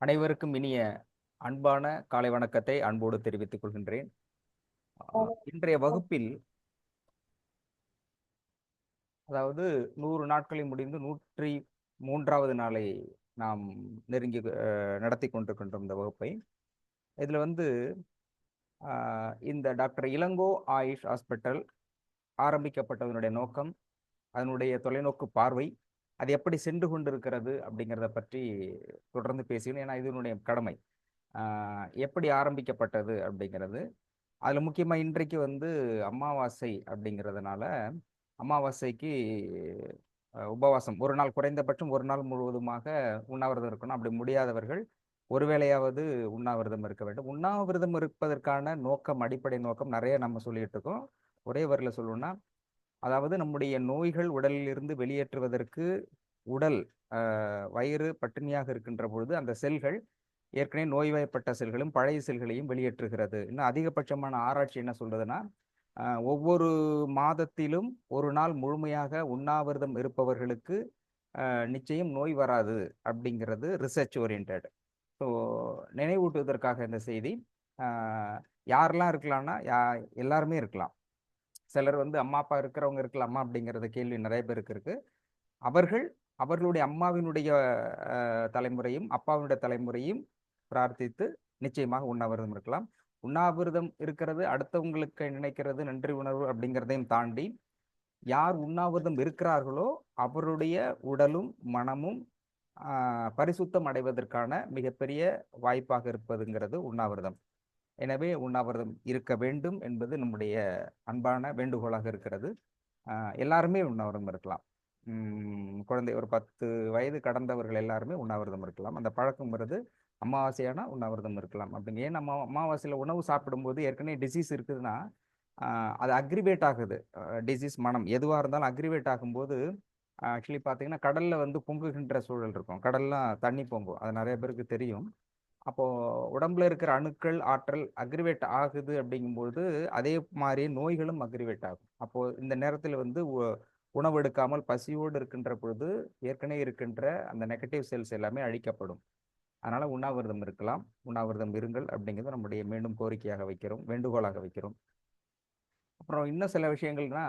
அனைவருக்கும் இனிய அன்பான காலை வணக்கத்தை அன்போடு தெரிவித்துக் கொள்கின்றேன். இன்றைய வகுப்பில் அதாவது 100 நாட்களை முடிந்து 103வது நாளை நாம் நெருங்கி நடத்தி கொண்டிருக்கின்றோம் இந்த வகுப்பை. இதுல இந்த டாக்டர் இளங்கோ ஆயுஷ் ஹாஸ்பிட்டல் ஆரம்பிக்கப்பட்டதனுடைய நோக்கம், அதனுடைய தொலைநோக்கு பார்வை, அது எப்படி சென்று கொண்டிருக்கிறது அப்படிங்கிறத பற்றி தொடர்ந்து பேசினேன். ஏன்னா இதனுடைய கடமை. எப்படி ஆரம்பிக்கப்பட்டது அப்படிங்கிறது அதில் முக்கியமாக இன்றைக்கு அமாவாசை அப்படிங்கிறதுனால அமாவாசைக்கு உபவாசம் ஒரு நாள், குறைந்தபட்சம் ஒரு நாள் முழுவதுமாக உண்ணாவிரதம் இருக்கணும். அப்படி முடியாதவர்கள் ஒருவேளையாவது உண்ணாவிரதம் இருக்க வேண்டும். உண்ணாவிரதம் இருப்பதற்கான நோக்கம், அடிப்படை நோக்கம் நிறைய நம்ம சொல்லிட்டு இருக்கோம். ஒரே வரியில் சொல்லணும்னா, அதாவது நம்முடைய நோய்கள் உடலில் இருந்து வெளியேற்றுவதற்கு உடல் வயிறு பட்டினியாக இருக்கின்ற பொழுது அந்த செல்கள் ஏற்கனவே நோய்வாய்ப்பட்ட செல்களும் பழைய செல்களையும் வெளியேற்றுகிறது. இன்னும் அதிகபட்சமான ஆராய்ச்சி என்ன சொல்றதுன்னா, ஒவ்வொரு மாதத்திலும் ஒரு நாள் முழுமையாக உண்ணாவிரதம் இருப்பவர்களுக்கு நிச்சயம் நோய் வராது அப்படிங்கிறது ரிசர்ச் ஓரியன்ட். ஸோ நினைவூட்டுவதற்காக இந்த செய்தி. யாரெல்லாம் இருக்கலாம்னா எல்லாருமே இருக்கலாம். சிலர் அம்மா அப்பா இருக்கிறவங்க இருக்கலாமா அப்படிங்கிறத கேள்வி நிறைய பேருக்கு இருக்கு. அவர்களுடைய அம்மாவினுடைய தலைமுறையும் அப்பாவினுடைய தலைமுறையும் பிரார்த்தித்து நிச்சயமாக உண்ணாவிரதம் இருக்கலாம். உண்ணாவிரதம் இருக்கிறது அடுத்தவங்களுக்கு நினைக்கிறது நன்றி உணர்வு அப்படிங்கிறதையும் தாண்டி, யார் உண்ணாவிரதம் இருக்கிறார்களோ அவருடைய உடலும் மனமும் பரிசுத்தம் அடைவதற்கான மிகப்பெரிய வாய்ப்பாக இருப்பதுங்கிறது உண்ணாவிரதம். எனவே உண்ணாவிரதம் இருக்க வேண்டும் என்பது நம்முடைய அன்பான வேண்டுகோளாக இருக்கிறது. எல்லாருமே உண்ணாவிரதம் இருக்கலாம். குழந்தை ஒரு 10 வயது கடந்தவர்கள் எல்லாருமே உண்ணாவிரதம் இருக்கலாம். அந்த பழக்கம் அமாவாசையான உண்ணாவிரதம் இருக்கலாம் அப்படிங்க. ஏன் நம்ம அமாவாசையில் உணவு சாப்பிடும்போது ஏற்கனவே டிசீஸ் இருக்குதுன்னா அது அக்ரிவேட் ஆகுது. டிசீஸ் மனம் எதுவாக இருந்தாலும் அக்ரிவேட் ஆகும்போது ஆக்சுவலி பார்த்தீங்கன்னா கடலில் பொங்குகின்ற சூழல் இருக்கும். கடல்லாம் தண்ணி பொங்கும், அது நிறைய பேருக்கு தெரியும். அப்போது உடம்புல இருக்கிற அணுக்கள் ஆற்றல் அக்ரிவேட் ஆகுது அப்படிங்கும்போது அதே மாதிரி நோய்களும் அக்ரிவேட் ஆகும். அப்போது இந்த நேரத்தில் உணவு எடுக்காமல் பசியோடு இருக்கின்ற பொழுது ஏற்கனவே இருக்கின்ற அந்த நெகட்டிவ் செல்ஸ் எல்லாமே அழிக்கப்படும். அதனால உண்ணாவிரதம் இருக்கலாம், உண்ணாவிரதம் இருங்கள் அப்படிங்கிறது நம்முடைய மீண்டும் கோரிக்கையாக வைக்கிறோம், வேண்டுகோளாக வைக்கிறோம். அப்புறம் இன்னும் சில விஷயங்கள்னா,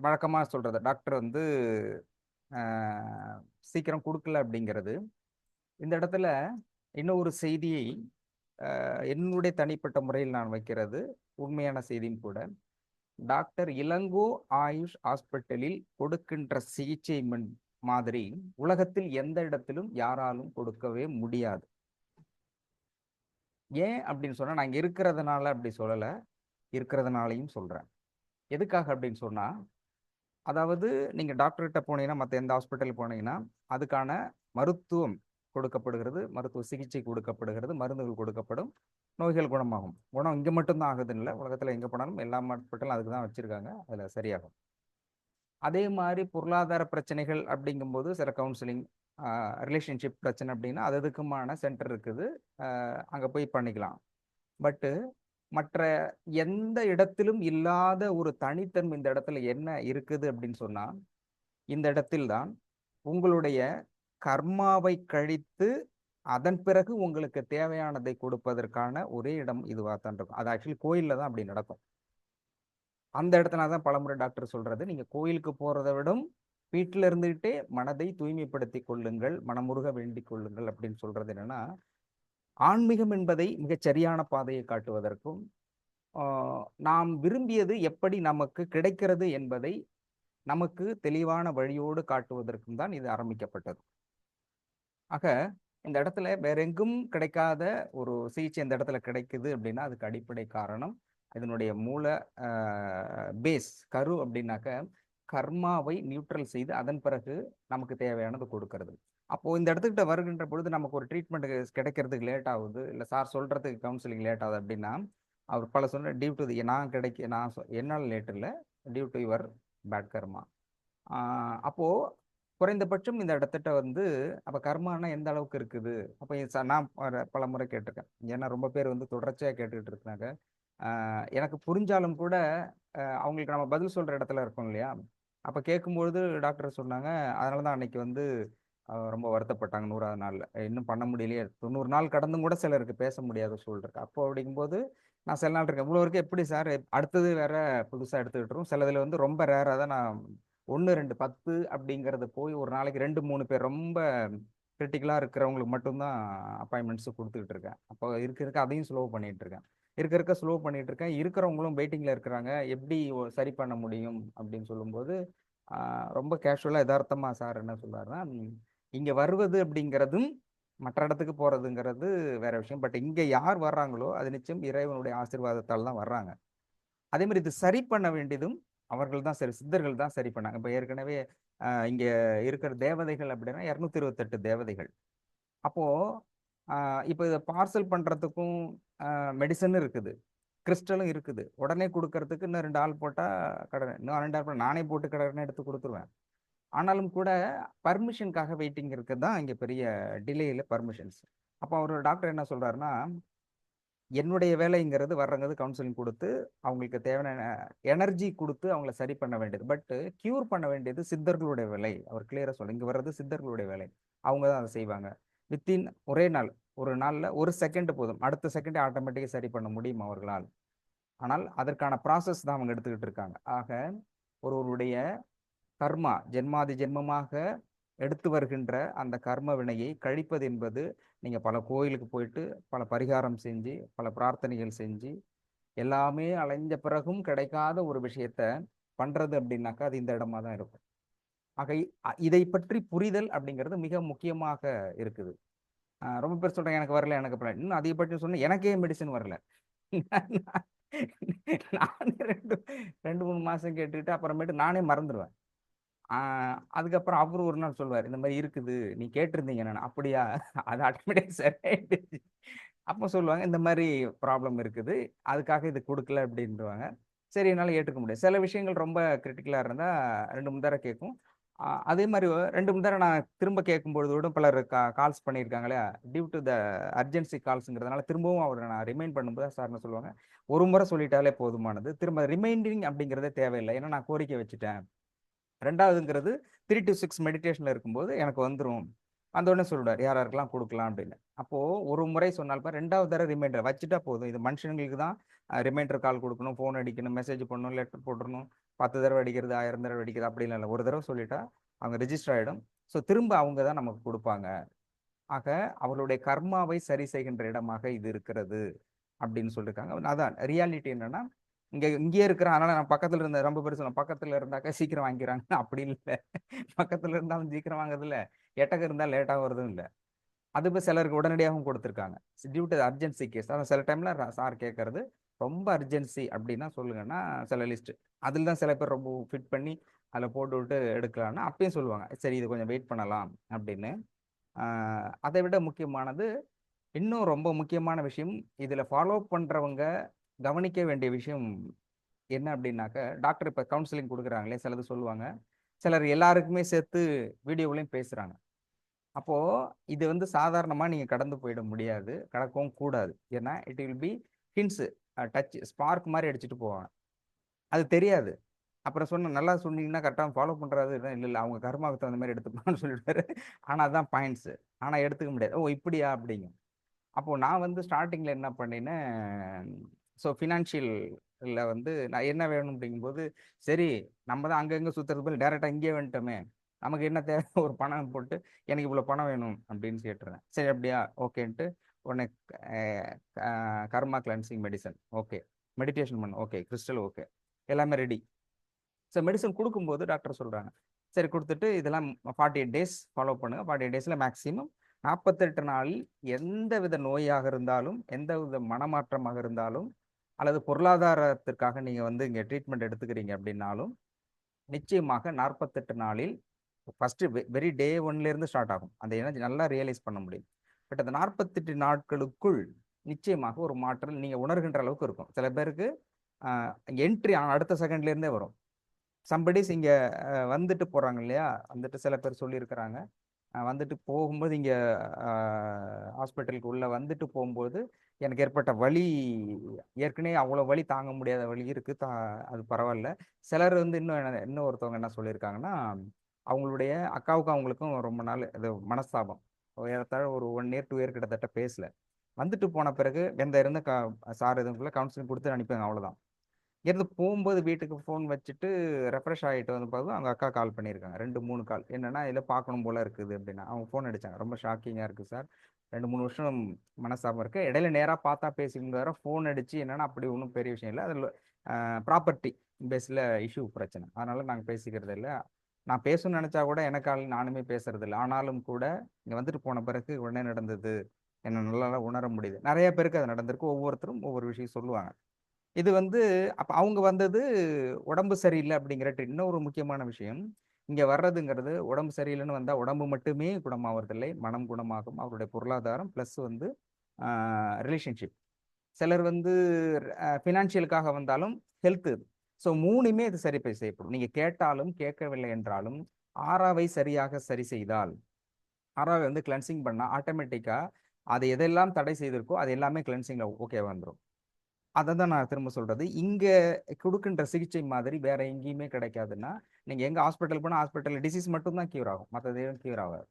வழக்கமாக சொல்றது டாக்டர் சீக்கிரம் கொடுக்கல அப்படிங்கிறது. இந்த இடத்துல இன்னும் ஒரு செய்தியை என்னுடைய தனிப்பட்ட முறையில் நான் வைக்கிறது உண்மையான செய்தியும் கூட. டாக்டர் இளங்கோ ஆயுஷ் ஹாஸ்பிட்டலில் கொடுக்கின்ற சிகிச்சை மாதிரி உலகத்தில் எந்த இடத்திலும் யாராலும் கொடுக்கவே முடியாது. ஏன் அப்படின்னு சொன்னா, நான் இங்க இருக்கிறதுனால அப்படி சொல்லல, இருக்கிறதுனாலையும் சொல்றேன். எதுக்காக அப்படின்னு சொன்னா, அதாவது நீங்க டாக்டர்கிட்ட போனீங்கன்னா, மற்ற எந்த ஹாஸ்பிட்டல் போனீங்கன்னா அதுக்கான மருத்துவம் கொடுக்கப்படுகிறது, மருத்துவ சிகிச்சை கொடுக்கப்படுகிறது, மருந்துகள் கொடுக்கப்படும், நோய்கள் குணமாகும். குணம் இங்கே மட்டும்தான் ஆகுதுன்னு இல்லை, உலகத்தில் எங்கே போனாலும் எல்லா ஹாஸ்பிட்டலும் அதுக்கு தான் வச்சுருக்காங்க, அதில் சரியாகும். அதே மாதிரி பொருளாதார பிரச்சனைகள் அப்படிங்கும்போது சில கவுன்சிலிங், ரிலேஷன்ஷிப் பிரச்சனை அப்படின்னா அது அதுக்குமான சென்டர் இருக்குது, அங்கே போய் பண்ணிக்கலாம். பட்டு மற்ற எந்த இடத்திலும் இல்லாத ஒரு தனித்தன்மை இந்த இடத்துல என்ன இருக்குது அப்படின்னு சொன்னால், இந்த இடத்தில்தான் உங்களுடைய கர்மாவை கழித்து அதன் பிறகு உங்களுக்கு தேவையானதை கொடுப்பதற்கான ஒரே இடம் இதுவாக தான் இருக்கும். அது ஆக்சுவலி கோயிலில் தான் அப்படி நடக்கும். அந்த இடத்துல தான் பலமுறை டாக்டர் சொல்றது, நீங்க கோயிலுக்கு போறதை விடும் வீட்டில் இருந்துகிட்டே மனதை தூய்மைப்படுத்தி கொள்ளுங்கள், மனமுருக வேண்டிக் கொள்ளுங்கள் அப்படின்னு சொல்றது என்னன்னா, ஆன்மீகம் என்பதை மிகச் சரியான பாதையை காட்டுவதற்கும், நாம் விரும்பியது எப்படி நமக்கு கிடைக்கிறது என்பதை நமக்கு தெளிவான வழியோடு காட்டுவதற்கும் தான் இது ஆரம்பிக்கப்பட்டது. ஆக இந்த இடத்துல வேற எங்கும் கிடைக்காத ஒரு சிகிச்சை இந்த இடத்துல கிடைக்குது அப்படின்னா அதுக்கு அடிப்படை காரணம், இதனுடைய மூல பேஸ் கரு அப்படின்னாக்க கர்மாவை நியூட்ரல் செய்து அதன் பிறகு நமக்கு தேவையானது கொடுக்கறது. அப்போ இந்த இடத்துக்கிட்ட வருகின்ற பொழுது நமக்கு ஒரு ட்ரீட்மெண்ட் கிடைக்கிறதுக்கு லேட் ஆகுது, இல்லை சார் சொல்றதுக்கு கவுன்சிலிங் லேட் ஆகுது அப்படின்னா, அவர் பல சொன்ன டியூ டு என்னால் லேட் இல்லை, டியூ டு யுவர் பேட் கர்மா. அப்போ குறைந்தபட்சம் இந்த இடத்திட்ட அப்போ கர்மானா எந்த அளவுக்கு இருக்குது. அப்போ நான் பல முறை கேட்டிருக்கேன், ஏன்னா ரொம்ப பேர் தொடர்ச்சியாக கேட்டுக்கிட்டு இருக்கிறாங்க. எனக்கு புரிஞ்சாலும் கூட அவங்களுக்கு நம்ம பதில் சொல்கிற இடத்துல இருக்கோம் இல்லையா. அப்போ கேட்கும்பொழுது டாக்டர் சொன்னாங்க, அதனால தான் அன்னைக்கு ரொம்ப வருத்தப்பட்டாங்க 100வது நாள்ல. இன்னும் பண்ண முடியலையே. 90 நாள் கடந்தும் கூட சிலருக்கு பேச முடியாத சூழல் இருக்கு. அப்போ அப்படிங்கும்போது நான் சில நாள் இருக்கேன். இவ்வளோ வரைக்கும் எப்படி சார் அடுத்தது வேற புதுசா எடுத்துக்கிட்டுரும். சிலதுல வந்து ரொம்ப ரேரா தான் நான் 1, 2, 10 அப்படிங்கிறது போய் ஒரு நாளைக்கு 2, 3 பேர் ரொம்ப கிரிட்டிக்கலா இருக்கிறவங்களுக்கு மட்டும் தான் அப்பாயின்ட்மெண்ட்ஸ் குடுத்துக்கிட்டு இருக்கேன். அப்போ இருக்க அதையும் ஸ்லோ பண்ணிட்டு இருக்கேன். ஸ்லோ பண்ணிட்டு இருக்கேன். இருக்கிறவங்களும் வெயிட்டிங்ல இருக்கிறாங்க. எப்படி சரி பண்ண முடியும் அப்படின்னு சொல்லும்போது, ஆ ரொம்ப கேஷுவலா எதார்த்தமா சார் என்ன சொல்றாருன்னா, இங்க வருவது அப்படிங்கிறதும், மற்ற இடத்துக்கு போறதுங்கிறது வேற விஷயம். பட் இங்க யார் வர்றாங்களோ, அது நிச்சயம் இறைவனுடைய ஆசீர்வாதத்தால தான் வர்றாங்க. அதே மாரி இது சரி பண்ண வேண்டியதும் அவர்கள் தான் சரி சித்தர்கள் தான் சரி பண்ணாங்க. இப்ப ஏற்கனவே இங்க இருக்கிற தேவதைகள் அப்படின்னா 228 தேவதைகள். அப்போ அ இப்ப இத பார்சல் பண்றதுக்கும் மெடிசன் இருக்குது. கிறிஸ்டலும் இருக்குது. உடனே குடுக்கறதுக்கு இன்னும் 2 ஆள் போட்டா இன்னும் 2 ஆள் நானே போட்டு கடகடன்னு எடுத்து குடுத்துருவேன். ஆனாலும் கூட பர்மிஷனுக்காக வெயிட்டிங் இருக்குது தான் இங்க பெரிய டிலேல பர்மிஷன்ஸ். அப்போ அவரு டாக்டர் என்ன சொல்றாருன்னா, என்னுடைய வேலைங்கிறது வர்றவங்களுக்கு கவுன்சிலிங் குடுத்து, அவங்களுக்கு தேவையான எனர்ஜி குடுத்து அவங்கள சரி பண்ண வேண்டியது. பட் கியூர் பண்ண வேண்டியது சித்தர்களுடைய வேலை. அவர் கிளியரா இங்க வர்றது சித்தர்களுடைய வேலை. அவங்க தான் அத செய்வாங்க. வித்தின் ஒரே நாள், ஒரு நாள்ல 1 செகண்ட் போதும். அடுத்த செகண்டே ஆட்டோமேட்டிக்கா சரி பண்ண முடியும் அவர்களால். ஆனால் அதற்கான ப்ராசஸ் தான் அவங்க எடுத்துக்கிட்டு இருக்காங்க. ஆக ஒருவருடைய கர்மா ஜென்மாதி ஜென்மமாக எடுத்து வருகின்ற அந்த கர்ம வினையை கழிப்பது என்பது, நீங்க பல கோயிலுக்கு போயிட்டு, பல பரிகாரம் செஞ்சு, பல பிரார்த்தனைகள் செஞ்சு, எல்லாமே அலைஞ்ச பிறகும் கிடைக்காத ஒரு விஷயத்த பண்றது அப்படின்னாக்கா, அது இந்த இடமா தான் இருக்கும். ஆக இதை பற்றி புரிதல் அப்படிங்கிறது மிக முக்கியமாக இருக்குது. ரொம்ப பேர் சொல்றாங்க, "எனக்கு வரல, எனக்கு வரல." இன்னும் அதிகபட்சம் சொன்னா, "எனக்கே மெடிசின் வரல." நானே 2, 3 மாசம் கேட்டுட்டு அப்புறமேட்டு நானே மறந்துருவேன். ஆ அதுக்கப்புறம் அவரு ஒரு நாள் சொல்லுவாரு, "இந்த மாரி இருக்குது. நீ கேட்டிருந்தீங்க நானு." "அப்படியா?" அது ஆட்டோமேட்டிக்கா சரியாயிடுச்சு. அப்ப சொல்லுவாங்க, "இந்த மாரி ப்ராப்ளம் இருக்குது. அதுக்காக இது குடுக்கல." அப்படின்ருவாங்க. சரி என்னால ஏத்துக்க முடியாது. சில விஷயங்கள் ரொம்ப கிரிட்டிக்கலா இருந்தா 2, 3 தடவ கேட்கும். அதே மாரி 2, 3 தடவ நான் திரும்ப கேட்கும்பொழுது கூட பலர் கால்ஸ் பண்ணியிருக்காங்க இல்லையா? டியூ டூ த அர்ஜென்சி கால்ஸ்ங்கிறதுனால திரும்பவும் அவர நான் ரிமைண்ட் பண்ணும்போது சார் என்ன சொல்லுவாங்க, "ஒரு முறை சொல்லிட்டாலே போதுமானது. திரும்ப ரிமைண்டிங் அப்படிங்கிறதே தேவையில்ல. ஏன்னா நான் கோரிக்கை வச்சுட்டேன்." 2வதுங்கிறது 3 டூ 6 மெடிடேஷன்ல இருக்கும்போது எனக்கு வந்துரும். வந்தோனே சொல்லிடுவாரு. யார் யாருக்கெல்லாம் குடுக்கலாம் அப்படின்னு. அப்போ ஒரு முறை சொன்னால் 2வது தடவ ரிமைண்டர் வச்சுட்டா போதும். இது மனுஷங்களுக்கு தான் ரிமைண்டர் கால் குடுக்கணும், ஃபோன் அடிக்கணும், மெசேஜ் பண்ணணும், லெட்டர் போட்டுறணும். 10 தடவ அடிக்கிறது, 1000 தடவ அடிக்கிறது அப்படிலாம் இல்ல. ஒரு தடவ சொல்லிட்டா அவங்க ரிஜிஸ்டர் ஆயிடும். ஸோ திரும்ப அவங்க தான் நமக்கு குடுப்பாங்க. ஆக அவர்களுடைய கர்மாவை சரி செய்கின்ற இடமாக இது இருக்கிறது அப்படின்னு சொல்லியிருக்காங்க. அதான் ரியாலிட்டி என்னன்னா, இங்கேயே இருக்கிறேன். அதனால நான் பக்கத்துல இருந்த ரொம்ப பேர் சொல்லுவாங்க. பக்கத்துல இருந்தாக்கா சீக்கிரம் வாங்கிக்கிறாங்க. அப்படி இல்ல. பக்கத்துல இருந்தாலும் சீக்கிரம் வாங்குறது இல்ல. எட்டக்க இருந்தா லேட்டா வருதும் இல்ல. அது இப்ப சிலருக்கு உடனடியாகவும் குடுத்துருக்காங்க. Due to urgency case. அதான் சில டைம்ல சார் கேட்கறது, ரொம்ப அர்ஜென்சி அப்படின்னா சொல்லுங்கன்னா, சில லிஸ்ட். அதில தான் சில பேர் ரொம்ப ஃபிட் பண்ணி அதில போட்டுவிட்டு எடுக்கலான்னா, அப்பயும் சொல்லுவாங்க. சரி இது கொஞ்சம் வெயிட் பண்ணலாம் அப்படின்னு. ஆ அதை விட முக்கியமானது, இன்னும் ரொம்ப முக்கியமான விஷயம், இதில ஃபாலோ பண்றவங்க கவனிக்க வேண்டிய விஷயம் என்ன அப்படின்னாக்க, டாக்டர் இப்ப கவுன்சிலிங் குடுக்குறாங்களே, சிலது சொல்லுவாங்க. சிலர் எல்லாருக்குமே சேர்த்து வீடியோவிலயும் பேசுறாங்க. அப்போ இது வந்து சாதாரணமா நீங்க கடந்து போயிட முடியாது. கடக்கவும் கூடாது. ஏன்னா, it will be hints touch spark மாரி அடிச்சுட்டு போவாங்க. அது தெரியாது. அப்புறம் நல்லா சொன்னீங்கன்னா கரெக்ட்டா ஃபாலோ பண்றாரு. இல்ல, இல்ல அவங்க கர்மாவுக்கு தகுந்த மாரி எடுத்துப்பான்னு சொல்லிட்டாரு. ஆனா அதான் பாயிண்ட்ஸ். ஆனா எடுத்துக்க முடியாது. ஓ! இப்படியா? அப்படிங்கும். அப்போ நான் வந்து ஸ்டார்ட்டிங்ல என்ன பண்ணினேன், ஸோ ஃபினான்ஷியல்ல வந்து நான் என்ன வேணும் அப்படிங்கும்போது, சரி நம்ம தான் அங்க இங்க சுத்துறதுக்கு பதில் டைரக்ட்டா இங்கேயே வந்துட்டோமே. நமக்கு என்ன தேவை ஒரு பணம் போட்டு, எனக்கு இவ்வளோ பணம் வேணும் அப்படின்னு கேட்டுறேன். சரி அப்படியா? ஓகேன்ட்டு உடனே அ அ கர்மா கிளென்சிங் மெடிசின் ஓகே. மெடிடேஷன் பண்ணு ஓகே. Crystal okay. எல்லாமே ரெடி. ஸோ மெடிசின் குடுக்கும்போது டாக்டர் சொல்றாங்க. சரி குடுத்துட்டு இதெல்லாம் 48 டேஸ் ஃபாலோ பண்ணுங்க. 48 டேஸ்ல மேக்ஸிமம் 48 நாளில் எந்தவித நோயாக இருந்தாலும், எந்தவித மனமாற்றமாக இருந்தாலும், அல்லது பொருளாதாரத்திற்காக நீங்க வந்து இங்க ட்ரீட்மெண்ட் எடுத்துக்கிறீங்க அப்படின்னாலும், நிச்சயமாக 48 நாளில் ஃபர்ஸ்ட்டு வெரி டே 1ல இருந்து ஸ்டார்ட் ஆகும். அந்த எனர்ஜி நல்லா ரியலைஸ் பண்ண முடியும். பட் அந்த 48 நாட்களுக்குள் நிச்சயமாக ஒரு மாற்றம் நீங்க உணர்கின்ற அளவுக்கு இருக்கும். சில பேருக்கு அ என்ட்ரி அடுத்த செகண்ட்ல இருந்தே வரும். சம்படீஸ் இங்க வந்துட்டு போறாங்க இல்லையா? வந்துட்டு சில பேர் சொல்லியிருக்கிறாங்க. வந்துட்டு போகும்போது இங்க அ ஹாஸ்பிட்டலுக்கு உள்ள வந்துட்டு போம்போது, எனக்கு ஏற்பட்ட வலி ஏற்கனவே அவ்வளோ வலி தாங்க முடியாத வலி இருக்கு. அது பரவால்ல. சிலர் வந்து இன்னும் ஒருத்தவங்க என்ன சொல்லியிருக்காங்கன்னா, அவங்களுடைய அக்காவுக்கும் அவங்களுக்கும் ரொம்ப நாள் அது மனஸ்தாபம். ஏறத்தாழ ஒரு 1 இயர் 2 இயர் கிட்டத்தட்ட பேசல. வந்துட்டு போன பிறகு வெந்த இருந்து சார் இதுக்குள்ள கவுன்சிலிங் கொடுத்து அனுப்பிங்க, அவ்வளோதான். இருந்து போகும்போது வீட்டுக்கு ஃபோன் வச்சுட்டு ரெஃப்ரெஷ் ஆகிட்டு வந்து பார்த்து அவங்க அக்கா கால் பண்ணியிருக்காங்க. 2, 3 கால். என்னன்னா இதில் பார்க்கணும் போல இருக்குது அப்படின்னா அவங்க ஃபோன் அடிச்சாங்க. ரொம்ப ஷாக்கிங்காக இருக்குது சார். 2, 3 வருஷம் மனஸ்தாபம் இருக்கு. இடையில நேராக பார்த்தா பேசியிருந்த வேற ஃபோன் அடிச்சு என்னன்னா அப்படி ஒன்றும் பெரிய விஷயம் இல்லை. அதில் ப்ராப்பர்ட்டி பேஸில் இஷ்யூ பிரச்சனை. அதனால நாங்கள் பேசிக்கிறது இல்லை. நான் பேசணும்னு நினைச்சா கூட எனக்கால் நானுமே பேசுறது இல்லை. ஆனாலும் கூட இங்கே வந்துட்டு போன பிறகு உடனே நடந்தது என்ன நல்லா உணர முடியுது. நிறைய பேருக்கு அது நடந்திருக்கு. ஒவ்வொருத்தரும் ஒவ்வொரு விஷயம் சொல்லுவாங்க. இது வந்து அப்ப அவங்க வந்தது உடம்பு சரியில்லை அப்படிங்கிற இன்னொரு முக்கியமான விஷயம். இங்க வர்றதுங்கிறது உடம்பு சரியில்லைன்னு வந்தா உடம்பு மட்டுமே குணமாவதில்லை. மனம் குணமாகும். அவருடைய பொருளாதாரம் பிளஸ் வந்து ரிலேஷன்ஷிப். சிலர் வந்து ஃபினான்ஷியலுக்காக வந்தாலும் ஹெல்த் இது. ஸோ 3மே இது சரி செய்யப்படும். நீங்க கேட்டாலும் கேட்கவில்லை என்றாலும் ஆறாவை சரியாக சரி செய்தால், ஆறாவை வந்து கிளென்சிங் பண்ணா ஆட்டோமேட்டிக்கா அது எதெல்லாம் தடை செய்திருக்கோ அது எல்லாமே கிளென்சிங்ல ஓகே வந்துடும். அதை தான் நான் திரும்ப சொல்றது. இங்க கொடுக்கின்ற சிகிச்சை மாதிரி வேற எங்கேயுமே கிடைக்காதுன்னா, நீங்க எங்க ஹாஸ்பிட்டல் போனா ஹாஸ்பிட்டல் டிசீஸ் மட்டும் தான் கியூர் ஆகும். மற்றது எதுவும் கியூர் ஆகாது.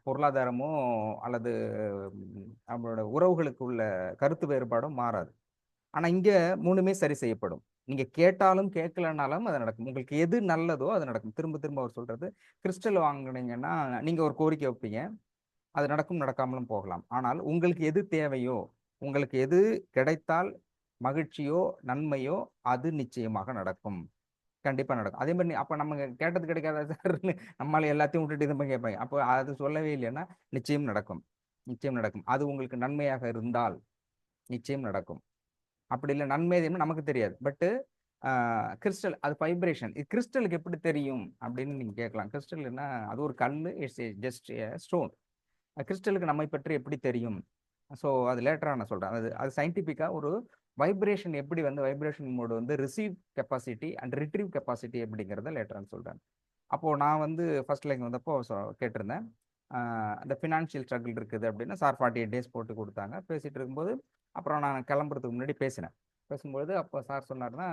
பொருளாதாரமோ அல்லது நம்மளோட உறவுகளுக்கு உள்ள கருத்து வேறுபாடும் மாறாது. ஆனா இங்க 3மே சரி செய்யப்படும். நீங்க கேட்டாலும் கேட்கலனாலும் அது நடக்கும். உங்களுக்கு எது நல்லதோ அது நடக்கும். திரும்ப திரும்ப அவர் சொல்றது, கிறிஸ்டல் வாங்குனீங்கன்னா நீங்க ஒரு கோரிக்கை வைப்பீங்க. அது நடக்கும், நடக்காமலும் போகலாம். ஆனால் உங்களுக்கு எது தேவையோ, உங்களுக்கு எது கிடைத்தால் மகிழ்ச்சியோ, நன்மையோ அது நிச்சயமாக நடக்கும். கண்டிப்பா நடக்கும். அதே மாரி அப்ப நம்ம கேட்டது கிடைக்காதா சார்ன்னு நம்மால எல்லாத்தையும் விட்டுட்டு இது மாரி கேட்பாங்க. அப்போ அது சொல்லவே இல்லைன்னா, நிச்சயம் நடக்கும். நிச்சயம் நடக்கும். அது உங்களுக்கு நன்மையாக இருந்தால் நிச்சயம் நடக்கும். அப்படி இல்ல நன்மை எதுன்னு நமக்கு தெரியாது. பட்டு கிறிஸ்டல் அது வைப்ரேஷன். இது கிறிஸ்டலுக்கு எப்படி தெரியும் அப்படின்னு நீங்க கேட்கலாம். கிறிஸ்டல்னா அது ஒரு கல்லு. It's just a stone. கிறிஸ்டலுக்கு நம்மை பற்றி எப்படி தெரியும்? ஸோ அது லேட்டரா நான் சொல்றேன். அது அது சயின்டிஃபிக்கா ஒரு வைப்ரேஷன் எப்படி வந்து வைப்ரேஷன் மோடு வந்து receive capacity and retrieve capacity அப்படிங்கிறத லேட்டரான்னு சொல்றேன். அப்போ நான் வந்து ஃபர்ஸ்ட் லைன் வந்தப்போ கேட்டிருந்தேன். அந்த ஃபினான்ஷியல் ஸ்ட்ரகிள் இருக்குது அப்படின்னு சார் 48 டேஸ் போட்டு கொடுத்தாங்க. பேசிட்டு இருக்கும்போது அப்புறம் நான் கிளம்புறதுக்கு முன்னாடி பேசினேன். பேசும்போது அப்போ சார் சொன்னார்னா,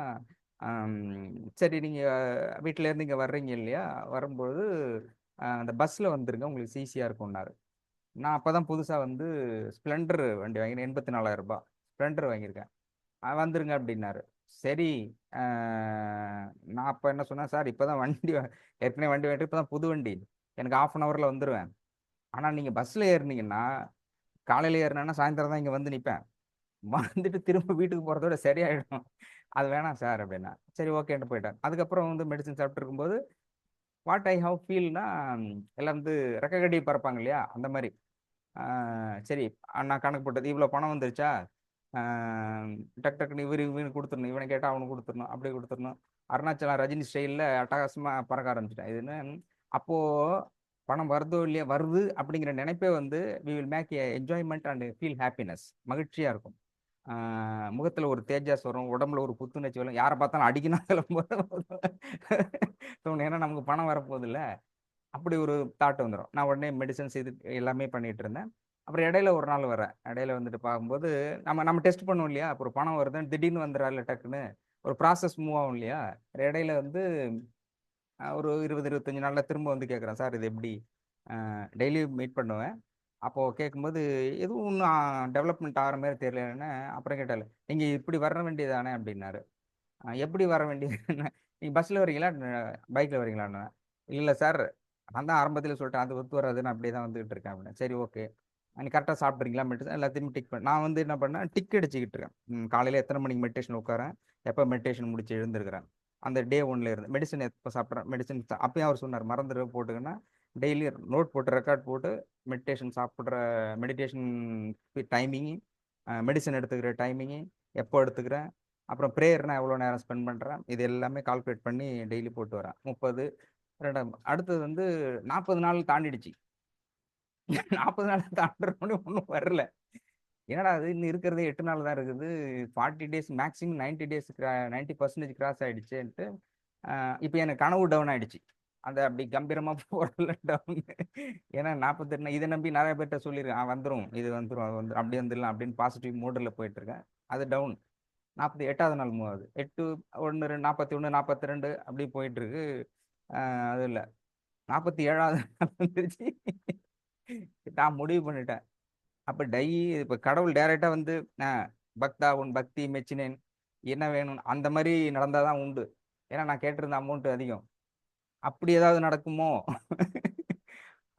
சரி நீங்கள் வீட்டில இருந்து இங்கே வர்றீங்க இல்லையா, வரும்போது அந்த பஸ்ஸில் வந்துருங்க, உங்களுக்கு ஈஸியாக இருக்கும்னாரு. நான் அப்பதான் புதுசா வந்து ஸ்ப்ளெண்டர் வண்டி வாங்கினேன். 84,000 ரூபாய் ஸ்ப்ளெண்டர் வாங்கியிருக்கேன். வந்துருங்க அப்படின்னாரு. சரி. நான் அப்ப என்ன சொன்னேன், சார் இப்பதான் ஏற்கனவே வண்டி வாங்கிட்டு இப்பதான் புது வண்டி. எனக்கு 1/2 ஹவர்ல வந்துருவேன். ஆனா நீங்க பஸ்ல ஏறுனீங்கன்னா, காலையில ஏறுனேன்னா சாயந்தரம் தான் இங்க வந்து நிப்பேன். வந்துட்டு திரும்ப வீட்டுக்கு போறதோட சரியாயிடும். அது வேணாம் சார் அப்படின்னா. சரி ஓகேன்ட்டு போயிட்டேன். அதுக்கப்புறம் வந்து மெடிசின் சாப்பிட்டு இருக்கும்போது வாட் ஐ ஹவ் ஃபீல்னா, எல்லாம் வந்து ரெக்க கட்டி பறப்பாங்க இல்லையா, அந்த மாதிரி. சரி. நான் கணக்கு போட்டது இவ்வளோ பணம் வந்துருச்சா, டக் டக்குன்னு இவனுக்கு கொடுத்துடணும், இவனை கேட்டால் அவனுக்கு கொடுத்துடணும், அப்படி கொடுத்துடணும். அருணாச்சலம் ரஜினி ஸ்டைலில் அட்டகாசமாக பறக்க ஆரம்பிச்சிட்டேன். இதுன்னு அப்போ பணம் வருதோ இல்லையா, வருது அப்படிங்கிற நினைப்பே வந்து we will make a enjoyment and feel happiness. மகிழ்ச்சியாக இருக்கும். முகத்துல ஒரு தேஜஸ் வரும், உடம்புல ஒரு புத்துணர்ச்சி வரும். யாரை பார்த்தாலும் அடிக்கணும் தோணும். ஏன்னா நமக்கு பணம் வரப்போகுது இல்லை. அப்படி ஒரு தாட் வந்துடும். நான் உடனே மெடிசன்ஸ் இது எல்லாமே பண்ணிட்டு இருந்தேன். அப்புறம் இடையில ஒரு நாள் வரேன். இடையில வந்துட்டு பார்க்கும்போது நம்ம நம்ம டெஸ்ட் பண்ணுவோம் இல்லையா, அப்புறம் பணம் வருதுன்னு திடீர்னு வந்துடுறாள் டக்குன்னு ஒரு ப்ராசஸ் மூவ் ஆகும் இல்லையா. இடையில வந்து ஒரு 20, 25 நாள்ல திரும்ப வந்து கேட்குறேன், சார் இது எப்படி? டெய்லி மீட் பண்ணுவேன். அப்போ கேட்கும்போது எதுவும் ஒன்றும் டெவலப்மெண்ட் ஆகிற மாதிரி தெரியலன்னு அப்புறம் கேட்டால, நீங்க இப்படி வர வேண்டியதானே அப்படின்னாரு. எப்படி வர வேண்டியது? நீங்க பஸ்ல வரீங்களா, பைக்ல வரீங்களான்னு. இல்ல சார், நான் தான் ஆரம்பத்துல சொல்லிட்டேன் அது ஒத்து வராது, நான் அப்படியே தான் வந்துகிட்டு இருக்கேன் அப்படின்னு. சரி ஓகே. நீ கரெக்டாக சாப்பிட்றீங்களா, மெடிசன் எல்லாத்தையுமே டிக் பண்ண நான் வந்து என்ன பண்ணேன், டிக் அடிச்சுக்கிட்டு இருக்கேன். காலையில் எத்தனை மணிக்கு மெடிடேஷன் உட்காரேன், எப்போ மெடிடேஷன் முடிச்சு எழுந்திருக்கிறேன், அந்த டே ஒன்ல இருந்து மெடிசன் எப்போ சாப்பிட்றேன், மெடிசன் அப்பயும் அவர் சொன்னார் மறந்துடு போட்டுங்கன்னா டெய்லி நோட் போட்டு ரெக்கார்ட் போட்டு மெடிடேஷன் சாப்பிட்ற மெடிடேஷன் டைமிங்கு, மெடிசன் எடுத்துக்கிற டைமிங்கு, எப்போ எடுத்துக்கிறேன், அப்புறம் ப்ரேயர் நான் எவ்வளோ நேரம் ஸ்பெண்ட் பண்ணுறேன், இது எல்லாமே கால்குலேட் பண்ணி டெய்லி போட்டு வரேன். 30 2 அடுத்தது வந்து 40 நாள் தாண்டிடுச்சு. 40 நாள் தாண்டுறோன்னு ஒன்றும் வரல. என்னடா அது இன்னும் இருக்கிறதே 8 நாள் தான் இருக்குது. 40 டேஸ் மேக்ஸிமம் 90 டேஸ் 90% கிராஸ் ஆயிடுச்சுன்ட்டு இப்போ எனக்கு கனவு டவுன் ஆயிடுச்சு. அந்த அப்படி கம்பீரமா போறல டவுன். ஏன்னா 48 இதை நம்பி நிறைய பேர்கிட்ட சொல்லியிருக்கேன், வந்துடும் இது வந்துடும் அது வந்து அப்படி வந்துடலாம் அப்படின்னு பாசிட்டிவ் மோடில் போயிட்டு இருக்கேன். அது டவுன். 48வது நாள் மூவ் ஆகுது. 8 1 2 41 42 அப்படி போயிட்டு இருக்கு. அது இல்லை. 47வது நாள் வந்துருச்சு. நான் முடிவு பண்ணிட்டேன். அப்ப இப்ப கடவுள் டைரக்ட்டா வந்து அ பக்தா உன் பக்தி மெச்சினேன். என்ன வேணும்? அந்த மாரி நடந்தா தான் உண்டு. ஏன்னா நான் கேட்டிருந்த அமௌண்ட் அதிகம். அப்படி ஏதாவது நடக்குமோ?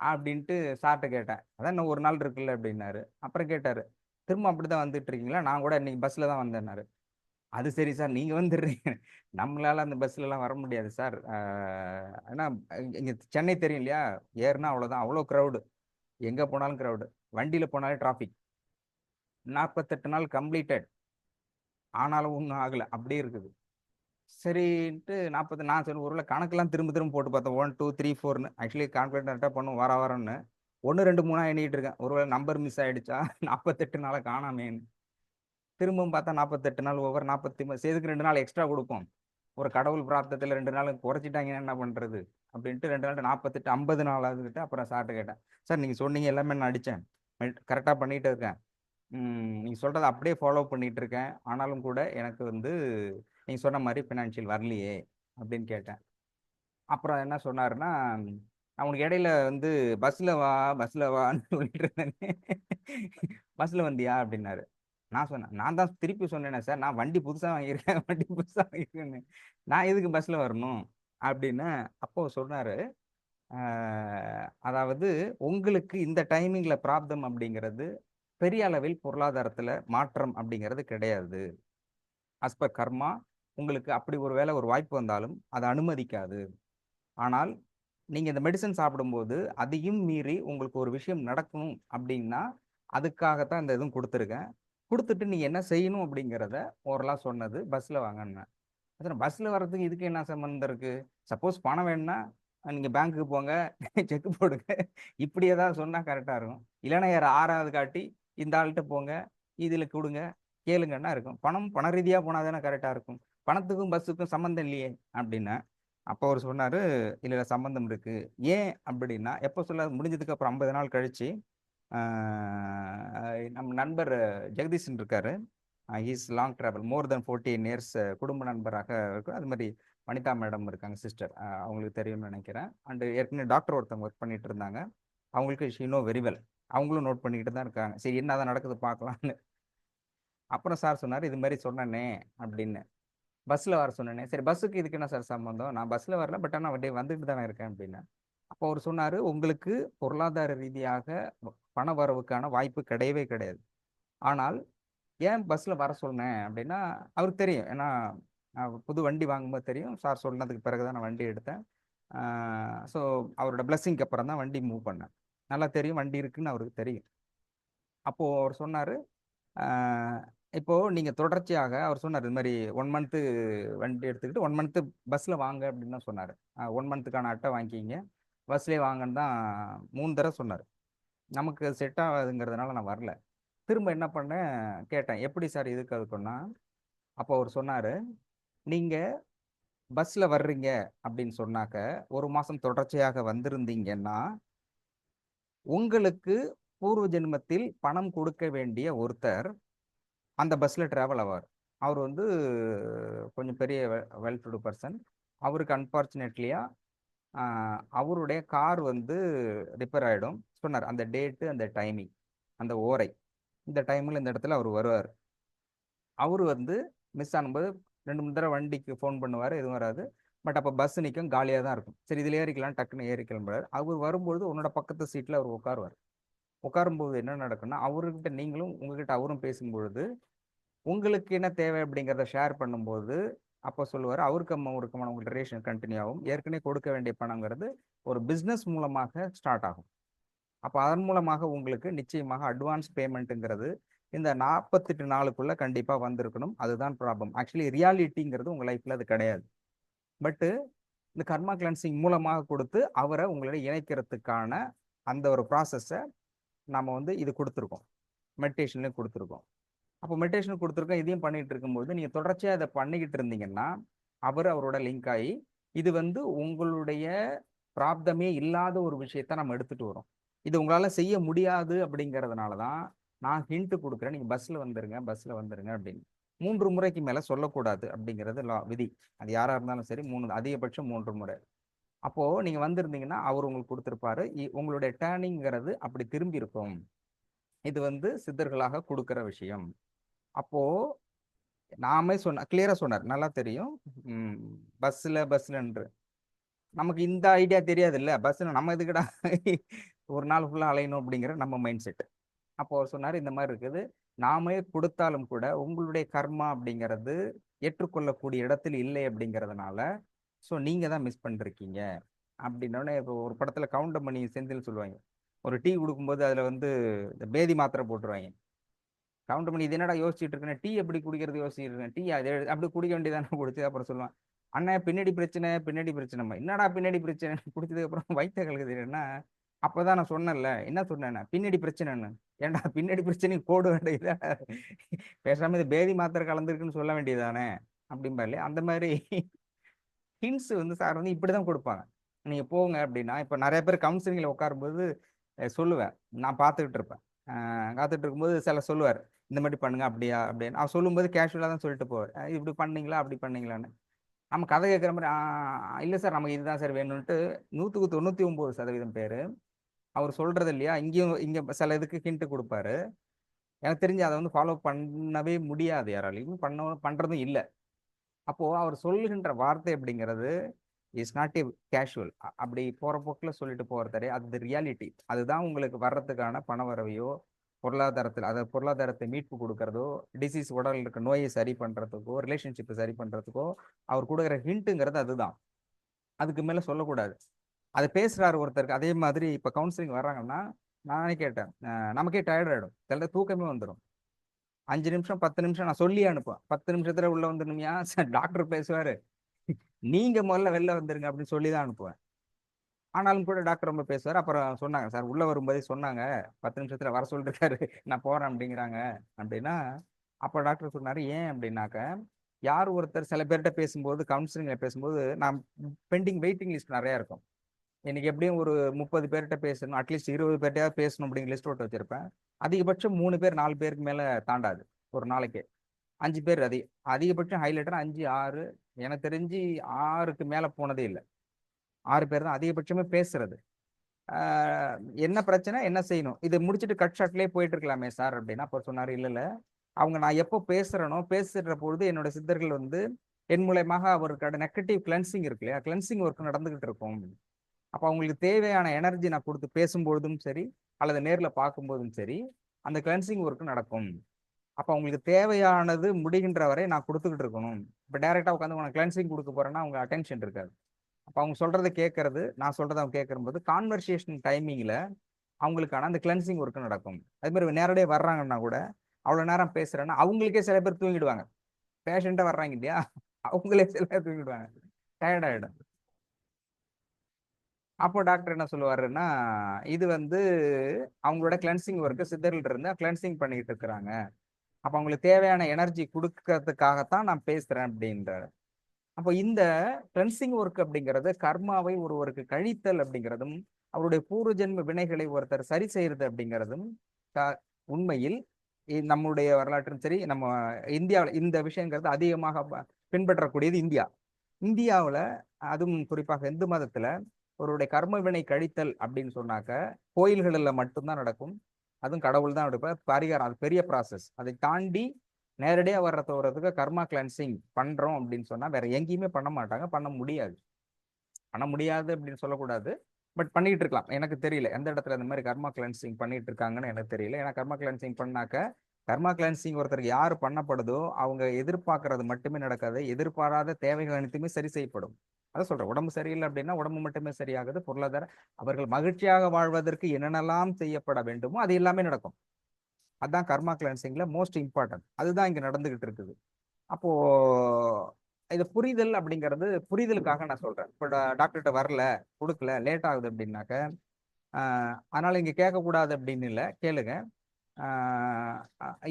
அப்படின்ட்டு சார்ட்ட கேட்டேன். அதான் இன்னும் 1 நாள் இருக்குல்ல அப்படின்னாரு. அப்புறம் கேட்டாரு. திரும்ப அப்படிதான் வந்துட்டு இருக்கீங்களா? நான் கூட இன்னைக்கு பஸ்ல தான் வந்தேன்னாரு. அது சரி சார். நீங்க வந்துடுறீங்க. நம்மளால அந்த பஸ்லலாம் வர முடியாது சார். ஏன்னா இங்க சென்னை தெரியும் இல்லையா? ஏறுனா அவ்வளோதான். அவ்வளோ கிரவுடு. எங்க போனாலும் கிரவுடு. வண்டியில போனாலே டிராஃபிக். 48 நாள் கம்ப்ளீட்டட். ஆனாலும் ஒண்ணும் ஆகல. அப்படியே இருக்குது. சரின்ட்டு 40 நான் சரி ஒருவேள கணக்கெல்லாம் திரும்ப திரும்ப போட்டு பார்த்தேன். 1, 2, 3, 4ன்னு. ஆக்சுவலி கால்குலேட்டர்ட்ட பண்ணும் வாரா வாரம்ன்னு. 1, 2, 3ஆ எண்ணிட்டு இருக்கேன். ஒருவேள நம்பர் மிஸ் ஆயிடுச்சா? 48 நாளா காணோமேன்னு. திரும்பவும் பார்த்தா 48 நாள் ஓவர் 43 சரி எதுக்கு 2 நாள் எக்ஸ்ட்ரா குடுப்போம். ஒரு கடவுள் பிரார்த்தத்துல 2 நாள் குறைச்சிட்டாங்கன்னா என்ன பண்றது? அப்படின்ட்டு 2 நாள் 48, 50 நாள் ஆகுதுன்ட்டு அப்புறம் சார்ட்ட கேட்டேன். சார் நீங்க சொன்னீங்க எல்லாமே நான் அடிச்சேன். கரெக்ட்டா பண்ணிட்டு இருக்கேன். நீங்க சொல்றத அப்படியே ஃபாலோ பண்ணிட்டு இருக்கேன். ஆனாலும் கூட எனக்கு வந்து நீங்க சொன்ன மாரி ஃபினான்ஷியல் வரலையே! அப்படின்னு கேட்டேன். அப்புறம் என்ன சொன்னாருன்னா, நான் உனக்கு இடையில வந்து பஸ்ல வா, பஸ்ல வான்னு சொல்லிட்டு இருந்தேனே. பஸ்ல வந்தியா? அப்படின்னாரு. நான் சொன்னேன். நான் தான் திருப்பி சொன்னேனே சார், நான் வண்டி புதுசா வாங்கியிருக்கேன். வண்டி புதுசா வாங்கியிருக்கேன்னு. நான் எதுக்கு பஸ்ல வரணும்? அப்படின்னு. அப்போ சொன்னாரு. அ அதாவது உங்களுக்கு இந்த டைமிங்ல ப்ராப்ளம் அப்படிங்கிறது பெரிய அளவில் பொருளாதாரத்துல மாற்றம் அப்படிங்கிறது கிடையாது. ஆஸ் பெர் கர்மா உங்களுக்கு அப்படி ஒரு வேளை ஒரு வாய்ப்பு வந்தாலும் அது அனுமதிக்காது. ஆனால் நீங்க இந்த மெடிசின் சாப்பிடும்போது அதையும் மீறி உங்களுக்கு ஒரு விஷயம் நடக்கணும் அப்படின்னா, அதுக்காகத்தான் இந்த இதுவும் குடுத்துருக்கேன். குடுத்துட்டு நீங்க என்ன செய்யணும் அப்படிங்கிறத ஓரலா சொன்னது பஸ்ல வாங்கன்னேன். அதான் பஸ்ல வர்றதுக்கு இதுக்கு என்ன சம்மந்தம் இருக்கு? சப்போஸ் பணம் வேணும்னா, நீங்க பேங்க்குக்கு போங்க, செக் போடுங்க. இப்படி ஏதாவது சொன்னா கரெக்ட்டா இருக்கும். இல்லன்னா யார 6வது காட்டி, இந்த ஆள்ட்ட போங்க, இதுல குடுங்க, கேளுங்கன்னா இருக்கும். பண ரீதியா போனா தானே கரெக்ட்டா இருக்கும். பணத்துக்கும் பஸ்ஸுக்கும் சம்மந்தம் இல்லையே! அப்டின்னேன். அப்போ அவரு சொன்னாரு, "இல்ல, இல்ல சம்மந்தம் இருக்கு." ஏன் அப்டின்னா, எப்ப சொல்ல முடிஞ்சதுக்கு அப்புறம் 50 நாள் கழிச்சு, ஆ நம்ம நண்பர் ஜெகதீஷன் இருக்காரு. He is long travel more then 14 years குடும்ப நண்பராக இருக்கும். அது மாரி வனிதா மேடம் இருக்காங்க சிஸ்டர். அவங்களுக்கு தெரியும்னு நெனைக்கிறேன். அண்ட் ஏற்கனவே டாக்டர் ஒருத்தவங்க ஒர்க் பண்ணிட்டு இருந்தாங்க. அவங்களுக்கு ஷி நோ வெரி வெல். அவங்களும் நோட் பண்ணிக்கிட்டு தான் இருக்காங்க. சரி என்னதான் நடக்குது பார்க்கலாம்னு. அப்புறம் சார் சொன்னாரு, "இது மாரி சொன்னேனே" அப்படின்னு. பஸ்ல வர சொன்னேனே. சரி பஸ்ஸுக்கு இதுக்கு என்ன சார் சம்மந்தம்? நான் பஸ்ல வரல. பட் ஆனா வண்டி வந்துட்டு தானே இருக்கேன் அப்படின்னேன். அப்போ அவரு சொன்னாரு, "உங்களுக்கு பொருளாதார ரீதியாக பண வரவுக்கான வாய்ப்பு கிடையவே கிடையாது. ஆனால் ஏன் பஸ்ல வர சொன்னேன் அப்படின்னா, அவருக்கு தெரியும். ஏன்னா, புது வண்டி வாங்கும்போது தெரியும். சார் சொன்னதுக்கு பிறகு தான் நான் வண்டி எடுத்தேன். ஆ ஸோ அவரோட பிளெஸ்ஸிங்க்கு அப்புறம் தான் வண்டி மூவ் பண்ணேன். நல்லா தெரியும் வண்டி இருக்குன்னு அவருக்கு தெரியும். அப்போ அவரு சொன்னாரு, ஆ இப்போ நீங்க தொடர்ச்சியாக அவர் சொன்னாரு, இது மாரி 1 மந்த்து வண்டி எடுத்துக்கிட்டு 1 மந்த்து பஸ்ல வாங்க அப்படின்னு தான் சொன்னாரு. 1 மந்த்துக்கான அட்டை வாங்கிக்கிங்க. பஸ்லயே வாங்கன்னு தான் 3 தடவ சொன்னாரு. நமக்கு செட் ஆகாதுங்கிறதுனால நான் வரல. திரும்ப என்ன பண்ணேன், கேட்டேன். எப்படி சார் இதுக்கு அதுக்குன்னா, அப்போ அவரு சொன்னாரு, "நீங்க பஸ்ல வர்றீங்க அப்படின்னு சொன்னாக்க, 1 மாசம் தொடர்ச்சியாக வந்திருந்தீங்கன்னா, உங்களுக்கு பூர்வ ஜென்மத்தில் பணம் கொடுக்க வேண்டிய ஒருத்தர் அந்த பஸ்ல டிராவல் ஆவார். அவர் வந்து கொஞ்சம் பெரிய வெல் டு டூ பெர்சன். அவருக்கு அன்பார்ச்சுனேட்லியா அ அவருடைய கார் வந்து ரிப்பேர் ஆயிடும்." சொன்னாரு. அந்த டேட்டு, அந்த டைமிங், அந்த ஓரை. இந்த டைம்ல இந்த இடத்துல அவரு வருவாரு. அவரு வந்து மிஸ் ஆனும்போது 2, 3 தடவ வண்டிக்கு ஃபோன் பண்ணுவாரு. எதுவும் வராது. பட் அப்ப பஸ் நிக்கும். காலியா தான் இருக்கும். சரி இதுல ஏறிக்கலாம் டக்குன்னு ஏறி கிளம்புறாரு. அவரு வரும்பொழுது உன்னோட பக்கத்து சீட்ல அவரு உட்காருவாரு. உட்காரும்போது என்ன நடக்கும்னா, அவருகிட்ட நீங்களும், உங்ககிட்ட அவரும் பேசும்பொழுது, உங்களுக்கு என்ன தேவை அப்படிங்கிறத ஷேர் பண்ணும்போது, அப்ப சொல்லுவாரு, அவருக்கும் அவருக்குமான உங்க ரிலேஷன் கன்டின்யூ ஆகும். ஏற்கனவே கொடுக்க வேண்டிய பணம்ங்கிறது ஒரு பிசினஸ் மூலமாக ஸ்டார்ட் ஆகும். அப்ப அதன் மூலமாக உங்களுக்கு நிச்சயமாக அட்வான்ஸ் பேமெண்ட்ங்கிறது இந்த 48 நாளுக்குள்ள கண்டிப்பா வந்திருக்கணும். அதுதான் ப்ராப்ளம். ஆக்சுவலி ரியாலிட்டிங்கிறது உங்க லைஃப்ல அது கிடையாது. பட் இந்த கர்மா கிளென்சிங் மூலமாக கொடுத்து அவர உங்களோட இணைக்கிறதுக்கான அந்த ஒரு ப்ராசஸ நாம வந்து இது குடுத்துருக்கோம். மெடிடேஷன்லயும் குடுத்துருக்கோம். அப்போ மெடிடேஷன் குடுத்துருக்கோம். இதையும் பண்ணிட்டு இருக்கும்போது, நீங்க தொடர்ச்சியா இத பண்ணிக்கிட்டு இருந்தீங்கன்னா, அவரோட லிங்க் ஆயி, இது வந்து உங்களுடைய பிராப்தமே இல்லாத ஒரு விஷயத்த நம்ம எடுத்துட்டு வரோம். இது உங்களால செய்ய முடியாது அப்படிங்கிறதுனால தான், நான் ஹிண்ட் குடுக்குறேன். நீங்க பஸ்ல வந்துருங்க, பஸ்ல வந்துருங்க அப்படின்னு. 3 முறைக்கு மேல சொல்லக்கூடாது அப்படிங்கிறது விதி. அது யாரா இருந்தாலும் சரி 3 அதிகபட்சம் 3 முறை. அப்போ நீங்க வந்திருந்தீங்கன்னா அவர் உங்களுக்கு கொடுத்திருப்பாரு. உங்களுடைய டேர்னிங்கிறது அப்படி திரும்பி இருக்கும். இது சித்தர்களாக கொடுக்கிற விஷயம். அப்போ நாமே கிளியரா சொன்னார். நல்லா தெரியும். ம் பஸ்லன்று. நமக்கு இந்த ஐடியா தெரியாதுல்ல. பஸ்ல நம்ம எதுக்குடா ஒரு நாள் ஃபுல்லா அலையணும் அப்படிங்கிற நம்ம மைண்ட் செட். அப்போ அவர் சொன்னாரு, இந்த மாதிரி இருக்குது. நாமே கொடுத்தாலும் கூட உங்களுடைய கர்மா அப்படிங்கிறது ஏற்றுக்கொள்ளக்கூடிய இடத்தில் இல்லை அப்படிங்கிறதுனால, ஸோ நீங்க தான் மிஸ் பண்ணிருக்கீங்க அப்படின்னோடனே, இப்போ ஒரு படத்துல கவுண்டமணி செந்தில் சொல்லுவாங்க. ஒரு டீ குடுக்கும்போது அதுல இந்த பேதி மாத்திரை போட்டுருவாங்க. கவுண்டமணி இது என்னடா யோசிச்சுட்டு இருக்கேன், டீ எப்படி குடிக்கிறது யோசிச்சுட்டு இருக்கேன், டீ அது அப்படி குடிக்க வேண்டியதானே குடிச்சு. அப்புறம் சொல்லுவான், அண்ணன் பின்னாடி பிரச்சனை பின்னாடி பிரச்சனைமா. என்னடா பின்னாடி பிரச்சனை குடிச்சதுக்கு அப்புறம் வயிற்ற கலக்குதுன்னா, அப்பதான் நான் சொன்னேன்ல. என்ன சொன்னேன், பின்னாடி பிரச்சனைன்னு. ஏன்டா பின்னாடி பிரச்சனைக்கு கோடு வேண்டியதா, பேசாம இது பேதி மாத்திரை கலந்துருக்குன்னு சொல்ல வேண்டியதானே அப்படிம்பா இல்லையா. அந்த மாதிரி ஹிண்ட்ஸ் சார் இப்படிதான் கொடுப்பாங்க. நீங்க போங்க அப்படின்னா, இப்ப நிறைய பேர் கவுன்சிலிங்ல உட்காரும்போது சொல்லுவேன். நான் பார்த்துக்கிட்டு இருப்பேன். காத்துட்டு இருக்கும்போது சொல்லுவார், இந்த மாதிரி பண்ணுங்க அப்படியா அப்படின்னு. அவர் சொல்லும்போது கேஷுவலா தான் சொல்லிட்டு போவார். இப்படி பண்ணீங்களா அப்படி பண்ணீங்களான்னு. நம்ம கதை கேட்குற மாதிரி இல்ல சார் நமக்கு இதுதான் சார் வேணும்ன்ட்டு 99% பேரு அவர் சொல்றது இல்லையா, இங்கேயும் இங்க சில இதுக்கு ஹிண்ட் கொடுப்பாரு. எனக்கு தெரிஞ்சு அதை ஃபாலோ பண்ணவே முடியாது யாராலையும், பண்றதும் இல்லை. அப்போ அவர் சொல்லுகின்ற வார்த்தை அப்படிங்கிறது இஸ் நாட் ஏ கேஷுவல். அப்படி போற போக்குல சொல்லிட்டு போறதே அது ரியாலிட்டி. அதுதான் உங்களுக்கு வர்றதுக்கான பண வரவையோ, பொருளாதாரத்தில் பொருளாதாரத்தை மீட்பு கொடுக்கறதோ, டிசீஸ் உடல் இருக்க நோயை சரி பண்றதுக்கோ, ரிலேஷன்ஷிப்பை சரி பண்றதுக்கோ அவர் கொடுக்குற ஹிண்ட்டுங்கிறது அதுதான். அதுக்கு மேல சொல்லக்கூடாது. அதை பேசுறாரு ஒருத்தருக்கு. அதே மாதிரி இப்ப கவுன்சிலிங் வர்றாங்கன்னா, நானே கேட்டேன், நமக்கே டயர்ட் ஆயிடும், சில தூக்கமே வந்துடும். 5 நிமிஷம் 10 நிமிஷம் நான் சொல்லி அனுப்புவேன். 10 நிமிஷத்துல உள்ள வந்துடணுமியா டாக்டர் பேசுவாரு, நீங்க முதல்ல வெளில வந்துருங்க அப்படின்னு சொல்லி தான் அனுப்புவேன். ஆனாலும் கூட டாக்டர் ரொம்ப பேசுவார். அப்புறம் சொன்னாங்க, சார் உள்ள வரும்போதே சொன்னாங்க 10 நிமிஷத்துல வர சொல்லிருக்காரு, நான் போறேன் அப்படிங்கிறாங்க அப்படின்னா. அப்ப டாக்டர் சொன்னாரு, ஏன் அப்படின்னாக்க, யார் ஒருத்தர் சில பேர்கிட்ட பேசும்போது, கவுன்சிலிங்ல பேசும்போது, நான் பெண்டிங் வெயிட்டிங் லிஸ்ட் நிறைய இருக்கும். இன்னைக்கு எப்படியும் ஒரு 30 பேர்கிட்ட பேசணும், அட்லீஸ்ட் 20 பேர்ட்டையாவது பேசணும் அப்படிங்கிற லிஸ்ட் போட்டு வச்சிருப்பேன். அதிகபட்சம் 3 பேர் 4 பேருக்கு மேல தாண்டாது ஒரு நாளைக்கு. 5 பேர் அதிகபட்சம் ஹைலைட்டர் 5 6. எனக்கு தெரிஞ்சு 6க்கு மேல போனதே இல்லை. 6 பேர் தான் அதிகபட்சமே பேசுறது. என்ன பிரச்சனை, என்ன செய்யணும், இதை முடிச்சுட்டு கட் ஷாட்லயே போயிட்டு இருக்கலாமே சார் அப்படின்னா. அப்ப சொன்னாரு, இல்ல இல்ல, அவங்க நான் எப்போ பேசுறேனோ பேசுற பொழுது என்னோட சித்தர்கள் என் மூலயமாக அவருக்கான நெகட்டிவ் கிளென்சிங் இருக்கு இல்லையா, கிளென்சிங் ஒர்க் நடந்துகிட்டு இருக்கும். அப்ப அவங்களுக்கு தேவையான எனர்ஜி நான் கொடுத்து பேசும்பொழுதும் சரி, அல்லது நேர்ல பார்க்கும்போதும் சரி, அந்த கிளென்சிங் ஒர்க் நடக்கும். அப்ப அவங்களுக்கு தேவையானது முடிகின்ற வரை நான் கொடுத்துக்கிட்டு இருக்கணும். இப்ப டைரக்டா உட்காந்து உனக்கு கிளென்சிங் கொடுக்க போறேன்னா அவங்க அட்டென்ஷன் இருக்காது. அப்ப அவங்க சொல்றதை கேட்கறது, நான் சொல்றதை அவங்க கேட்கும்போது கான்வர்சேஷன் டைமிங்ல அவங்களுக்கான அந்த கிளென்சிங் ஒர்க் நடக்கும். அதே மாதிரி நேரடியாக வர்றாங்கன்னா கூட, அவ்வளவு நேரம் பேசுறேன்னா அவங்களுக்கே சில பேர் தூங்கிடுவாங்க. பேஷண்டா வர்றாங்க இல்லையா, அவங்களே சில பேர் தூங்கிடுவாங்க, டயர்ட் ஆயிடும். அப்போ டாக்டர் என்ன சொல்லுவாருன்னா, இது அவங்களோட கிளென்சிங் ஒர்க்கு சித்தர்கள் இருந்து கிளென்சிங் பண்ணிட்டு இருக்கிறாங்க. அப்ப அவங்களுக்கு தேவையான எனர்ஜி கொடுக்கறதுக்காகத்தான் நான் பேசுறேன் அப்படின்றாரு. அப்போ இந்த கிளென்சிங் ஒர்க் அப்படிங்கிறது கர்மாவை ஒருவருக்கு கழித்தல் அப்படிங்கிறதும், அவருடைய பூர்வ ஜென்ம வினைகளை ஒருத்தர் சரி செய்யறது அப்படிங்கிறதும் உண்மையில் நம்முடைய வரலாற்றும் சரி, நம்ம இந்தியாவில் இந்த விஷயங்கிறது அதிகமாக பின்பற்றக்கூடியது இந்தியா. இந்தியாவுல அதுவும் குறிப்பாக இந்து மதத்துல ஒருவருடைய கர்ம வினை கழித்தல் அப்படின்னு சொன்னாக்க கோயில்களில் மட்டும்தான் நடக்கும். அதுவும் கடவுள் தான் எடுப்பார். பரிகாரம் அது பெரிய ப்ராசஸ். அதை தாண்டி நேரடியா வர்றதுக்கு கர்மா கிளென்சிங் பண்றோம் அப்படின்னு சொன்னா வேற எங்கேயுமே பண்ண மாட்டாங்க, பண்ண முடியாது. பண்ண முடியாது அப்படின்னு சொல்லக்கூடாது, பட் பண்ணிட்டு இருக்கலாம். எனக்கு தெரியல எந்த இடத்துல இந்த மாதிரி கர்மா கிளென்சிங் பண்ணிட்டு இருக்காங்கன்னு எனக்கு தெரியல. ஏன்னா கர்மா கிளென்சிங் பண்ணாக்க, கர்மா கிளென்சிங் ஒருத்தருக்கு யாரு பண்ணப்படுதோ அவங்க எதிர்பார்க்கறது மட்டுமே நடக்காது, எதிர்பாராத தேவைகள் அனைத்துமே சரி செய்யப்படும். அதான் சொல்றேன், உடம்பு சரியில்லை அப்படின்னா உடம்பு மட்டுமே சரியாகுது. பொருளாதார அவர்கள் மகிழ்ச்சியாக வாழ்வதற்கு என்னென்னலாம் செய்யப்பட வேண்டுமோ அது எல்லாமே நடக்கும். அதுதான் கர்மா கிளென்சிங்ல மோஸ்ட் இம்பார்ட்டன்ட். அதுதான் இங்க நடந்துகிட்டு இருக்குது. அப்போ இது புரிதல் அப்படிங்கிறது, புரிதலுக்காக நான் சொல்றேன். இப்போ டாக்டர்கிட்ட வரல, கொடுக்கல, லேட் ஆகுது அப்படின்னாக்க, அதனால இங்க கேட்கக்கூடாது அப்படின்னு இல்லை, கேளுங்க.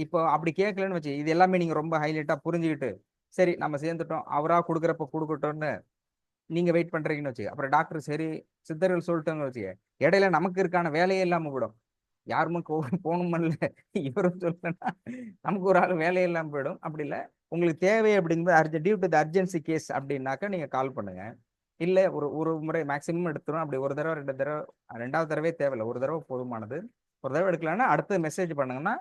இப்போ அப்படி கேட்கலன்னு வச்சு, இது எல்லாமே நீங்க ரொம்ப ஹைலைட்டா புரிஞ்சுக்கிட்டு, சரி நம்ம சேர்ந்துட்டோம், அவரா கொடுக்குறப்ப கொடுக்கட்டோம்னு நீங்க வெயிட் பண்றீங்கன்னு வச்சு, அப்புறம் டாக்டர் சரி சித்தர்கள் சொல்லிட்டோங்க வச்சு, இடையில நமக்கு இருக்கான வேலையே இல்லாம விடும். யாருமே போகணும் பண்ணல, இவரும் சொல்லனா நமக்கு ஒரு ஆள் வேலையே இல்லாம போயிடும். அப்படி இல்லை, உங்களுக்கு தேவை அப்படிங்கும்போது due to the urgency case அப்படின்னாக்கா நீங்க கால் பண்ணுங்க. இல்லை ஒரு முறை மேக்ஸிமம் எடுத்துரும். அப்படி ஒரு தடவை 2 தடவை, 2வது தடவை தேவையில்லை, ஒரு தடவை போதுமானது. ஒரு தடவை எடுக்கலன்னா அடுத்து மெசேஜ் பண்ணுங்கன்னா,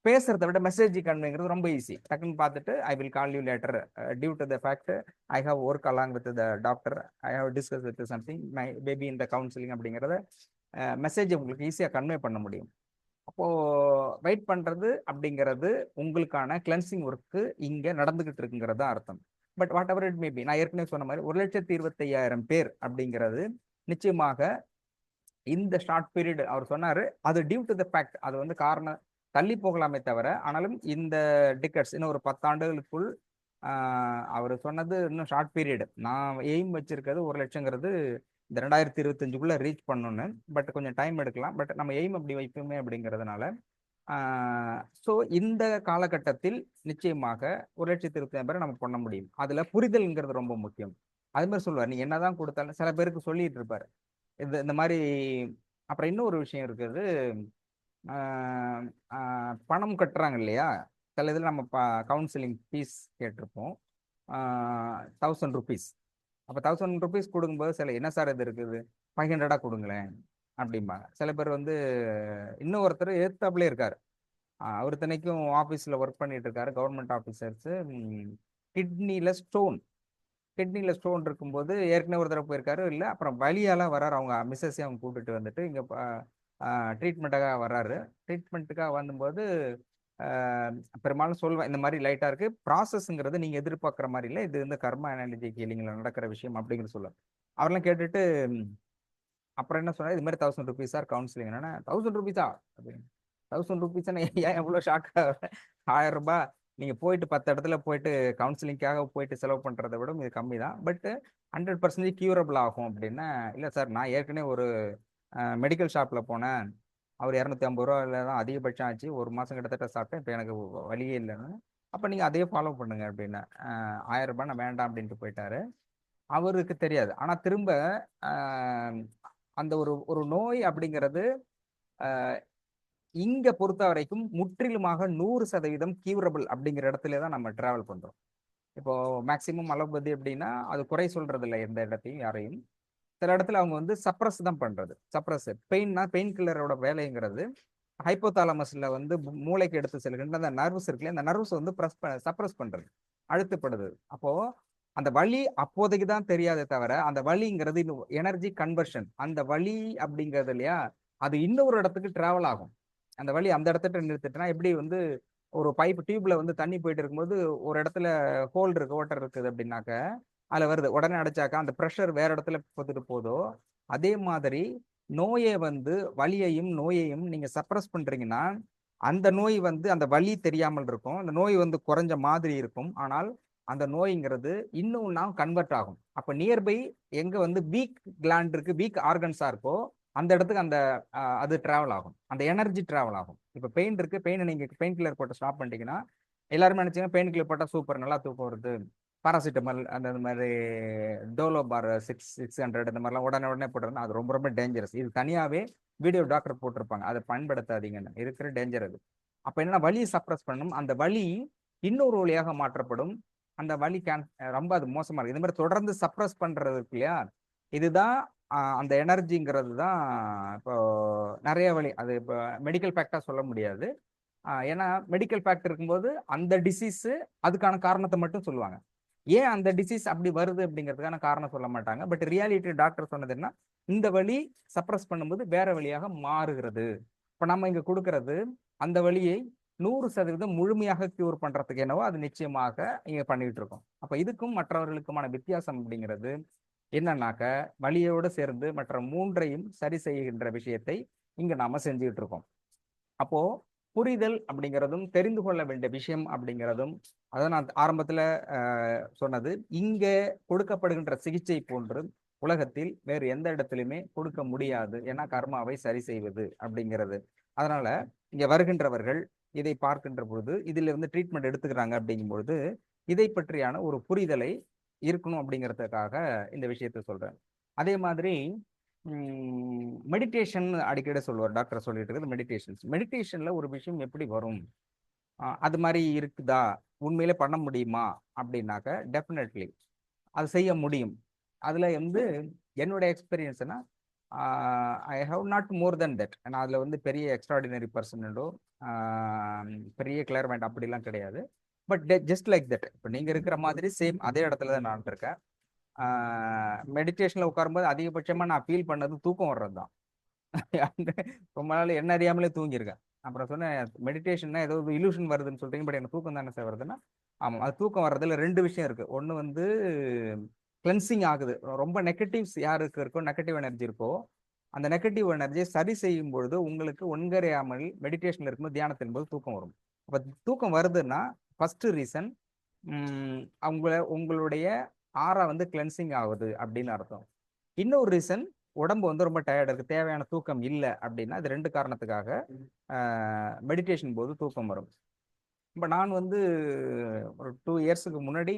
பேசுறதை விட மெசேஜ் கன்வேங்கிறது ரொம்ப ஈஸி. டக்குன்னு பார்த்துட்டு I will call you later due to the fact I have work along with the doctor, I have discuss with something my baby இந்த கவுன்சிலிங் அப்படிங்கிறத மெசேஜ் உங்களுக்கு ஈஸியாக கன்வே பண்ண முடியும். அப்போ வெயிட் பண்றது அப்படிங்கிறது உங்களுக்கான கிளென்சிங் ஒர்க்கு இங்க நடந்துகிட்டு இருக்குங்கிறது தான் அர்த்தம். But what ever it maybe, நான் ஏற்கனவே சொன்ன மாதிரி 1,25,000 பேர் அப்படிங்கிறது நிச்சயமாக இந்த ஷார்ட் பீரியட் அவர் சொன்னாரு, அது டியூ டு த ஃபேக்ட், அது வந்து காரணம் தள்ளி போகலாமே தவிர, ஆனாலும் இந்த டிக்கெட்ஸ் இன்னும் ஒரு 10 ஆண்டுகளுக்குள் அவர் சொன்னது இன்னும் ஷார்ட் பீரியட். நான் எய்ம் வச்சிருக்கிறது 1 லட்சங்கிறது இந்த 2025க்குள்ள ரீச் பண்ணணும்னு. பட் கொஞ்சம் டைம் எடுக்கலாம். பட் நம்ம எய்ம் அப்படி வைப்போமே அப்படிங்கிறதுனால, ஸோ இந்த காலகட்டத்தில் நிச்சயமாக 1,25,000 பேரை நம்ம பண்ண முடியும். அதுல புரிதல்ங்கிறது ரொம்ப முக்கியம். அது மாதிரி சொல்லுவார், நீ என்னதான் கொடுத்தாலும் சில பேருக்கு சொல்லிட்டு இருப்பாரு இந்த மாதிரி. அப்புறம் இன்னொரு விஷயம் இருக்குது, பணம் கட்டுறாங்க இல்லையா, சில இதில் நம்ம கவுன்சிலிங் ஃபீஸ் கேட்டிருப்போம் 1000 ருபீஸ். அப்போ 1000 ருபீஸ் கொடுக்கும்போது சில என்ன சார் இது இருக்குது 500 கொடுங்களேன் அப்படிம்பாங்க. சில பேர் வந்து இன்னொருத்தர் எதிர்த்தாப்புலே இருக்காரு, அவர் தினைக்கும் ஆஃபீஸில் ஒர்க் பண்ணிட்டு இருக்காரு, கவர்மெண்ட் ஆஃபீஸர்ஸு. கிட்னியில் ஸ்டோன் இருக்கும்போது ஏற்கனவே ஒரு தடவை போயிருக்காரு, இல்லை அப்புறம் வழியாலாம் வர்றாரு, அவங்க மிஸ்ஸஸே அவங்க கூப்பிட்டுட்டு வந்துட்டு இங்கே ட்ரீட்மெண்ட்டுக்காக வர்றாரு. ட்ரீட்மெண்ட்டுக்காக வந்தபோது பெரும்பாலும் சொல்லுவேன், இந்த மாதிரி லைட்டாக இருக்குது, ப்ராசஸ்ங்கிறது நீங்கள் எதிர்பார்க்குற மாதிரி இல்லை, இது வந்து கர்மா அனாலிட்டிக் ஹீலிங்கில் நடக்கிற விஷயம் அப்படிங்கிறது சொல்லுவேன். அவரெல்லாம் கேட்டுட்டு அப்புறம் என்ன சொன்னார், இது மாதிரி 1000 ருபீஸ் சார் கவுன்சிலிங். என்னன்னா 1000 ருபீஸா அப்படின்னு, 1000 ருபீஸ்னா ஏன் எவ்வளோ ஷாக்? 1000 ரூபாய் நீங்கள் போயிட்டு 10 இடத்துல போயிட்டு கவுன்சிலிங்காக போயிட்டு செலவு பண்ணுறதை விட இது கம்மி தான், பட் 100% கியூரபிள் ஆகும் அப்படின்னா. இல்லை சார், நான் ஏற்கனவே ஒரு மெடிக்கல் ஷாப்பில் போனேன், அவர் 250 ரூபாயில் தான் அதிகபட்சம் ஆச்சு, ஒரு மாதம் கிட்டத்தட்ட சாப்பிட்டேன், இப்போ எனக்கு வழியே இல்லைன்னு. அப்போ நீங்கள் அதே ஃபாலோ பண்ணுங்க அப்படின்னா, 1000 ரூபாய் நான் வேண்டாம் அப்படின்ட்டு போயிட்டாரு. அவருக்கு தெரியாது. ஆனால் திரும்ப அந்த ஒரு ஒரு நோய் அப்படிங்கிறது இங்க பொறுத்த வரைக்கும் முற்றிலுமாக 100% கியூரபிள் அப்படிங்கிற இடத்துல தான் நம்ம டிராவல் பண்றோம். இப்போ மேக்சிமம் அலோபதி அப்படின்னா அது குறை சொல்றது இல்லை எந்த இடத்தையும் யாரையும். சில இடத்துல அவங்க வந்து சப்ரஸ் தான் பண்றது. சப்ரஸ் பெயின்னா பெயின் கில்லரோட வேலைங்கிறது ஹைப்போதாலமஸ்ல வந்து மூளைக்கு எடுத்து செல்கின்ற அந்த நர்வ்ஸ் இருக்குல்ல, அந்த நர்வ்ஸ் வந்து சப்ரஸ் பண்றது, அழுத்தப்படுது. அப்போ அந்த வலி அப்போதைக்கு தான் தெரியாதே தவிர, அந்த வலிங்கிறது எனர்ஜி கன்வர்ஷன், அந்த வலி அப்படிங்கிறது இல்லையா, அது இன்னொரு இடத்துக்கு டிராவல் ஆகும். அந்த வலி அந்த இடத்துல நிறுத்திட்டுனா எப்படி வந்து ஒரு பைப் டியூப்ல வந்து தண்ணி போயிட்டு இருக்கும்போது ஒரு இடத்துல ஹோல் இருக்கு, ஓட்டர் இருக்குது அப்படின்னாக்க அதுல வருது, உடனே அடைச்சாக்கா அந்த ப்ரெஷர் வேற இடத்துல போத்துட்டு போதோ, அதே மாதிரி நோயை வந்து வலியையும் நோயையும் நீங்க சப்ரஸ் பண்றீங்கன்னா அந்த நோய் வந்து அந்த வலி தெரியாமல் இருக்கும், அந்த நோய் வந்து குறைஞ்ச மாதிரி இருக்கும், ஆனால் அந்த நோய்ங்கிறது இன்னும் நாம் கன்வெர்ட் ஆகும். அப்ப நியர்பை எங்க வந்து வீக் கிளாண்ட் இருக்கு, வீக் ஆர்கன்ஸா இருக்கோ அந்த இடத்துக்கு அந்த அது டிராவல் ஆகும், அந்த எனர்ஜி டிராவல் ஆகும். இப்ப பெயின் இருக்கு, பெயின் நீங்க பெயின் கில்லர் போட்டு ஸ்டாப் பண்ணிட்டீங்கன்னா எல்லாருமே நினைச்சீங்க பெயின் கில்லர் போட்டா சூப்பர் நல்லா தூக்கம் வருது, பாராசிட்டமல் அந்த மாதிரி டோலோ பார் 600 இந்த மாதிரிலாம் உடனே உடனே போட்டுருந்தா அது ரொம்ப ரொம்ப டேஞ்சரஸ். இது தனியாவே வீடியோ டாக்டர் போட்டிருப்பாங்க, அதை பயன்படுத்தாதீங்கன்னு, இருக்கிற டேஞ்சர் அது. அப்ப என்னன்னா வலியை சப்ரஸ் பண்ணணும், அந்த வலி இன்னொரு வழியாக மாற்றப்படும், அந்த வலி ரொம்ப அது மோசமா இருக்கு. இந்த மாதிரி தொடர்ந்து சப்ரஸ் பண்றது இருக்கு இல்லையா, இதுதான் அந்த எனர்ஜிங்கிறது தான். இப்போ நிறைய வழி அது இப்போ மெடிக்கல் ஃபேக்டா சொல்ல முடியாது. ஏன்னா மெடிக்கல் ஃபேக்ட் இருக்கும்போது அந்த டிசீஸ் அதுக்கான காரணத்தை மட்டும் சொல்லுவாங்க, ஏன் அந்த டிசீஸ் அப்படி வருது அப்படிங்கிறதுக்கான காரணம் சொல்ல மாட்டாங்க. பட் ரியாலிட்டி டாக்டர் சொன்னது என்ன, இந்த வழி சப்ரஸ் பண்ணும்போது வேற வழியாக மாறுகிறது. இப்போ நம்ம இங்க கொடுக்கறது அந்த வழியை 100% முழுமையாக கியூர் பண்றதுக்கு என்னவோ அது நிச்சயமாக இங்க பண்ணிட்டு இருக்கோம். அப்ப இதுக்கும் மற்றவர்களுக்குமான வித்தியாசம் அப்படிங்கிறது என்னன்னாக்க, வலியோடு சேர்ந்து மற்ற 3ஐயும் சரி செய்கின்ற விஷயத்தை இங்க நாம செஞ்சுக்கிட்டு இருக்கோம். அப்போ புரிதல் அப்படிங்கிறதும் தெரிந்து கொள்ள வேண்டிய விஷயம் அப்படிங்கிறதும், அதை நான் ஆரம்பத்துல சொன்னது, இங்க கொடுக்கப்படுகின்ற சிகிச்சை போன்று உலகத்தில் வேறு எந்த இடத்துலையுமே கொடுக்க முடியாது. ஏன்னா கர்மாவை சரி செய்வது அப்படிங்கிறது. அதனால இங்க வருகின்றவர்கள் இதை பார்க்கின்ற பொழுது இதிலிருந்து ட்ரீட்மெண்ட் எடுத்துக்கிறாங்க அப்படிங்கும் பொழுது இதை பற்றியான ஒரு புரிதலை இருக்கணும் அப்படிங்கிறதுக்காக இந்த விஷயத்த சொல்றேன். அதே மாதிரி மெடிடேஷன் அடிக்கடி சொல்லுவார் டாக்டர், சொல்லிட்டு இருக்குது மெடிடேஷன்ல ஒரு விஷயம் எப்படி வரும், அது மாதிரி இருக்குதா, உண்மையிலே பண்ண முடியுமா அப்படின்னாக்க டெஃபினெட்லி அது செய்ய முடியும். அதுல வந்து என்னோட எக்ஸ்பீரியன்ஸ்னா I have not more than that. நான் அதுல வந்து பெரிய எக்ஸ்ட்ராடினரி பர்சனோ பெரிய கிளியர்மெண்ட் அப்படிலாம் கிடையாது. பட் ஜஸ்ட் லைக் தட், இப்போ நீங்க இருக்கிற மாதிரி சேம் அதே இடத்துல தான் நான் இருக்கேன். மெடிடேஷன்ல உட்காரும்போது அதிகபட்சமா நான் ஃபீல் பண்ணது தூக்கம் வர்றது தான். ரொம்ப நாள் என்ன அறியாமலே தூங்கியிருக்கேன். அப்புறம் சொன்னேன், மெடிடேஷன்னா ஏதோ ஒரு இலூஷன் வருதுன்னு சொல்றீங்க, பட் எனக்கு தூக்கம் தானே சார் வருதுன்னா, ஆமாம் அது தூக்கம் வர்றதுல ரெண்டு விஷயம் இருக்கு. ஒன்று வந்து கிளென்சிங் ஆகுது. ரொம்ப நெகட்டிவ்ஸ் யாருக்கு இருக்கோ, நெகட்டிவ் எனர்ஜி இருக்கோ, அந்த நெகட்டிவ் எனர்ஜியை சரி செய்யும் பொழுது உங்களுக்கு ஒன்கறையாமல் மெடிடேஷன்ல இருக்கும்போது தியானத்தின் போது தூக்கம் வரும். அப்போ தூக்கம் வருதுன்னா ஃபர்ஸ்ட் ரீசன் உங்களுடைய ஆறா வந்து கிளென்சிங் ஆகுது அப்படின்னு அர்த்தம். இன்னொரு ரீசன் உடம்பு வந்து ரொம்ப டயர்ட் இருக்கு, தேவையான தூக்கம் இல்லை அப்படின்னா, அது ரெண்டு காரணத்துக்காக மெடிடேஷன் போது தூக்கம் வரும். இப்போ நான் வந்து ஒரு 2 இயர்ஸுக்கு முன்னாடி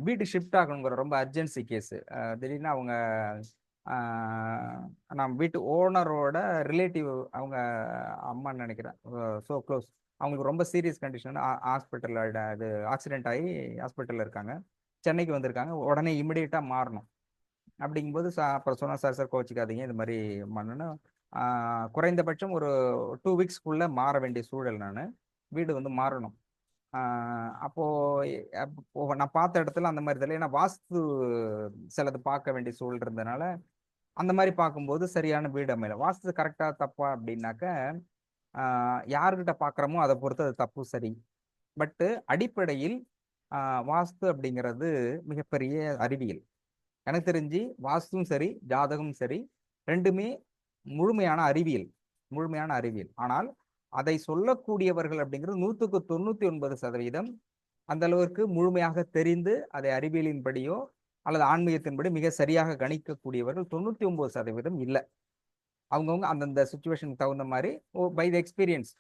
வீட்டு ஷிஃப்ட் ஆகணுங்கிற ரொம்ப அர்ஜென்சி கேஸு. திடீர்னு அவங்க நான் வீட்டு ஓனரோட ரிலேட்டிவ், அவங்க அம்மான்னு நினைக்கிறேன், ஸோ க்ளோஸ். அவங்களுக்கு ரொம்ப சீரியஸ் கண்டிஷன், ஹாஸ்பிட்டலில் இது ஆக்சிடென்ட் ஆகி ஹாஸ்பிட்டலில் இருக்காங்க. சென்னைக்கு வந்திருக்காங்க, உடனே இமிடியேட்டாக மாறணும். அப்படிங்கும்போது அப்புறம் சொன்னா, சார் சார் கோச்சிக்காதீங்க, இது மாதிரி பண்ணணும், குறைந்தபட்சம் ஒரு 2 வீக்ஸ்க்குள்ள மாற வேண்டிய சூழல். நான் வீடு வந்து மாறணும். அப்போ நான் பார்த்த இடத்துல அந்த மாதிரி தெரியல, ஏன்னா வாஸ்து சிலது பார்க்க வேண்டிய சூழல் இருந்ததுனால அந்த மாதிரி பார்க்கும்போது சரியான வீடு அமையல. வாஸ்து கரெக்டா தப்பா அப்படின்னாக்க யாருக்கிட்ட பார்க்குறோமோ அதை பொறுத்து அது தப்பு சரி. பட்டு அடிப்படையில் வாஸ்து அப்படிங்கிறது மிகப்பெரிய அறிவியல். எனக்கு தெரிஞ்சு வாஸ்துவும் சரி ஜாதகமும் சரி ரெண்டுமே முழுமையான அறிவியல், முழுமையான அறிவியல். ஆனால் அதை சொல்லக்கூடியவர்கள் அப்படிங்கிறது 100%க்கு 99% அந்த அளவிற்கு முழுமையாக தெரிந்து அதை அறிவியலின்படியோ அல்லது ஆன்மீகத்தின்படி மிக சரியாக கணிக்கக்கூடியவர்கள் 99% இல்லை. அவங்கவுங்க அந்தந்த சுச்சுவேஷனுக்கு தகுந்த மாதிரி பை த எக்ஸ்பீரியன்ஸ்,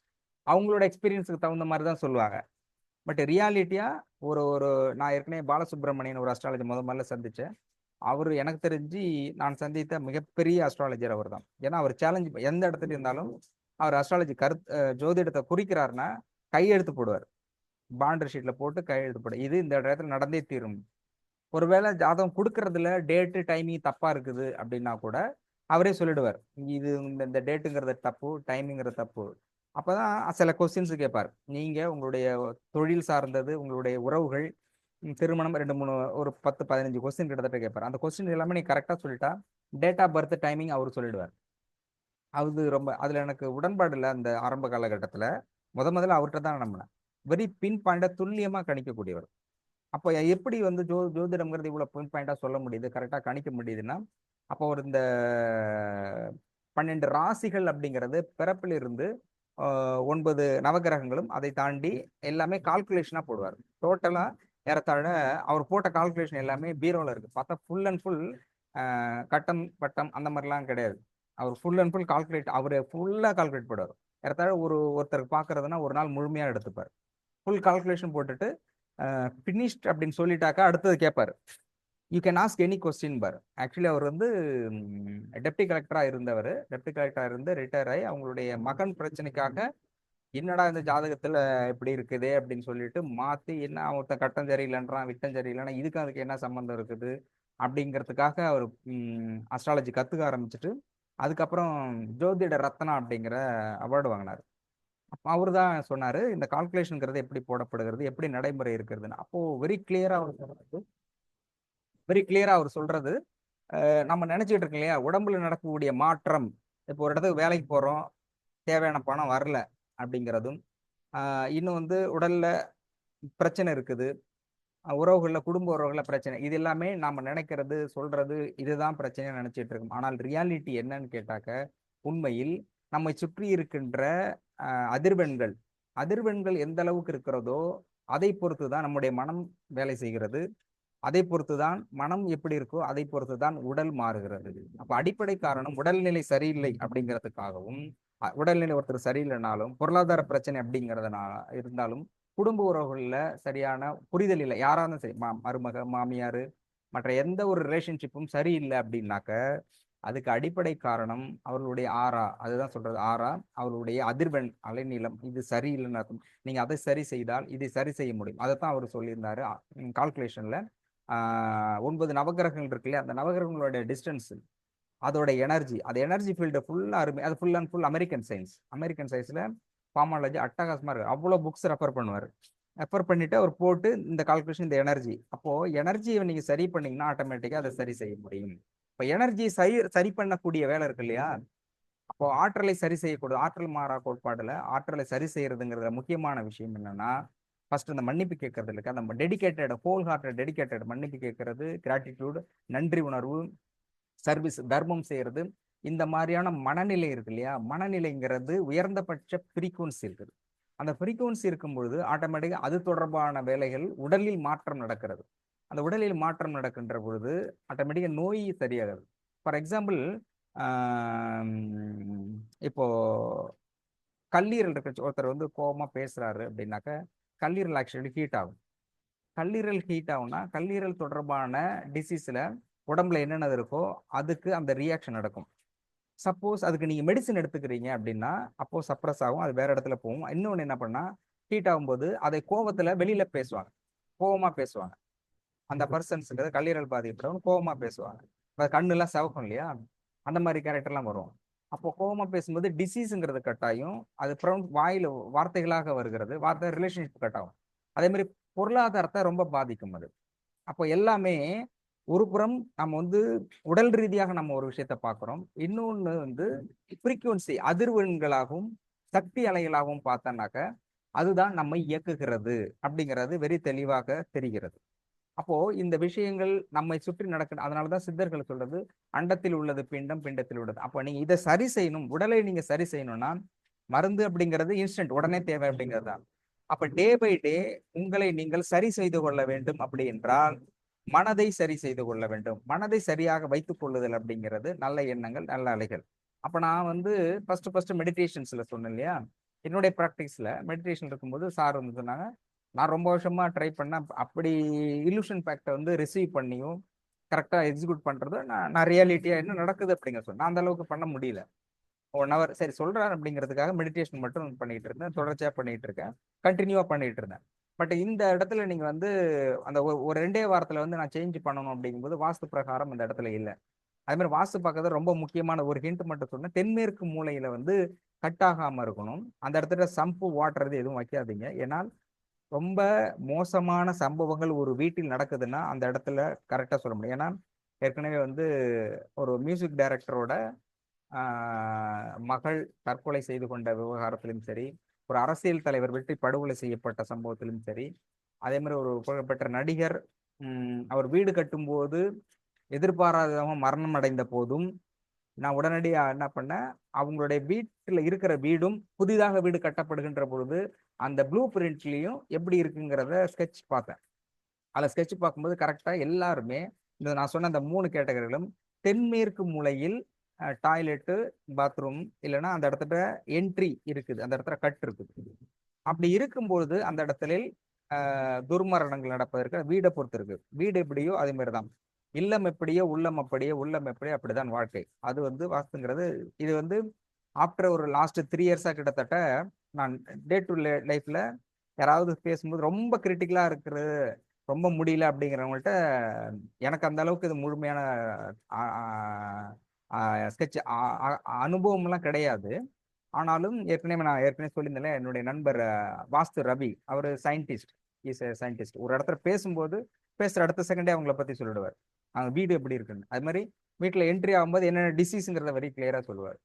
அவங்களோட எக்ஸ்பீரியன்ஸுக்கு தகுந்த மாதிரி தான் சொல்லுவாங்க. பட் ரியாலிட்டியா ஒரு ஒரு நான் ஏற்கனவே பாலசுப்ரமணியன் ஒரு அஸ்ட்ராலஜி முதல்ல சந்திச்சேன். அவர் எனக்கு தெரிஞ்சு நான் சந்தித்த மிகப்பெரிய அஸ்ட்ராலஜர் அவர் தான். ஏன்னா அவர் சேலஞ்ச் எந்த இடத்துல இருந்தாலும் அவர் அஸ்ட்ராலஜி ஜோதிடத்தை குறிக்கிறாருன்னா கையெழுத்து போடுவார். பாண்டர் ஷீட்ல போட்டு கையெழுத்து போடு, இது இந்த இடத்துல நடந்தே தீரும். ஒருவேளை ஜாதகம் கொடுக்கறதுல டேட்டு டைமிங் தப்பா இருக்குது அப்படின்னா கூட அவரே சொல்லிடுவார், இது இந்த டேட்டுங்கிறது தப்பு, டைமிங்கிறது தப்பு. அப்பதான் சில கொஸ்டின்ஸ் கேட்பார். நீங்க உங்களுடைய தொழில் சார்ந்தது, உங்களுடைய உறவுகள், திருமணம், 2 3 ஒரு 10 15 கொஸ்டின் கிட்டத்தட்ட கேட்பார். அந்த கொஸ்டின் எல்லாமே நீ கரெக்டா சொல்லிட்டா டேட் ஆஃப் பர்த் டைமிங் அவர் சொல்லிடுவார். அது ரொம்ப அதுல எனக்கு உடன்பாடு இல்லை. அந்த ஆரம்ப காலகட்டத்துல முதல்ல அவர்கிட்ட தான் நம்பினேன். வெரி பின் பாயிண்டா துல்லியமா கணிக்கக்கூடியவர். அப்போ எப்படி வந்து ஜோதிடம்ங்கிறது இவ்வளவு பின் பாயிண்டா சொல்ல முடியுது, கரெக்டா கணிக்க முடியுதுன்னா, அப்போ ஒரு இந்த 12 ராசிகள் அப்படிங்கிறது பிறப்பிலிருந்து 9 நவகிரகங்களும் அதை தாண்டி எல்லாமே கால்குலேஷனா போடுவார். டோட்டலா ஏறத்தாழ அவர் போட்ட கால்குலேஷன் எல்லாமே பீரோல இருக்கு. பார்த்தா ஃபுல் அண்ட் ஃபுல் கட்டம் பட்டம் அந்த மாதிரிலாம் கிடையாது. அவர் ஃபுல் அண்ட் ஃபுல் கால்குலேட், அவர் ஃபுல்லா கால்குலேட் போடுவார். ஏறத்தாழ ஒருத்தருக்கு பார்க்கறதுனா ஒரு நாள் முழுமையா எடுத்துப்பார். ஃபுல் கால்குலேஷன் போட்டுட்டு ஃபினிஷ்ட் அப்படின்னு சொல்லிட்டாக்கா அடுத்தது கேட்பாரு, you can ask any question பார். ஆக்சுவலி அவர் வந்து டெப்டி கலெக்டரா இருந்தவர். டெப்டி கலெக்டரா இருந்து ரிட்டையர் ஆகி அவங்களுடைய மகன் பிரச்சனைக்காக என்னடா இந்த ஜாதகத்துல இப்படி இருக்குதே அப்படின்னு சொல்லிட்டு மாத்தி, என்ன ஒருத்தன் கட்டம் சரியில்லைன்றான், விட்டம் சரியில்லைன்னா இதுக்கு அதுக்கு என்ன சம்பந்தம் இருக்குது அப்படிங்கிறதுக்காக அவர் அஸ்ட்ராலஜி கத்துக்க ஆரம்பிச்சுட்டு அதுக்கப்புறம் ஜோதிட ரத்னா அப்படிங்கிற அவார்டு வாங்கினார். அப்போ அவர் தான் சொன்னாரு, இந்த கால்குலேஷனுங்கிறது எப்படி போடப்படுகிறது, எப்படி நடைமுறை இருக்கிறதுன்னு. அப்போ வெரி கிளியரா அவர் சொல்றது, நம்ம நினைச்சிட்டு இருக்கோம் இல்லையா, உடம்புல நடக்கக்கூடிய மாற்றம். இப்போ ஒரு இடத்துக்கு வேலைக்கு போறோம், தேவையான பணம் வரல அப்படிங்கிறதும், இன்னும் வந்து உடல்ல பிரச்சனை இருக்குது, உறவுகள்ல குடும்ப உறவுகள்ல பிரச்சனை, இது எல்லாமே நாம நினைக்கிறது சொல்றது இதுதான் பிரச்சனையா நினைச்சிட்டு இருக்கோம். ஆனால் ரியாலிட்டி என்னன்னு கேட்டாக்க, உண்மையில் நம்மை சுற்றி இருக்கின்ற அதிர்வெண்கள் அதிர்வெண்கள் எந்த அளவுக்கு இருக்கிறதோ அதை பொறுத்து தான் நம்முடைய மனம் வேலை செய்கிறது. அதை பொறுத்து தான் மனம் எப்படி இருக்கோ அதை பொறுத்து தான் உடல் மாறுகிறது. அப்ப அடிப்படை காரணம் உடல்நிலை சரியில்லை அப்படிங்கிறதுக்காகவும், உடல்நிலை ஒருத்தர் சரியில்லைனாலும், பொருளாதார பிரச்சனை அப்படிங்கிறதுனால இருந்தாலும், குடும்ப உறவுகள்ல சரியான புரிதல் இல்லை, யாராலும் சரி, மருமக மாமியார் மற்ற எந்த ஒரு ரிலேஷன்ஷிப்பும் சரியில்லை அப்படின்னாக்க அதுக்கு அடிப்படை காரணம் அவர்களுடைய ஆறா. அதுதான் சொல்றது, ஆறா அவர்களுடைய அதிர்வெண் அலைநீளம் இது சரியில்லைன்னு அர்த்தம். நீங்க அதை சரி செய்தால் இதை சரி செய்ய முடியும். அதைத்தான் அவர் சொல்லியிருந்தாரு கால்குலேஷன்ல. 9 நவகிரகங்கள் இருக்கு இல்லையா, அந்த நவகிரகங்களோட டிஸ்டன்ஸ், அதோட எனர்ஜி, அது எனர்ஜி ஃபீல்டு ஃபுல்லாக அருமை. அது ஃபுல் அண்ட் ஃபுல் அமெரிக்கன் சயின்ஸில் பாமாலஜி அட்டகாசமாக இருக்கு. அவ்வளோ புக்ஸ் ரெஃபர் பண்ணுவார். ரெஃபர் பண்ணிட்டு அவர் போட்டு இந்த கால்குலேஷன், இந்த எனர்ஜி, அப்போது எனர்ஜியை நீங்கள் சரி பண்ணீங்கன்னா ஆட்டோமேட்டிக்காக அதை சரி செய்ய முடியும். இப்போ எனர்ஜி சரி பண்ணக்கூடிய வேலை இருக்கு இல்லையா, அப்போ ஆற்றலை சரி செய்யக்கூடாது. ஆற்றல் மாறா கோட்பாடுல ஆற்றலை சரி செய்யறதுங்கிறதுல முக்கியமான விஷயம் என்னன்னா, ஃபர்ஸ்ட் இந்த மன்னிப்பு கேட்கறது இருக்கு, அந்த டெடிகேட்டட் ஹோல் ஹார்ட்டட் டெடிகேட்டட் மன்னிப்பு கேட்கறது, கிராட்டிடியூட், நன்றி உணர்வு, சர்வீஸ், தர்மம் செய்யறது, இந்த மாதிரியான மனநிலை இருக்கு இல்லையா, மனநிலைங்கிறது உயர்ந்தபட்ச ஃப்ரீக்குவன்சி இருக்குது. அந்த ஃப்ரீக்குவன்சி இருக்கும்பொழுது ஆட்டோமேட்டிக்காக அது தொடர்பான வேலைகள் உடலில் மாற்றம் நடக்கிறது. அந்த உடலில் மாற்றம் நடக்கின்ற பொழுது ஆட்டோமேட்டிக்காக நோய் சரியாகிறது. ஃபார் எக்ஸாம்பிள், இப்போ கல்லீரல் இருக்க ஒருத்தர் வந்து கோபமா பேசுறாரு அப்படின்னாக்க கல்லீரல் ஆக்சுவலி ஹீட் ஆகும். கல்லீரல் ஹீட் ஆகும்னா கல்லீரல் தொடர்பான டிசீஸ்ல உடம்புல என்னென்ன இருக்கோ அதுக்கு அந்த ரியாக்ஷன் நடக்கும். சப்போஸ் அதுக்கு நீங்க மெடிசன் எடுத்துக்கிறீங்க அப்படின்னா அப்போ சப்ரஸ் ஆகும், அது வேற இடத்துல போகும். இன்னொன்று என்ன பண்ணா, ஹீட் ஆகும்போது அதை கோவத்துல வெளியில பேசுவாங்க, கோவமா பேசுவாங்க. அந்த பர்சன்ஸுக்கு கல்லீரல் பாதிக்கப்பட்டவங்க கோவமா பேசுவாங்க. கண்ணுலாம் சிவக்கும் இல்லையா, அந்த மாதிரி கேரக்டர்லாம் வரும். அப்போ கோவமா பேசும்போது டிசீஸுங்கிறது கட்டாயம், அது வாயில வார்த்தைகளாக வருகிறது, வார்த்தை ரிலேஷன்ஷிப் கட்டாகும். அதே மாதிரி பொருளாதாரத்தை ரொம்ப பாதிக்கும் அது. அப்போ எல்லாமே ஒரு புறம் நம்ம வந்து உடல் ரீதியாக நம்ம ஒரு விஷயத்த பார்க்குறோம், இன்னொன்று வந்து ஃப்ரீக்குவன்சி அதிர்வெண்களாகவும் சக்தி அலைகளாகவும் பார்த்தோன்னாக்க அதுதான் நம்மை இயக்குகிறது அப்படிங்கிறது வெரி தெளிவாக தெரிகிறது. அப்போ இந்த விஷயங்கள் நம்மை சுற்றி நடக்க, அதனாலதான் சித்தர்கள் சொல்றது அண்டத்தில் உள்ளது பிண்டம், பிண்டத்தில் உள்ளது. அப்போ நீங்க இதை சரி செய்யணும், உடலை நீங்க சரி செய்யணும்னா மருந்து அப்படிங்கிறது இன்ஸ்டன்ட், உடனே தேவை அப்படிங்கிறது தான். அப்ப டே பை டே உங்களை நீங்கள் சரி செய்து கொள்ள வேண்டும். அப்படி என்றால் மனதை சரி செய்து கொள்ள வேண்டும். மனதை சரியாக வைத்துக் கொள்ளுதல் அப்படிங்கிறது நல்ல எண்ணங்கள், நல்ல அலைகள். அப்ப நான் வந்து ஃபர்ஸ்ட் மெடிடேஷன்ஸ்ல சொன்னேன் இல்லையா, என்னுடைய ப்ராக்டிஸ்ல மெடிடேஷன் இருக்கும்போது சார் வந்து சொன்னாங்க, நான் ரொம்ப வருஷமா ட்ரை பண்ண அப்படி இல்லூஷன் ஃபேக்டை வந்து ரிசீவ் பண்ணியும் கரெக்டா எக்ஸிக்யூட் பண்றது நான் ரியாலிட்டியா என்ன நடக்குது அப்படிங்கிற சொன்னேன். அந்த அளவுக்கு பண்ண முடியல. 1 hour சரி சொல்றாரு அப்படிங்கிறதுக்காக மெடிடேஷன் மட்டும் பண்ணிட்டு இருந்தேன், தொடர்ச்சியா பண்ணிட்டு இருக்கேன், கண்டினியூவா பண்ணிட்டு இருந்தேன். பட் இந்த இடத்துல நீங்க வந்து அந்த ஒரு 2 வாரத்துல வந்து நான் சேஞ்ச் பண்ணணும் அப்படிங்கும்போது வாஸ்து பிரகாரம் இந்த இடத்துல இல்லை. அதே மாதிரி வாஸ்து பார்க்கறது ரொம்ப முக்கியமான ஒரு ஹிண்ட் மட்டும் சொன்னேன், தென்மேற்கு மூலையில வந்து கட் ஆகாம இருக்கணும். அந்த இடத்துல சம்பு வாட்டர் எதுவும் வைக்காதீங்க. ஏன்னா ரொம்ப மோசமான சம்பவங்கள் ஒரு வீட்டில் நடக்குதுன்னா அந்த இடத்துல கரெக்டா சொல்ல முடியும். ஏன்னா ஏற்கனவே வந்து ஒரு மியூசிக் டைரக்டரோட மகள் தற்கொலை செய்து கொண்ட விவகாரத்திலும் சரி, ஒரு அரசியல் தலைவர் வெற்றி படுகொலை செய்யப்பட்ட சம்பவத்திலும் சரி, அதே மாதிரி ஒரு புகழ்பெற்ற நடிகர் அவர் வீடு கட்டும்போது எதிர்பாராத மரணம் அடைந்த போதும் நான் உடனடியாக என்ன பண்ணேன், அவங்களுடைய வீட்டில் இருக்கிற வீடும் புதிதாக வீடு கட்டப்படுகின்ற பொழுது அந்த ப்ளூ பிரிண்ட்லயும் எப்படி இருக்குங்கிறத ஸ்கெட்ச் பார்த்தேன். அதில் ஸ்கெட்ச் பார்க்கும்போது கரெக்டாக எல்லாருமே இந்த நான் சொன்ன அந்த 3 கேட்டகரிகளும் தென்மேற்கு மூலையில் டாய்லெட்டு, பாத்ரூம், இல்லைன்னா அந்த இடத்துல என்ட்ரி இருக்குது, அந்த இடத்துல கட் இருக்குது. அப்படி இருக்கும்போது அந்த இடத்துல துர்மரணங்கள் நடப்பதற்கு வீடை பொறுத்து இருக்கு. வீடு எப்படியோ அதே மாதிரி தான், இல்லம் எப்படியோ உள்ளம் அப்படியே, உள்ளம் எப்படியோ அப்படிதான் வாழ்க்கை. அது வந்து வாஸ்துங்கிறது. இது வந்து ஆஃப்டர் ஒரு லாஸ்ட் 3 இயர்ஸா கிட்டத்தட்ட நான் டே டு லைஃப்ல யாராவது பேசும்போது ரொம்ப கிரிட்டிக்கலா இருக்கிறது, ரொம்ப முடியல அப்படிங்கிறவங்கள்ட்ட எனக்கு அந்த அளவுக்கு இது முழுமையான ஸ்கெட்ச் அனுபவம்லாம் கிடையாது. ஆனாலும் நான் ஏற்கனவே சொல்லியிருந்தேன், என்னுடைய நண்பர் வாஸ்து ரவி, அவர் சயின்டிஸ்ட், இஸ் சயின்டிஸ்ட். ஒரு இடத்துல பேசும்போது பேசுற அடுத்த செகண்டே அவங்கள பத்தி சொல்லிடுவார், அவங்க வீடு எப்படி இருக்குன்னு. அது மாதிரி வீட்டில் என்ட்ரி ஆகும்போது என்னென்ன டிசீஸுங்கிறத வெரி கிளியரா சொல்லுவார்.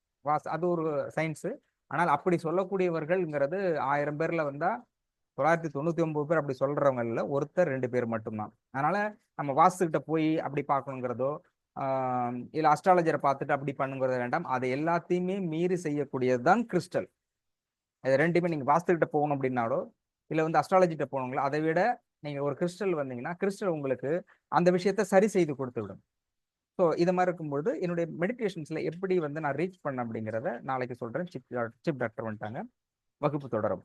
அது ஒரு சயின்ஸு. ஆனால் அப்படி சொல்லக்கூடியவர்கள்ங்கிறது 1000 பேர்ல வந்தா 999 பேர் அப்படி சொல்றவங்க இல்லை, ஒருத்தர் 2 பேர் மட்டும்தான். அதனால நம்ம வாஸ்துக்கிட்ட போய் அப்படி பார்க்கணுங்கிறதோ இல்லை அஸ்ட்ராலஜரை பார்த்துட்டு அப்படி பண்ணுங்கிறத வேண்டாம். அதை எல்லாத்தையுமே மீறி செய்யக்கூடியது தான் கிறிஸ்டல். இது ரெண்டுமே நீங்க வாஸ்துக்கிட்ட போகணும் அப்படின்னாலோ இல்லை வந்து அஸ்ட்ராலஜிட்ட போகணுங்களோ அதை விட நீங்க ஒரு கிறிஸ்டல் வந்தீங்கன்னா கிறிஸ்டல் உங்களுக்கு அந்த விஷயத்த சரி செய்து கொடுத்து விடும். ஸோ இது மாதிரி இருக்கும்போது என்னுடைய மெடிடேஷன்ஸ்ல எப்படி வந்து நான் ரீச் பண்ண அப்படிங்கிறத நாளைக்கு சொல்றேன். சிப் டாக்டர் வந்துட்டாங்க, வகுப்பு தொடரும்.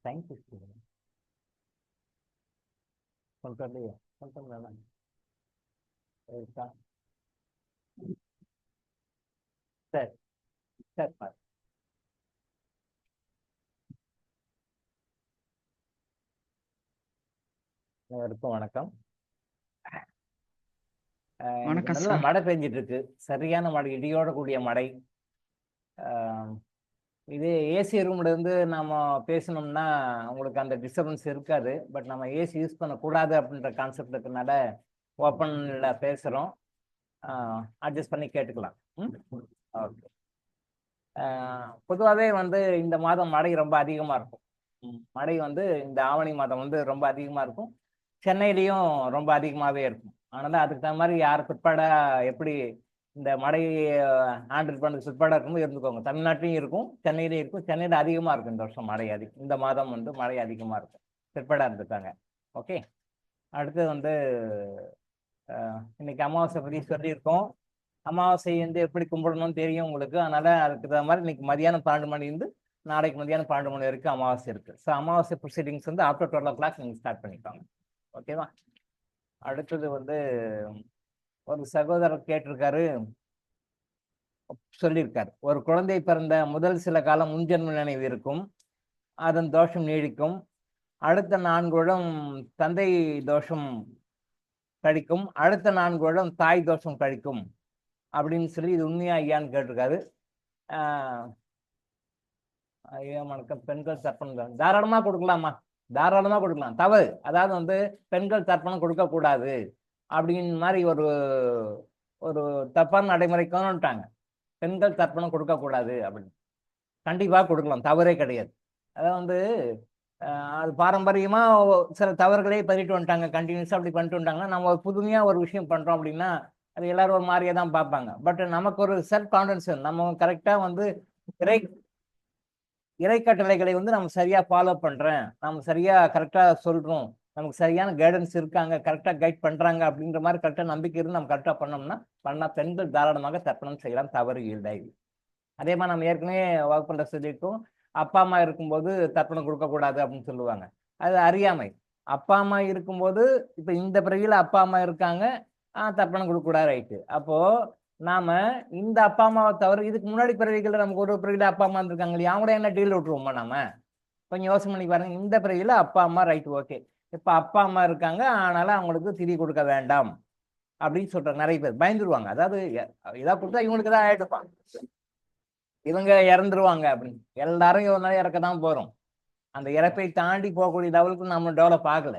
சயின்டிஸ்ட் சொல்றது சொல்றேன் சரி சரி பாரு. அனைவருக்கும் வணக்கம். வணக்கம் நல்ல சார். மழை பெஞ்சிட்டு இருக்கு, சரியான மழை, இடியோட கூடிய மழை. இது ஏசி ரூம்ல இருந்து நம்ம பேசணும்னா உங்களுக்கு அந்த டிஸ்டர்பன்ஸ் இருக்காது. பட் நம்ம ஏசி யூஸ் பண்ணக்கூடாது அப்படின்ற கான்செப்ட் இருக்கிறதுனால ஓப்பன்ல பேசுகிறோம். அட்ஜஸ்ட் பண்ணி கேட்டுக்கலாம். ஓகே. பொதுவாகவே வந்து இந்த மாதம் மழை ரொம்ப அதிகமாக இருக்கும். மழை வந்து இந்த ஆவணி மாதம் வந்து ரொம்ப அதிகமாக இருக்கும். சென்னையிலையும் ரொம்ப அதிகமாகவே இருக்கும். அதனால அதுக்கு தகுந்த மாதிரி யார் பிற்பாட எப்படி இந்த மழையை ஹேண்டில் பண்ணுறது பிற்பாடாக இருக்கும்போது இருந்துக்கோங்க. தமிழ்நாட்டிலையும் இருக்கும், சென்னையிலையும் இருக்கும். சென்னையில் அதிகமாக இருக்கும் இந்த வருஷம் மழை. இந்த மாதம் வந்து மழை அதிகமாக இருக்கும், பிற்பாடாக இருந்துட்டாங்க. ஓகே. அடுத்து வந்து இன்னைக்கு அமாவாசை பற்றி சொல்லியிருக்கோம். அமாவாசை வந்து எப்படி கும்பிடணும்னு தெரியும் உங்களுக்கு. அதனால அதுக்கு தகுந்த மாதிரி இன்னைக்கு மதியானம் 12 மணிலேருந்து நாளைக்கு மதியானம் 12 மணி வரைக்கும் அமாவாசை இருக்கு. ஸோ அமாவாசை ப்ரொசீடிங்ஸ் வந்து ஆஃப்டர் 12 o'clock நீங்கள் ஸ்டார்ட் பண்ணிக்கோங்க. ஓகேவா? அடுத்தது வந்து ஒரு சகோதரர் கேட்டிருக்காரு, சொல்லியிருக்காரு, ஒரு குழந்தை பிறந்த முதல் சில காலம் முன்ஜென்ம நினைவு இருக்கும், அதன் தோஷம் நீடிக்கும். அடுத்த 4 வருடம் தந்தை தோஷம் கழிக்கும், அடுத்த 4 வருடம் தாய் தோஷம் கழிக்கும் அப்படின்னு சொல்லி, இது உண்மையா ஐயான்னு கேட்டிருக்காரு. ஐயா வணக்கம். பெண்கள் தர்ப்பணம் தாராளமா கொடுக்கலாமா? தாராளமா கொடுக்கலாம். தவறு, அதாவது வந்து பெண்கள் தர்ப்பணம் கொடுக்க கூடாது அப்படின்னு மாதிரி ஒரு ஒரு தப்பான நடைமுறை கொண்டுட்டாங்க. பெண்கள் தர்ப்பணம் கொடுக்க கூடாது அப்படின்னு. கண்டிப்பா கொடுக்கலாம், தவறே கிடையாது. அதாவது வந்து அது பாரம்பரியமா சில தவறுகளே பண்ணிட்டு வந்துட்டாங்க, கண்டினியூஸா அப்படி பண்ணிட்டு வந்துட்டாங்கன்னா, நம்ம புதுமையா ஒரு விஷயம் பண்றோம் அப்படின்னா அது எல்லாரும் ஒரு மாதிரியே தான் பார்ப்பாங்க. பட் நமக்கு ஒரு செல்ஃப் கான்ஃபிடன்ஸ், நம்ம கரெக்டா வந்து இறைக்கட்டளைகளை வந்து நம்ம சரியா ஃபாலோ பண்றேன், நம்ம சரியா கரெக்டா சொல்றோம், நமக்கு சரியான கைடன்ஸ் இருக்காங்க, கரெக்டா கைட் பண்றாங்க அப்படின்ற மாதிரி கரெக்டா நம்பிக்கை இருந்து நம்ம கரெக்டா பண்ணா பெண்கள் தாராளமாக தர்ப்பணம் செய்யலாம், தவறு இல்லை. அதே மாதிரி நம்ம ஏற்கனவே வகுப்புல சொல்லியிருக்கோம், அப்பா அம்மா இருக்கும்போது தர்ப்பணம் கொடுக்கக்கூடாது அப்படின்னு சொல்லுவாங்க. அது அறியாமை. அப்பா அம்மா இருக்கும்போது இப்ப இந்த பிறவியில அப்பா அம்மா இருக்காங்க, தர்ப்பணம் கொடுக்கக்கூடாது, ரைட்டு. அப்போ நாம இந்த அப்பா அம்மாவை தவிர இதுக்கு முன்னாடி பிறவிகள் நமக்கு ஒரு பிறவில அப்பா அம்மா இருந்திருக்காங்க இல்லையா, அவங்கள என்ன டீல் விட்டுருவோமா? நாம கொஞ்சம் யோசனை பண்ணி பாருங்க. இந்த பிறவியில அப்பா அம்மா, ரைட், ஓகே. இப்ப அப்பா அம்மா இருக்காங்க, அதனால அவங்களுக்கு திதி கொடுக்க வேண்டாம் அப்படின்னு சொல்றாங்க. நிறைய பேர் பயந்துருவாங்க. அதாவது ஏதாவது கொடுத்தா இவங்களுக்கு தான் ஆயிடுப்பான், இவங்க இறந்துருவாங்க அப்படின்னு. எல்லாரும் ஒரு நாள் இறக்க தான் போறோம். அந்த இறப்பை தாண்டி போகக்கூடிய லெவலுக்கு நம்ம டெவலப் ஆகல.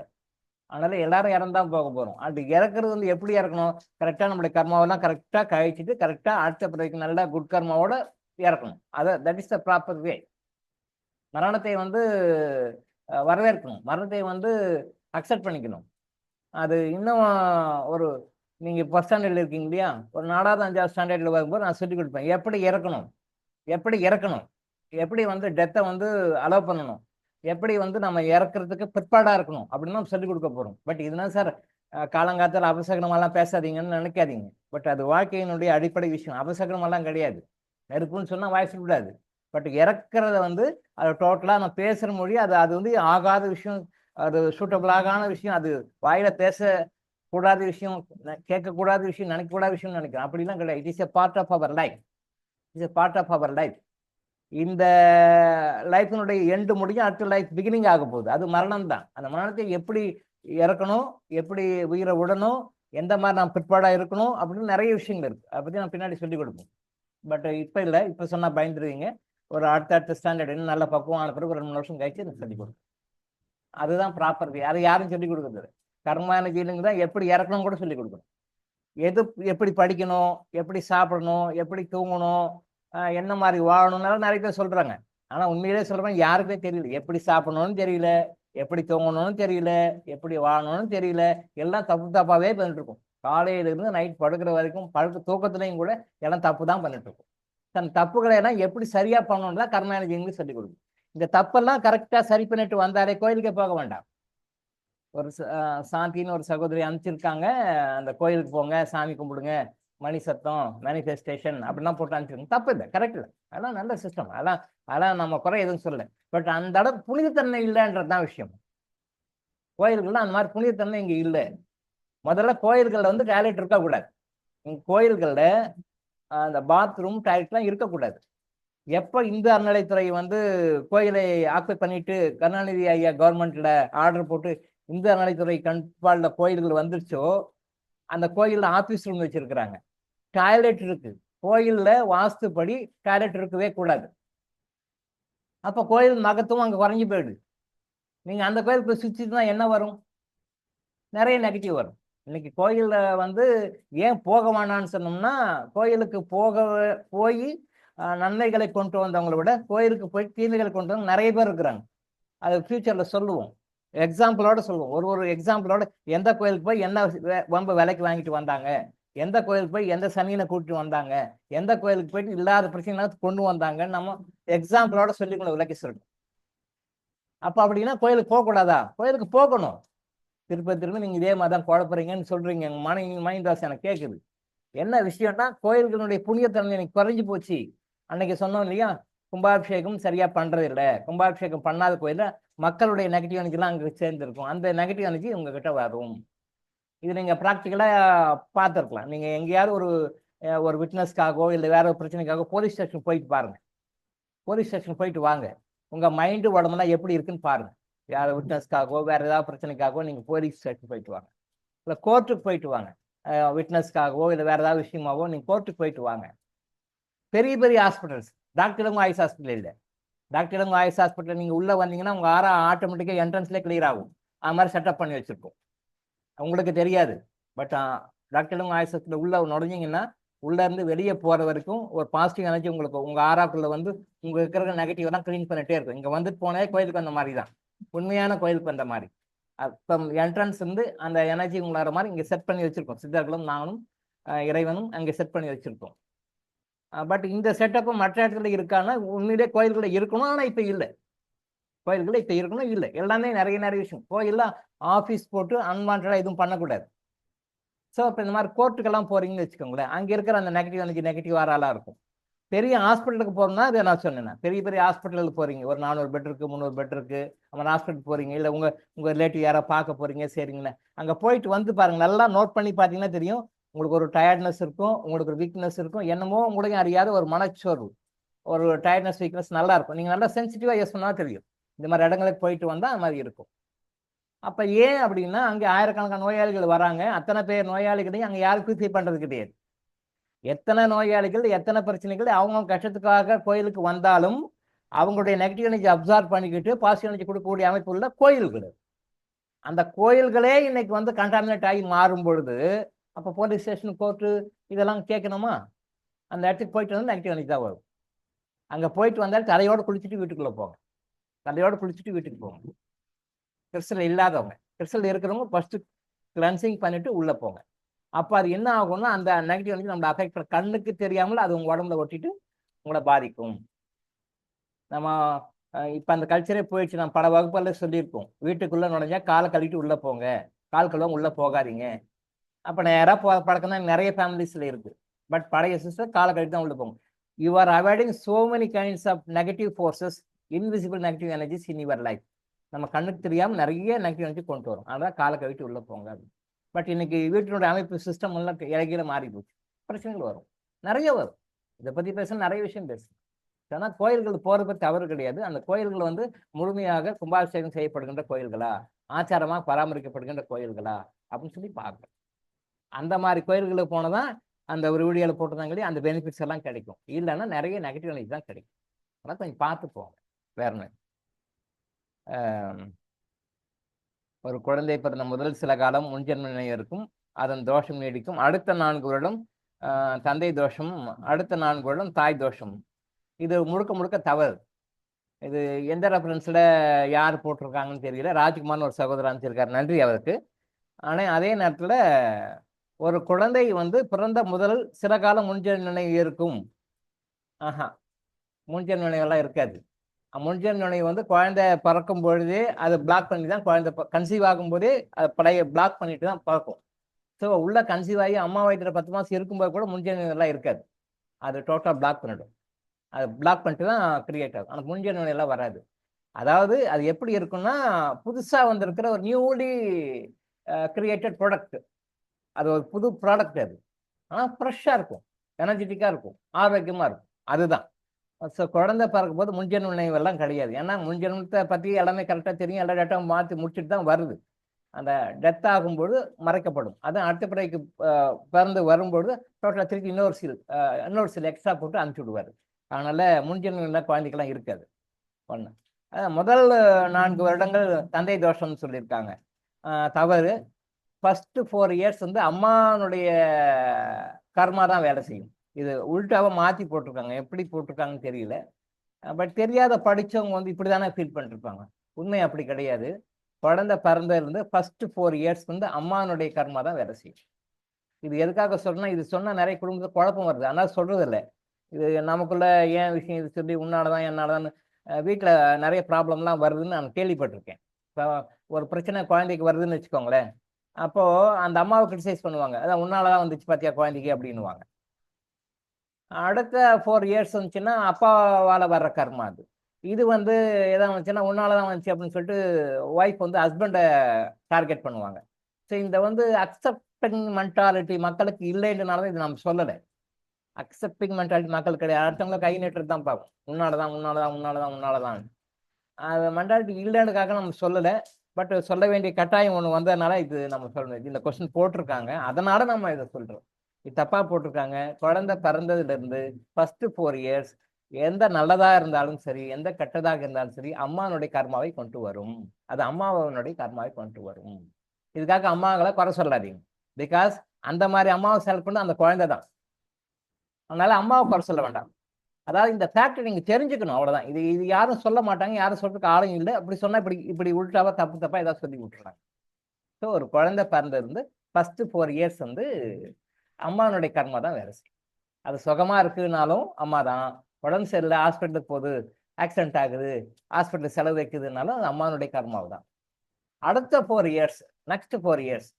அதனால எல்லாரும் இறந்தா போக போறோம். அது இறக்குறது வந்து எப்படி இறக்கணும்? கரெக்டா நம்மளுடைய கர்மாவெல்லாம் கரெக்டா கழிச்சிட்டு கரெக்டா அடுத்த பிறகு நல்ல குட் கர்மாவோட இறக்கணும். That is the proper way. மரணத்தை வந்து வரவேற்கணும், மரணத்தை வந்து அக்செப்ட் பண்ணிக்கணும். அது இன்னும் ஒரு நீங்க ஃபர்ஸ்ட் ஸ்டாண்டர்ட்ல இருக்கீங்க இல்லையா, ஒரு 4வது 5வது ஸ்டாண்டர்ட்ல வரும்போது நான் சொல்லி கொடுப்பேன் எப்படி இறக்கணும், எப்படி வந்து டெத்தை வந்து அலோவ் பண்ணணும், எப்படி வந்து நம்ம இறக்குறதுக்கு பிற்பாடா இருக்கணும் அப்படின்னு நம்ம சொல்லிக் கொடுக்க போறோம். பட் இதுதான் சார் காலங்காலத்தில் அபசகனமெல்லாம் பேசாதீங்கன்னு நினைக்காதீங்க. பட் அது வாழ்க்கையினுடைய அடிப்படை விஷயம். அபசகனமெல்லாம் கிடையாது. நெருப்புன்னு சொன்னா வாய்ஸ் விடாது. பட் இறக்குறத வந்து அது டோட்டலா நான் பேசுற மொழி, அது வந்து ஆகாத விஷயம், அது சூட்டபிள் ஆகாத விஷயம், அது வாயில பேச கூடாத விஷயம், கேட்கக்கூடாத விஷயம், நினைக்கக்கூடாத விஷயம் நினைக்கிறேன். அப்படிலாம் கிடையாது. It is a part of our life. It's a part of our life. இந்த லைஃபினுடைய எண்டு முடியும், அடுத்த லைஃப் பிகினிங் ஆக போகுது. அது மரணம் தான். அந்த மரணத்தை எப்படி இறக்கணும், எப்படி உயிரை விடணும், எந்த மாதிரி நான் பிற்பாடா இருக்கணும் அப்படின்னு நிறைய விஷயங்கள் இருக்கு. அதை பத்தி நான் பின்னாடி சொல்லிக் கொடுப்போம். பட் இப்ப இல்லை, இப்ப சொன்னா பயந்துருவீங்க. ஒரு அடுத்த ஸ்டாண்டர்ட் இன்னும் நல்ல பக்குவமான பிறகு ஒரு 2 வருஷம் கழிச்சு எனக்கு சொல்லிக் கொடுக்கும். அதுதான் ப்ராப்பர். அதை யாரும் சொல்லிக் கொடுக்குறது கர்மான ஜீலுங்க தான். எப்படி இறக்கணும் கூட சொல்லிக் கொடுக்கணும். எப்படி படிக்கணும், எப்படி சாப்பிடணும், எப்படி தூங்கணும், என்ன மாதிரி வாழணும்னாலும் நிறைய பேர் சொல்றாங்க. ஆனா உண்மையிலே சொல்றேன், யாருக்குமே தெரியல. எப்படி சாப்பிடணும்னு தெரியல, எப்படி தூங்கணும்னு தெரியல, எப்படி வாழணும்னு தெரியல. எல்லாம் தப்பாவே பண்ணிட்டு இருக்கும். காலையில இருந்து நைட் படுக்கிற வரைக்கும் தூக்கத்துலையும் கூட எல்லாம் தப்பு தான் பண்ணிட்டு இருக்கும். தன் தப்புகளை எல்லாம் எப்படி சரியா பண்ணணும்னா கர்மேனேஜிங்னு சொல்லி கொடுக்கும். இந்த தப்பெல்லாம் கரெக்டா சரி பண்ணிட்டு வந்தாலே கோயிலுக்கே போக வேண்டாம். ஒரு சாந்தின்னு ஒரு சகோதரி அனுப்பிச்சிருக்காங்க, அந்த கோயிலுக்கு போங்க, சாமி கும்பிடுங்க, மணி சத்தம், மேனிஃபெஸ்டேஷன் அப்படிலாம் போட்டு அனுப்பிச்சிருக்கோம். தப்பு இல்லை, கரெக்ட் இல்லை, அதெல்லாம் நல்ல சிஸ்டம், அதெல்லாம் நம்ம குறை எதுவும் சொல்லலை. பட் அந்த இடம் புனிதத்தன்மை இல்லைன்றது தான் விஷயம். கோயில்கள்லாம் அந்த மாதிரி புனிதத்தன்மை இங்கே இல்லை. முதல்ல கோயில்களில் வந்து டாய்லெட் இருக்கக்கூடாது. கோயில்களில் அந்த பாத்ரூம் டாய்லெட்லாம் இருக்கக்கூடாது. எப்போ இந்து அறநிலைத்துறை வந்து கோயிலை ஆக்குபை பண்ணிட்டு கருணாநிதி ஐயா கவர்மெண்ட்ல ஆர்டர் போட்டு இந்து அறநிலைத்துறை கண்பாடில் கோயில்கள் வந்துருச்சோ, அந்த கோயிலில் ஆஃபீஸ் ரூம் வச்சிருக்கிறாங்க, டாய்லெட் இருக்கு. கோயிலில் வாஸ்துப்படி டாய்லெட் இருக்கவே கூடாது. அப்போ கோயில் மகத்துவம் அங்கே குறைஞ்சி போயிடுது. நீங்கள் அந்த கோயிலுக்கு போய் சுற்றிட்டு தான் என்ன வரும்? நிறைய நெகட்டிவ் வரும். இன்னைக்கு கோயிலில் வந்து ஏன் போக வேணான்னு சொன்னோம்னா, கோயிலுக்கு போய் நன்மைகளை கொண்டு வந்தவங்களை விட கோயிலுக்கு போய் தீமைகளை கொண்டு வந்தவங்க நிறைய பேர் இருக்கிறாங்க. அது ஃபியூச்சரில் சொல்லுவோம், எக்ஸாம்பிளோட சொல்லுவோம். ஒரு எக்ஸாம்பிளோட எந்த கோயிலுக்கு போய் என்ன ரொம்ப விலைக்கு வாங்கிட்டு வந்தாங்க, எந்த கோயிலுக்கு போய் எந்த சனியனை கூட்டிட்டு வந்தாங்க, எந்த கோயிலுக்கு போயிட்டு இல்லாத பிரச்சனை கொண்டு வந்தாங்கன்னு நம்ம எக்ஸாம்பிளோட சொல்லிக்கணும், விளக்கி சொல்லணும். அப்போ அப்படின்னா கோயிலுக்கு போகக்கூடாதா? கோயிலுக்கு போகணும். திரும்ப நீங்கள் இதே மாதிரி தான் குழப்பறீங்கன்னு சொல்றீங்க. எங்கள் மைண்ட் வாஷ் எனக்கு கேட்குது. என்ன விஷயம்னா, கோயில்களுடைய புனிதத்தன்மை எனக்கு குறைஞ்சி போச்சு. அன்னைக்கு சொன்னோம் இல்லையா, கும்பாபிஷேகம் சரியா பண்றது இல்லை. கும்பாபிஷேகம் பண்ணாத கோயில மக்களுடைய நெகட்டிவ் எனர்ஜிலாம் அங்கே சேர்ந்துருக்கும். அந்த நெகட்டிவ் எனர்ஜி உங்ககிட்ட வரும். இது நீங்கள் ப்ராக்டிக்கலாக பார்த்துருக்கலாம். நீங்கள் எங்கேயாவது ஒரு விட்னஸ்க்காகவோ இல்லை வேற ஒரு பிரச்சனைக்காகவோ போலீஸ் ஸ்டேஷன் போயிட்டு பாருங்க. போலீஸ் ஸ்டேஷன் போயிட்டு வாங்க, உங்கள் மைண்டு உடம்புலாம் எப்படி இருக்குன்னு பாருங்க. யார் விட்னஸ்க்காகவோ வேற ஏதாவது பிரச்சனைக்காகவோ நீங்கள் போலீஸ் ஸ்டேஷன் போயிட்டு வாங்க, இல்லை கோர்ட்டுக்கு போயிட்டு வாங்க. விட்னஸ்க்காகவோ இல்லை வேற ஏதாவது விஷயமாவோ நீங்கள் கோர்ட்டுக்கு போயிட்டு வாங்க. பெரிய பெரிய hospitals, doctor Ilango Ayush hospital இல்லை, டாக்டர் இளங்கோ ஆயுஷ் ஹாஸ்பிட்டல் நீங்கள் உள்ளே வந்தீங்கன்னா உங்கள் ஆட்டோமேட்டிக்காக என்ட்ரன்ஸ்லேயே கிளியர் ஆகும். அது மாதிரி செட்டப் பண்ணி வச்சுருக்கோம். உங்களுக்கு தெரியாது, but doctor Ilango Ayush hospital உள்ளே நுழைஞ்சிங்கன்னா உள்ளேருந்து வெளியே போகிற வரைக்கும் ஒரு பாசிட்டிவ் எனர்ஜி உங்களுக்கு உங்கள் ஆறாக்குள்ளே வந்து உங்கள் இருக்கிற நெகட்டிவ் தான் க்ளீன் பண்ணிட்டே இருக்கும். இங்கே வந்துட்டு போனே கோயிலுக்கு வந்த மாதிரி தான், உண்மையான கோயிலுக்கு வந்த மாதிரி. இப்போ என்ட்ரன்ஸ் வந்து அந்த எனர்ஜி உங்களார மாதிரி இங்கே செட் பண்ணி வச்சுருக்கோம். சித்தர்களும் நானும் இறைவனும் அங்கே செட் பண்ணி வச்சுருக்கோம். பட் இந்த செட்டப்பும் மற்ற இடத்துல இருக்கான்னா உண்மையிலே கோயில்களை இருக்கணும். ஆனால் இப்போ இல்லை, கோயில்களை இப்போ இருக்கணும் இல்லை. எல்லாமே நிறைய விஷயம். கோயிலில் ஆஃபீஸ் போட்டு அன்வான்டாக எதுவும் பண்ணக்கூடாது. ஸோ இப்போ இந்த மாதிரி கோர்ட்டுக்கெல்லாம் போகிறீங்கன்னு வச்சுக்கோங்களேன், அங்கே இருக்கிற அந்த நெகட்டிவ் எனர்ஜி நெகட்டிவ் ஆறாலாம் இருக்கும். பெரிய ஹாஸ்பிட்டலுக்கு போகிறோம்னா அதை நான் சொன்னேன், பெரிய ஹாஸ்பிட்டலுக்கு போகிறீங்க, ஒரு 400 பெட் இருக்குது, 300 பெட் இருக்குது, அந்த ஹாஸ்பிட்டல் போகிறீங்க, இல்லை உங்கள் ரிலேட்டிவ் யாரோ பார்க்க போகிறீங்க, சரிங்களே, அங்கே போயிட்டு வந்து பாருங்கள், நல்லா நோட் பண்ணி பார்த்தீங்கன்னா தெரியும். உங்களுக்கு ஒரு டயர்ட்னஸ் இருக்கும், உங்களுக்கு ஒரு வீக்னஸ் இருக்கும், என்னமோ உங்களுக்கு அறியாத ஒரு மனச்சோர்வு, ஒரு டயர்ட்னஸ் வீக்னஸ் நல்லா இருக்கும். நீங்கள் நல்லா சென்சிட்டிவாக யூஸ் பண்ணால் தெரியும். இந்த மாதிரி இடங்களுக்கு போயிட்டு வந்தால் அந்த மாதிரி இருக்கும். அப்போ ஏன் அப்படின்னா, அங்கே ஆயிரக்கணக்கான நோயாளிகள் வராங்க. அத்தனை பேர் நோயாளிகளையும் அங்கே யாருக்கும் சீ பண்ணுறது கிடையாது. எத்தனை நோயாளிகள் எத்தனை பிரச்சனைகள் அவங்க கஷ்டத்துக்காக கோயிலுக்கு வந்தாலும் அவங்களுடைய நெகட்டிவ் எனர்ஜி அப்சார்ப் பண்ணிக்கிட்டு பாசிட்டிவ் எனர்ஜி கொடுக்கக்கூடிய அமைப்பு உள்ள கோயில்கள். அந்த கோயில்களே இன்னைக்கு வந்து கண்டாமினேட் ஆகி மாறும் பொழுது அப்போ போலீஸ் ஸ்டேஷன், கோர்ட்டு இதெல்லாம் கேட்கணுமா? அந்த இடத்துக்கு போயிட்டு வந்து நெகட்டிவ் எனர்ஜி தான் வரும். அங்கே போயிட்டு வந்தாலும் தலையோடு குளிச்சுட்டு வீட்டுக்குள்ளே போங்க, தலையோடு குளிச்சுட்டு வீட்டுக்கு போங்க. கிறிஸ்டல் இல்லாதவங்க, கிறிஸ்டல் இருக்கிறவங்க ஃபர்ஸ்ட் கிளன்சிங் பண்ணிட்டு உள்ளே போங்க. அப்போ அது என்ன ஆகும்னா, அந்த நெகட்டிவ் எனர்ஜி நம்மளை அஃபெக்ட் பண்ண, கண்ணுக்கு தெரியாமல் அது உங்கள் உடம்புல ஒட்டிட்டு உங்களை பாதிக்கும். நம்ம இப்போ அந்த கல்ச்சரே போயிடுச்சு. நம்ம பல வகுப்புகளில் சொல்லியிருக்கோம், வீட்டுக்குள்ளே நுழைஞ்சா காலை கழுவிட்டு உள்ளே போங்க, கால் கழுவ உள்ளே போகாதீங்க. அப்போ நேராக பழக்கம் தான் நிறைய ஃபேமிலிஸில் இருக்குது. பட் பழைய சிஸ்டர் காலை கழுவிட்டு தான் உள்ளே போங்க. You are avoiding so many kinds of negative forces, invisible negative energies in your life. நம்ம கண்ணுக்கு தெரியாமல் நிறைய நெகட்டிவ் எனர்ஜி கொண்டு வரும். அதான் காலை கழுவிட்டு உள்ளே போங்க. பட் இன்னைக்கு வீட்டினுடைய அமைப்பு சிஸ்டம் எல்லாம் இலகையில மாறி போச்சு. பிரச்சனைகள் வரும், நிறைய வரும். இதை பற்றி பேச நிறைய விஷயம் பேசணும். ஆனால் கோயில்கள் போகிறத பற்றி தவறு கிடையாது. அந்த கோயில்கள் வந்து முழுமையாக கும்பாபிஷேகம் செய்யப்படுகின்ற கோயில்களா, ஆச்சாரமாக பராமரிக்கப்படுகின்ற கோயில்களா அப்படின்னு சொல்லி பார்க்கணும். அந்த மாதிரி கோயில்களுக்கு போனதான் அந்த ஒரு வீடியோவில் போட்டுதாங்க அந்த பெனிஃபிட்ஸ் எல்லாம் கிடைக்கும். இல்லைன்னா நிறைய நெகட்டிவ் எனர்ஜி தான் கிடைக்கும். ஆனால் கொஞ்சம் பார்த்து போங்க. வேற ஒரு குழந்தை பிறந்த முதல் சில காலம் முன்ஜென்ம நினைவு இருக்கும், அதன் தோஷம் நீடிக்கும். அடுத்த 4 வருடம் தந்தை தோஷம், அடுத்த 4 வருடம் தாய் தோஷம். இது முழுக்க தவறு. இது எந்த ரெஃபரன்ஸில் யார் போட்டிருக்காங்கன்னு தெரியல. ராஜ்குமார்னு ஒரு சகோதரர் அனுப்பிச்சிருக்காரு, நன்றி அவருக்கு. ஆனால் அதே நேரத்தில் ஒரு குழந்தை வந்து பிறந்த முதல் சில காலம் முன்ஜென்ம நினைவு இருக்கும். முன்ஜென்ம நினைவெல்லாம் இருக்காது. முன்ஜென்ம நினைவு வந்து குழந்தை பிறக்கும் பொழுதே அதை பிளாக் பண்ணி தான் குழந்தை கன்சீவ் ஆகும்போதே அதை பழைய பிளாக் பண்ணிட்டு தான் பிறக்கும். ஸோ உள்ள கன்சீவ் ஆகி அம்மா வயிற்றுல 10 மாதம் இருக்கும்போது கூட முன்ஜென்மம் இருக்காது. அது டோட்டலாக பிளாக் பண்ணிடும். அது பிளாக் பண்ணிட்டு தான் கிரியேட் ஆகும். ஆனால் முன்ஜென்மம் எல்லாம் வராது. அதாவது அது எப்படி இருக்குன்னா, புதுசாக வந்திருக்கிற ஒரு நியூலி கிரியேட்டட் ப்ராடக்ட். அது ஒரு புது ப்ராடக்ட் அது. ஆனால் ஃப்ரெஷ்ஷாக இருக்கும், எனர்ஜெட்டிக்காக இருக்கும், ஆரோக்கியமாக இருக்கும். அதுதான். ஸோ குழந்தை பிறக்கும்போது முன்ஜென்ம நினைவெல்லாம் கிடையாது. ஏன்னா முன்ஜென்மத்தை பற்றி எல்லாமே கரெக்டாக தெரியும், எல்லா டேட்டாவும் மாற்றி முடிச்சுட்டு தான் வருது. அந்த டெத் ஆகும்போது மறைக்கப்படும். அது அடுத்த பிறகு பிறந்து வரும்பொழுது டோட்டலாக திருப்பி இன்னொரு சில எக்ஸ்ட்ரா போட்டு அனுப்பிச்சி விடுவார். அதனால முன்ஜென்மம் குழந்தைக்கெல்லாம் இருக்காது. ஒன்று. முதல் 4 வருடங்கள் தந்தை தோஷம்னு சொல்லியிருக்காங்க. தவறு. ஃபர்ஸ்ட் 4 இயர்ஸ் வந்து அம்மானுடைய கர்மா தான் வேலை செய்யும். இது உள்டாவை மாற்றி போட்டிருக்காங்க. எப்படி போட்டிருக்காங்கன்னு தெரியல. பட் தெரியாத படித்தவங்க வந்து இப்படி தானே ஃபீல் பண்ணிருப்பாங்க. உண்மை அப்படி கிடையாது. குழந்தை பிறந்ததுலேருந்து ஃபர்ஸ்ட் 4 இயர்ஸ் வந்து அம்மானுடைய கர்மா தான் வேலை செய்யும். இது எதுக்காக சொல்றேன்னா, இது சொன்னால் நிறைய குடும்பத்தில் குழப்பம் வருது. ஆனால் சொல்றது இல்லை. இது நமக்குள்ள ஏன் விஷயம் இது சொல்லி உன்னாலதான் என்னாலதான் வீட்டில் நிறைய ப்ராப்ளம்லாம் வருதுன்னு நான் கேள்விப்பட்டிருக்கேன். இப்போ ஒரு பிரச்சனை குழந்தைக்கு வருதுன்னு வச்சுக்கோங்களேன். அப்போ அந்த அம்மாவை கிரிட்டிசைஸ் பண்ணுவாங்க. அதான் உன்னாலதான் வந்துச்சு பாத்தியா குழந்தைக்கு அப்படின்னுவாங்க. அடுத்த 4 இயர்ஸ் வந்துச்சுன்னா அப்பாவால வர்ற கர்மா அது. இது வந்து எதாவது வந்துச்சுன்னா உன்னாலதான் வந்துச்சு அப்படின்னு சொல்லிட்டு ஒய்ஃப் வந்து ஹஸ்பண்டை டார்கெட் பண்ணுவாங்க. ஸோ இந்த வந்து அக்செப்டிங் மென்டாலிட்டி மக்களுக்கு இல்லைன்றனால இது நம்ம சொல்லலை. அக்செப்டிங் மென்டாலிட்டி மக்கள் கிடையாது. அடுத்தவங்களை கை நீட்டுறது தான் பார்க்கும். உன்னாலதான். அது மென்டாலிட்டி இல்லைன்றதுக்காக நம்ம சொல்லலை. பட் சொல்ல வேண்டிய கட்டாயம் ஒன்று வந்ததுனால இது நம்ம சொல்லணும். இந்த கொஸ்டின் போட்டிருக்காங்க, அதனால நம்ம இதை சொல்றோம். இது தப்பா போட்டிருக்காங்க. குழந்தை பிறந்ததுல இருந்து ஃபர்ஸ்ட் 4 இயர்ஸ் எந்த நல்லதா இருந்தாலும் சரி, எந்த கெட்டதாக இருந்தாலும் சரி, அம்மானுடைய கர்மாவை கொண்டு வரும். அது அம்மாவனுடைய கர்மாவை கொண்டு வரும். இதுக்காக அம்மாக்களை குறை சொல்லாதீங்க. பிகாஸ் அந்த மாதிரி அம்மாவை செலக்ட் பண்ண அந்த குழந்தை தான். அதனால அம்மாவை குறை சொல்ல வேண்டாம். அதாவது இந்த ஃபேக்டர் நீங்க தெரிஞ்சுக்கணும், அவ்வளவுதான். இது இது யாரும் சொல்ல மாட்டாங்க, யாரும் சொல்றதுக்கு ஆளும் இல்லை. அப்படி சொன்னா இப்படி இப்படி உள்டாவா தப்பா ஏதாவது சொல்லி விட்டுறாங்க. ஸோ ஒரு குழந்தை பிறந்திருந்து ஃபர்ஸ்ட் 4 இயர்ஸ் வந்து அம்மானுடைய கர்மா தான் வேலை செய்யும். அது சுகமா இருக்குனாலும் அம்மா தான். உடம்பு சரியில்லை, ஹாஸ்பிட்டலுக்கு போகுது, ஆக்சிடென்ட் ஆகுது, ஹாஸ்பிட்டல் செலவு வைக்குதுனாலும் அது அம்மானுடைய கர்மாவு தான். அடுத்த 4 இயர்ஸ், நெக்ஸ்ட் 4 இயர்ஸ்,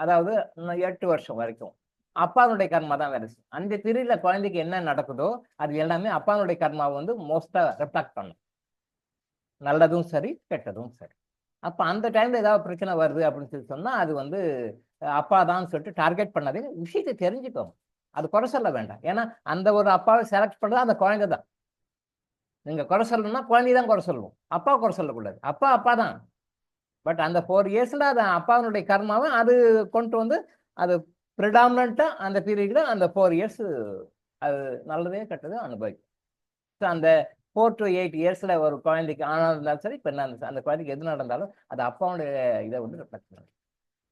அதாவது 8 வருஷம் வரைக்கும் அப்பானுடைய கர்மா தான் வேலை செய்யும். அந்த பீரியட்ல குழந்தைக்கு என்ன நடக்குதோ அது எல்லாமே அப்பானுடைய கர்மாவை வந்து மோஸ்டா ரெஃப்ளெக்ட் பண்ணும். நல்லதும் சரி, கெட்டதும் சரி. அப்ப அந்த டைம்ல ஏதாவது பிரச்சனை வருது அப்படின்னு சொல்லி சொன்னா அது வந்து அப்பா தான் சொல்லிட்டு டார்கெட் பண்ணாதே. விஷயத்தை தெரிஞ்சுக்கோங்க. அது குறை சொல்ல வேண்டாம். ஏன்னா அந்த ஒரு அப்பாவை செலக்ட் பண்றது அந்த குழந்தை தான். நீங்க குறை சொல்லணும்னா குழந்தை தான் குறை சொல்லணும், அப்பா குறை சொல்லக்கூடாது. அப்பா தான். பட் அந்த 4 இயர்ஸ்ல அது அப்பாவுடைய கர்மாவை அது கொண்டு வந்து அது ப்ரிடாமினண்டா அந்த பீரியட்ல அந்த 4 இயர்ஸ் அது நல்லதே கெட்டதோ அனுபவிக்கும். ஸோ அந்த 4 to 8 இயர்ஸ்ல ஒரு குழந்தைக்கு ஆணா இருந்தாலும் சரி, பெண்ணா இருந்தாலும் அந்த குழந்தைக்கு எது நடந்தாலும் அது அப்பாவுடைய இதை வந்து ரிஃப்ளெக்ட் பண்ணும்.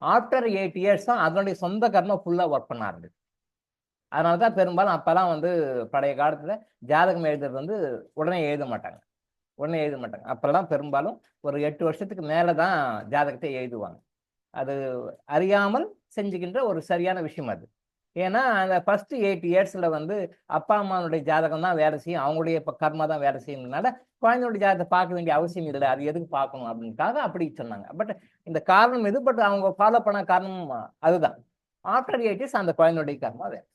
ஆஃப்டர் 8 இயர்ஸ் தான் அதனுடைய சொந்த கர்மா ஃபுல்லா ஒர்க் பண்ண ஆரம்பிச்சு. அதனாலதான் பெரும்பாலும் அப்பெல்லாம் வந்து பழைய காலத்துல ஜாதகம் எழுதுறது வந்து உடனே எழுத மாட்டாங்க. அப்பெல்லாம் பெரும்பாலும் ஒரு 8 வருஷத்துக்கு மேலதான் ஜாதகத்தை எழுதுவாங்க. அது அறியாமல் செஞ்சுக்கின்ற ஒரு சரியான விஷயம் அது. ஏன்னா அந்த ஃபர்ஸ்ட் 8 இயர்ஸ்ல வந்து அப்பா அம்மாவுடைய ஜாதகம் தான் வேலை செய்யும், அவங்களுடைய கர்மா தான் வேலை செய்யணும்னால குழந்தையோட ஜாதகத்தை பார்க்க வேண்டிய அவசியம் இல்லை. அது எதுக்கு பார்க்கணும் அப்படின்னுக்காக அப்படி சொன்னாங்க. பட் இந்த காரணம் எது, பட் அவங்க ஃபாலோ பண்ண காரணம் அதுதான். ஆஃப்டர் 8 இயர்ஸ் அந்த குழந்தையுடைய கர்மா வேலை.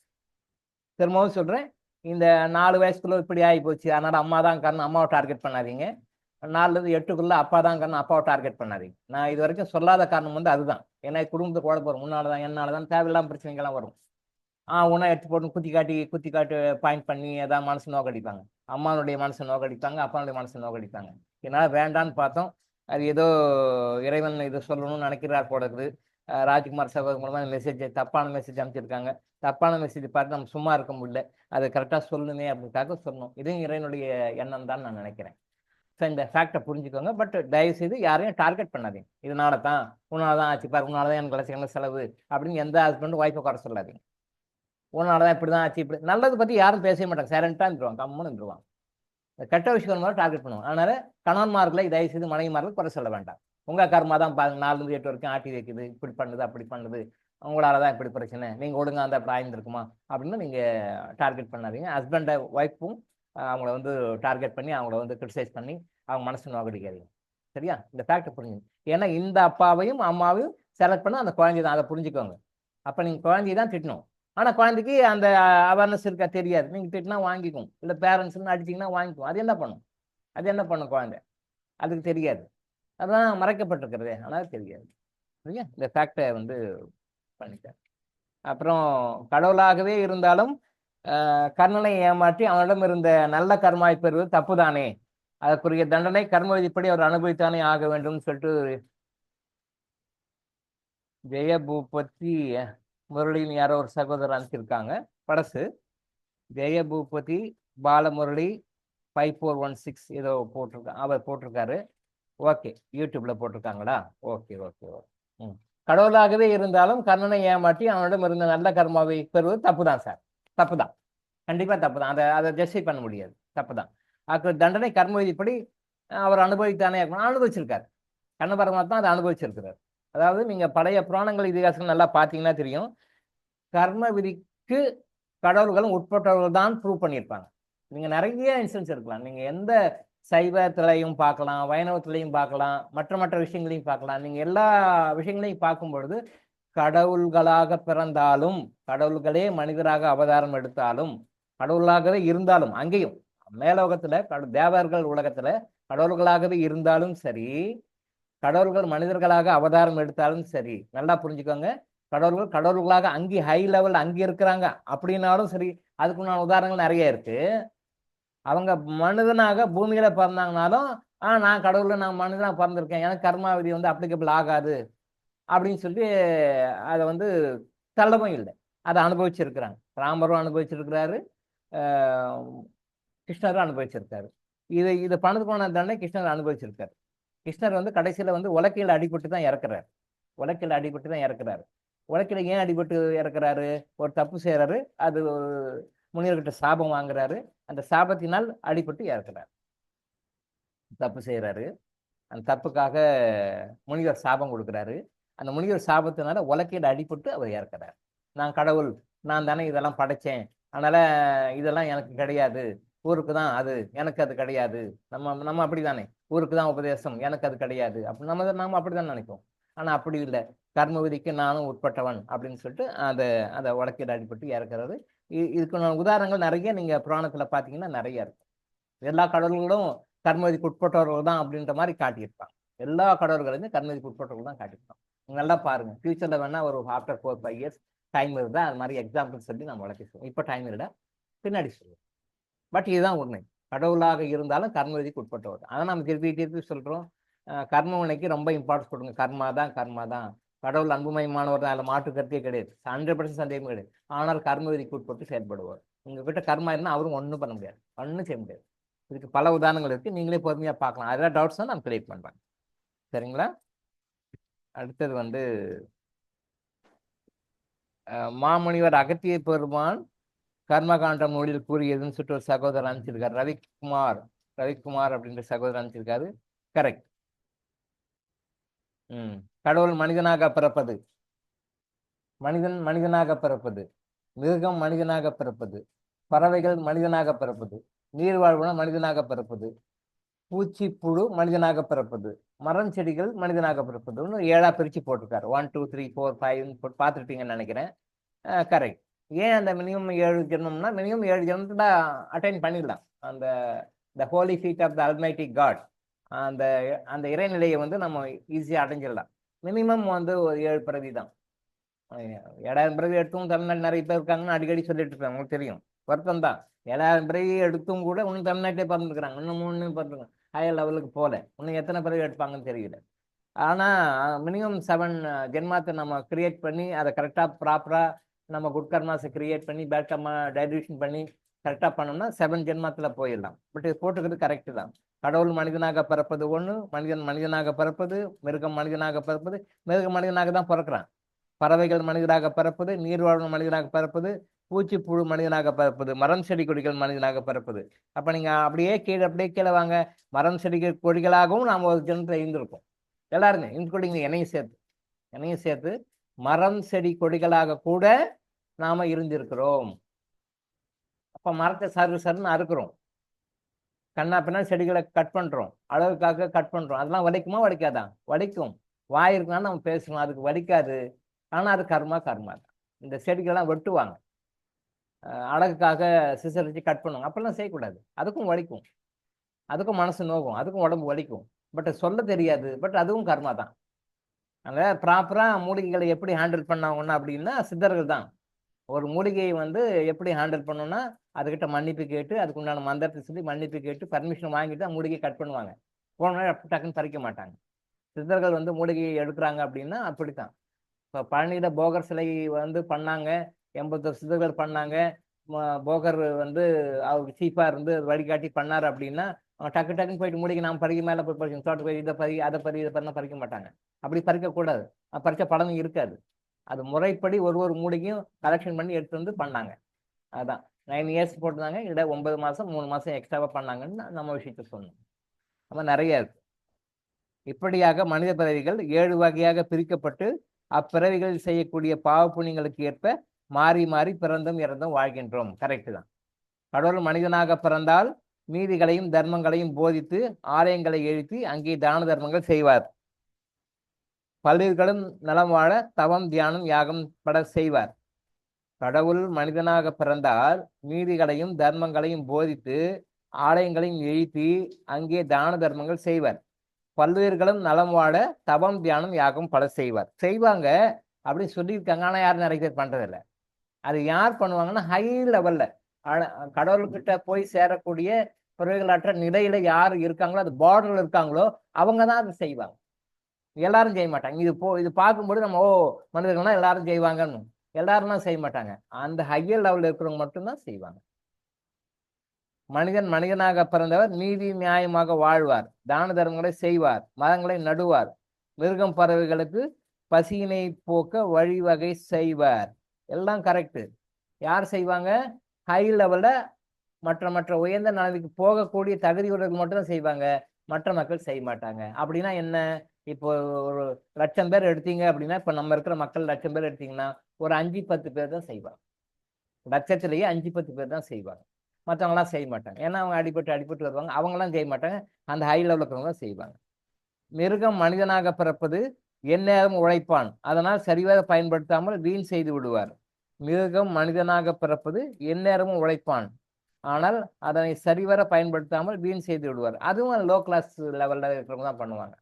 திரும்பவும் சொல்றேன், இந்த 4 வயசுக்குள்ள இப்படி ஆகி போச்சு, அதனால அம்மா தான் காரணம், அம்மாவை டார்கெட் பண்ணாதீங்க. 4லேருந்து 8க்குள்ள அப்பா தான் காரணம், அப்பாவை டார்கெட் பண்ணாதீங்க. நான் இது வரைக்கும் சொல்லாத காரணம் வந்து அதுதான். ஏன்னா குடும்பத்தை குழப்பம் வரும். முன்னாலதான் என்னாலதான் தேவையில்லாம பிரச்சனைகள்லாம் வரும். உன்னை எடுத்து போட்டு குத்தி காட்டு பாயிண்ட் பண்ணி ஏதாவது மனசு நோக்கடிப்பாங்க. அம்மானுடைய மனசை நோக்கடிப்பாங்க, அப்பானுடைய மனசை நோக்கடிப்பாங்க. என்னால் வேண்டான்னு பார்த்தோம். அது ஏதோ இறைவன் இதை சொல்லணும்னு நினைக்கிறார் போல இருக்குது. ராஜ்குமார் சகோதரர் மூலமா தப்பான மெசேஜ் அனுப்பிச்சிருக்காங்க. தப்பான மெசேஜ் பார்த்து நம்ம சும்மா இருக்க முடியல. அதை கரெக்டாக சொல்லணுமே அப்படின்னுக்காக சொல்லணும். இதுவும் இறைவனுடைய எண்ணம் தான் நான் நினைக்கிறேன். ஸோ இந்த ஃபேக்டை புரிஞ்சுக்கோங்க. பட் தயவு செய்து யாரையும் டார்கெட் பண்ணாதீங்க. இதனால தான் உன்னால தான் ஆச்சு பாரு, உன்னால தான் எனக்கு லட்சக்கணக்கில் செலவு அப்படின்னு எந்த ஹஸ்பண்டும் ஒய்ஃபை குறை சொல்லாதீங்க. உன்னால தான் இப்படி தான் ஆச்சு, இப்படி நல்லது பற்றி யாரும் பேசவே மாட்டாங்க. சைலண்டாக இருந்துருவாங்க, கம்முன்னு இருந்துருவாங்க. கெட்ட விஷயம் மாதிரி டார்கெட் பண்ணுவாங்க. அதனால கணவன்மார்களை தயவு செய்து மனைவிமார்கள் குறை சொல்ல வேண்டாம். உங்க கர்மா தான் பாருங்க 4லேருந்து 8 வரைக்கும் ஆட்டி வைக்குது, இப்படி பண்ணுது அப்படி பண்ணுது, உங்களால தான் இப்படி பிரச்சனை, நீங்க ஒழுங்கா அந்த அப்படி ஆயிருந்திருக்குமா அப்படின்னு நீங்க டார்கெட் பண்ணாதீங்க. ஹஸ்பண்டை ஒய்ஃபும் அவங்கள வந்து டார்கெட் பண்ணி அவங்கள வந்து கிரிட்டிசைஸ் பண்ணி அவங்க மனசு நோக்கடிக்காதீங்க. சரியா? இந்த ஃபேக்டை புரிஞ்சுங்க. ஏன்னா இந்த அப்பாவையும் அம்மாவையும் செலக்ட் பண்ண அந்த குழந்தை தான், அதை புரிஞ்சுக்கோங்க. அப்போ நீங்கள் குழந்தைய தான் திட்டணும். ஆனால் குழந்தைக்கு அந்த அவேர்னஸ் இருக்கா தெரியாது. நீங்கள் திட்டினா வாங்கிக்கும், இல்லை பேரண்ட்ஸ்னு அடிச்சிங்கன்னா வாங்கிக்கும். அது என்ன பண்ணும்? அது என்ன பண்ணும் குழந்தை? அதுக்கு தெரியாது. அதான் மறைக்கப்பட்டிருக்கிறதே, ஆனால் தெரியாது. சரியா? இந்த ஃபேக்டை வந்து பண்ணிட்டேன். அப்புறம் கடவுளாகவே இருந்தாலும் கர்ணனை ஏமாற்றி அவனிடம் இருந்த நல்ல கர்மாவை பெறுவது தப்புதானே, அதற்குரிய தண்டனை கர்ம விதிப்படி அவர் அனுபவித்தானே ஆக வேண்டும்னு சொல்லிட்டு ஜெயபூபதி முரளின்னு யாரோ ஒரு சகோதரர் அனுப்பிச்சிருக்காங்க. படசு ஜெயபூபதி பாலமுரளி 5416 ஏதோ போட்டிருக்கா, அவர் போட்டிருக்காரு. ஓகே, யூடியூப்ல போட்டிருக்காங்களா? Okay okay okay. கடவுளாகவே இருந்தாலும் கர்ணனை ஏமாற்றி அவனிடம் இருந்த நல்ல கர்மாவை பெறுவது தப்பு தான் சார், தப்பு தான், கண்டிப்பா தப்பு தான். அதை ஜஸ்டிஃபை பண்ண முடியாது, தப்பு தான். அதுக்கு தண்டனை கர்ம விதிப்படி அவர் அனுபவித்தானே அனுபவிச்சிருக்காரு. கண்ண பரமாத்மா அதை அனுபவிச்சிருக்கிறார். அதாவது நீங்க பழைய புராணங்கள் இதிகாசங்கள் நல்லா பார்த்தீங்கன்னா தெரியும், கர்ம விதிக்கு கடவுள்களும் உட்பட்டவர்கள் தான் ப்ரூவ் பண்ணியிருப்பாங்க. நீங்க நிறைய இன்ஸ்டன்ஸ் இருக்கலாம். நீங்க எந்த சைவத்திலையும் பார்க்கலாம், வைணவத்திலையும் பார்க்கலாம், மற்ற விஷயங்களையும் பார்க்கலாம். நீங்க எல்லா விஷயங்களையும் பார்க்கும் பொழுது கடவுள்களாக பிறந்தாலும், கடவுள்களே மனிதராக அவதாரம் எடுத்தாலும், கடவுளாகவே இருந்தாலும், அங்கேயும் மேலோகத்துல தேவர்கள் உலகத்துல கடவுள்களாகவே இருந்தாலும் சரி, கடவுள்கள் மனிதர்களாக அவதாரம் எடுத்தாலும் சரி, நல்லா புரிஞ்சுக்கோங்க. கடவுள்களாக அங்கே ஹை லெவல் அங்கே இருக்கிறாங்க அப்படின்னாலும் சரி, அதுக்குண்டான உதாரணங்கள் நிறைய இருக்கு. அவங்க மனிதனாக பூமியில பிறந்தாங்கனாலும் நான் கடவுள்ல நான் மனிதனாக பிறந்திருக்கேன், எனக்கு கர்மாவிதி வந்து அப்ளிகபிள் ஆகாது அப்படின்னு சொல்லி அதை வந்து தள்ளவும் இல்லை. அதை அனுபவிச்சிருக்கிறாங்க. ராமரும் அனுபவிச்சிருக்கிறாரு, கிருஷ்ணரும் அனுபவிச்சிருக்காரு. இது பணத்துக்கான தண்டனை கிருஷ்ணர் அனுபவிச்சிருக்காரு. கிருஷ்ணர் வந்து கடைசியில வந்து உலக்கையில் அடிபட்டு தான் இறக்குறாரு. உலக்கையில் அடிபட்டு தான் இறக்குறாரு. உலக்கையில் ஏன் அடிபட்டு இறக்குறாரு? ஒரு தப்பு செய்யறாரு, அது முனிவர்கிட்ட சாபம் வாங்குறாரு, அந்த சாபத்தினால் அடிபட்டு இறக்குறாரு. தப்பு செய்யறாரு, அந்த தப்புக்காக முனிவர் சாபம் கொடுக்குறாரு. அந்த முனிவர் சாபத்தினால உலக்கையில் அடிபட்டு அவர் இறக்குறாரு. நான் கடவுள், நான் தானே இதெல்லாம் படைச்சேன், அதனால இதெல்லாம் எனக்கு கிடையாது, ஊருக்கு தான் அது, எனக்கு அது கிடையாது. நம்ம அப்படிதானே, ஊருக்கு தான் உபதேசம், எனக்கு அது கிடையாது அப்படி நம்ம அப்படிதான் நினைப்போம். ஆனா அப்படி இல்லை, கர்ம விதிக்கு நானும் உட்பட்டவன் அப்படின்னு சொல்லிட்டு அதை உலக்கையில் அடிபட்டு இறக்குறாரு. இதுக்கு உதாரணங்கள் நிறைய நீங்க புராணத்துல பாத்தீங்கன்னா நிறைய இருக்கு. எல்லா கடவுள்களும் கர்மவிதிக்கு உட்பட்டவர்கள் தான் அப்படின்ற மாதிரி காட்டியிருப்பாங்க. எல்லா கடவுள்களையும் கர்மவிதிக்கு உட்பட்டவர்கள் தான் காட்டியிருப்பாங்க. நல்லா பாருங்க, ஃபியூச்சர்ல வேணா ஒரு ஆஃப்டர் 4-5 இயர்ஸ் டைம் இருந்தா அது மாதிரி எக்ஸாம்பிள் சொல்லி நம்ம விளக்கி சொல்லுவோம். இப்போ டைம் இல்லை, பின்னாடி சொல்லுவோம். பட் இதுதான் உண்மை, கடவுளாக இருந்தாலும் கர்மவிதிக்கு உட்பட்டவர். அதை நம்ம திருப்பி சொல்றோம். கர்ம வினைக்கு ரொம்ப இம்பார்ட்டன்ஸ் கொடுங்க. கர்மா தான். கடவுள் அன்புமயமானவர் தான், அதில் மாற்று கருத்தே கிடையாது, 100% சந்தேகம் கிடையாது. ஆனால் கர்ம விதிக்கு உட்பட்டு செயல்படுவார். உங்ககிட்ட கர்மா இருந்தால் அவரும் ஒன்றும் பண்ண முடியாது, ஒன்றும் செய்ய முடியாது. இதுக்கு பல உதாரணங்கள் இருக்கு, நீங்களே பொறுமையா பார்க்கலாம். அதெல்லாம் டவுட்ஸ் தான் நான் கிளியர் பண்றேன். சரிங்களா? அடுத்தது வந்து மாமுனிவர் அகத்திய பெருமான் கர்மகாண்டம் நூலில் கூறியதுன்னு சொல்லிட்டு ஒரு சகோதரர் அனுப்பிச்சிருக்காரு. ரவிக்குமார் அப்படின்ற சகோதரர் அனுப்பிச்சிருக்காரு. கரெக்ட். கடவுள் மனிதனாக பிறப்பது, மனிதனாக பிறப்பது, மிருகம் மனிதனாக பிறப்பது, பறவைகள் மனிதனாக பிறப்பது, நீர்வாழ்வுன மனிதனாக பிறப்பது, பூச்சி புழு மனிதனாக பிறப்பது, மரம் செடிகள் மனிதனாக பிறப்பதுன்னு 7ஆ பிரிச்சு போட்டிருக்காரு. 1 2 3 4 5 பார்த்துருப்பீங்கன்னு நினைக்கிறேன். கரெக்ட். ஏன் அந்த மினிமம் 7 ஜென்மம்னா, மினிமம் 7 ஜென்மத்துல அட்டைன் பண்ணிடலாம். அந்த holy feet of the almighty God, அந்த இறைநிலையை வந்து நம்ம ஈஸியாக அடைஞ்சிடலாம். மினிமம் வந்து ஒரு 7 பிறவி தான். 7000 பிறவி எடுத்தும் தமிழ்நாடு நிறைய பேர் இருக்காங்கன்னு அடிக்கடி சொல்லிட்டு இருப்பேன், உங்களுக்கு தெரியும். வருத்தம் தான், 7000 பிறவி எடுத்தும் கூட இன்னும் தமிழ்நாட்டிலே பிறந்துருக்குறாங்க, இன்னும் 3 பிறந்துருக்காங்க, ஹையர் லெவலுக்கு போல. இன்னும் எத்தனை பிறவி எடுப்பாங்கன்னு தெரியல. ஆனால் மினிமம் 7 ஜென்மாத்தை நம்ம கிரியேட் பண்ணி அதை கரெக்டாக ப்ராப்பராக நம்ம குட் கர்மாஸை கிரியேட் பண்ணி பேட் கர்மா டைல்யூஷன் பண்ணி கரெக்டாக பண்ணோம்னா 7 ஜென்மத்தில் போயிடலாம். பட் இது போட்டுக்கிறது கரெக்டு தான். கடவுள் மனிதனாக பிறப்பது ஒன்று, மனிதனாக பிறப்பது, மிருகம் மனிதனாக பிறப்பது, மிருகம் மனிதனாக தான் பிறக்கிறான். பறவைகள் மனிதனாக பிறப்பது, நீர்வாழ்வு மனிதனாக பிறப்பது, பூச்சி புழு மனிதனாக பிறப்பது, மரம் செடி கொடிகள் மனிதனாக பிறப்பது. அப்போ நீங்கள் அப்படியே கீழே வாங்க, மரம் செடி கொடிகளாகவும் நாம் ஒரு ஜென்மத்தில் இருந்திருக்கோம் எல்லாருமே, இன்க்ளூடிங் என்னையும் சேர்த்து மரம் செடி கொடிகளாக கூட நாம இருந்திருக்கிறோம். அப்ப மரத்தை சருன்னு அறுக்கிறோம், கண்ணா பின்னா செடிகளை கட் பண்றோம், அளவுக்காக கட் பண்றோம். அதெல்லாம் வலிக்குமா வலிக்காதான்? வலிக்கும். வாய் இருக்குனாலும் நம்ம பேசுறோம், அதுக்கு வலிக்காது. ஆனா அது கர்மா தான். இந்த செடிகளெல்லாம் வெட்டுவாங்க. அழகுக்காக சிசர் வச்சு கட் பண்ணுவாங்க. அப்பெல்லாம் செய்யக்கூடாது. அதுக்கும் வலிக்கும், அதுக்கும் மனசு நோகும், அதுக்கும் உடம்பு வலிக்கும். பட் சொல்ல தெரியாது. பட் அதுவும் கர்மா தான். அதனால் ப்ராப்பராக மூலிகைகளை எப்படி ஹேண்டில் பண்ணாங்கன்னா அப்படின்னா சித்தர்கள் தான். ஒரு மூலிகையை வந்து எப்படி ஹேண்டில் பண்ணணும்னா அதுக்கிட்ட மன்னிப்பு கேட்டு அதுக்கு உண்டான மந்திரத்தை சொல்லி மன்னிப்பு கேட்டு பர்மிஷன் வாங்கிட்டு தான் மூலிகையை கட் பண்ணுவாங்க. போன டக்குன்னு பறிக்க மாட்டாங்க. சித்தர்கள் வந்து மூலிகையை எடுக்கிறாங்க அப்படின்னா அப்படித்தான். இப்போ பழனியில் போகர் சிலை வந்து பண்ணாங்க, 81 சித்தர்கள் பண்ணாங்க. போகர் வந்து அவருக்கு சீஃபாக இருந்து வழிகாட்டி பண்ணார் அப்படின்னா டக்கு டக்குன்னு போயிட்டு மூலிகை நாம் பறிக்க மேலே போய் பறிக்கணும், தோட்ட போய் இதை பறி அதை பறி இதை பறினா பறிக்க மாட்டாங்க. அப்படி பறிக்கக்கூடாது. பறிச்ச பலன் இருக்காது. அது முறைப்படி ஒரு மூலிகையும் கலெக்ஷன் பண்ணி எடுத்து வந்து பண்ணாங்க. அதான் 9 இயர்ஸ் போட்டிருந்தாங்க, இட 9 மாதம் 3 மாதம் எக்ஸ்ட்ராவாக பண்ணாங்கன்னு நம்ம விஷயத்த சொன்னோம். நம்ம நிறைய இருக்கு. இப்படியாக மனித பிறவிகள் 7 வகையாக பிரிக்கப்பட்டு அப்பிறவிகளில் செய்யக்கூடிய பாவ புண்ணியங்களுக்கு ஏற்ப மாறி மாறி பிறந்தும் இறந்தும் வாழ்கின்றோம். கரெக்டு தான். கடவுள் மனிதனாக பிறந்தால் நீதிகளையும் தர்மங்களையும் போதித்து ஆலயங்களை எழுப்பி அங்கே தான தர்மங்கள் செய்வார். பல்லுயிர்களும் நலம் வாழ தவம் தியானம் யாகம் பட செய்வார். கடவுள் மனிதனாக பிறந்தால் நீதிகளையும் தர்மங்களையும் போதித்து ஆலயங்களையும் எழுப்பி அங்கே தான தர்மங்கள் செய்வார். பல்லுயிர்களும் நலம் வாழ தவம் தியானம் யாகம் பல செய்வாங்க அப்படின்னு சொல்லியிருக்காங்க. ஆனால் யாரும் நிறைய பேர் பண்றதில்லை. அது யார் பண்ணுவாங்கன்னா ஹை லெவல்ல கடவுள்கிட்ட போய் சேரக்கூடிய பிறகுகளற்ற நிலையில யார் இருக்காங்களோ, அது பார்டர்ல இருக்காங்களோ அவங்க தான் அதை செய்வாங்க. எல்லாரும் செய்ய மாட்டாங்க. இது பார்க்கும்போது நம்ம மனிதர்கள்லாம் எல்லாரும் செய்வாங்கன்னு, எல்லாரும்லாம் செய்ய மாட்டாங்க. அந்த ஹையர் லெவல்ல இருக்கிறவங்க மட்டும்தான் செய்வாங்க. மனிதன் மனிதனாக பிறந்தவர் நீதி நியாயமாக வாழ்வார், தான தர்மங்களை செய்வார், மரங்களை நடுவார், மிருகம் பறவைகளுக்கு பசியினை போக்க வழிவகை செய்வார். எல்லாம் கரெக்டு. யார் செய்வாங்க? ஹை லெவல்ல மற்ற உயர்ந்த நிலைமைக்கு போகக்கூடிய தகுதியுள்ளவர்கள் மட்டும்தான் செய்வாங்க. மற்ற மக்கள் செய்ய மாட்டாங்க. அப்படின்னா என்ன? இப்போ ஒரு 1,00,000 பேர் எடுத்தீங்க அப்படின்னா, இப்போ நம்ம இருக்கிற மக்கள் 1,00,000 பேர் எடுத்தீங்கன்னா ஒரு 5-10 பேர் தான் செய்வாங்க. லட்சத்திலேயே 5-10 பேர் தான் செய்வாங்க. மற்றவங்களாம் செய்ய மாட்டாங்க. ஏன்னா அவங்க அடிபட்டு வருவாங்க. அவங்களாம் செய்ய மாட்டாங்க. அந்த ஹை லெவலில் இருக்கிறவங்க தான் செய்வாங்க. மிருகம் மனிதனாக பிறப்பது எந்நேரம் உழைப்பான், அதனால் சரிவர பயன்படுத்தாமல் வீண் செய்து விடுவார். மிருகம் மனிதனாக பிறப்பது எந்நேரமும் உழைப்பான், ஆனால் அதனை சரிவர பயன்படுத்தாமல் வீண் செய்து விடுவார். அதுவும் லோ கிளாஸ் லெவலில் இருக்கிறவங்க தான் பண்ணுவாங்க.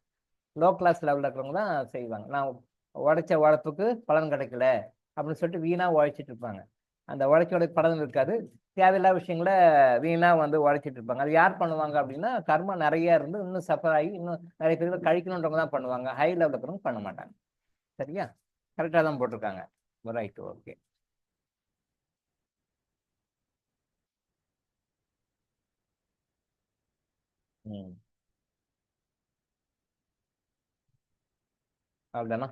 லோ கிளாஸ் லெவலில் இருக்கிறவங்க தான் செய்வாங்க. நான் உழைச்ச உழைப்புக்கு பலன் கிடைக்கல அப்படின்னு சொல்லிட்டு வீணாக உழைச்சிட்டு இருப்பாங்க. அந்த உழைச்சோட பலன் இருக்காது. தேவையில்லாத விஷயங்களை வீணாக வந்து உழைச்சிட்டு இருப்பாங்க. அது யார் பண்ணுவாங்க அப்படின்னா கர்மா நிறைய இருந்து இன்னும் சஃபர் ஆகி இன்னும் நிறைய பேர் கழிக்கணுன்றவங்க தான் பண்ணுவாங்க. ஹை லெவலில் இருக்கிறவங்க பண்ண மாட்டாங்க. சரியா? கரெக்டாக தான் போட்டிருக்காங்க. Right, okay. அவ்வளோதானா?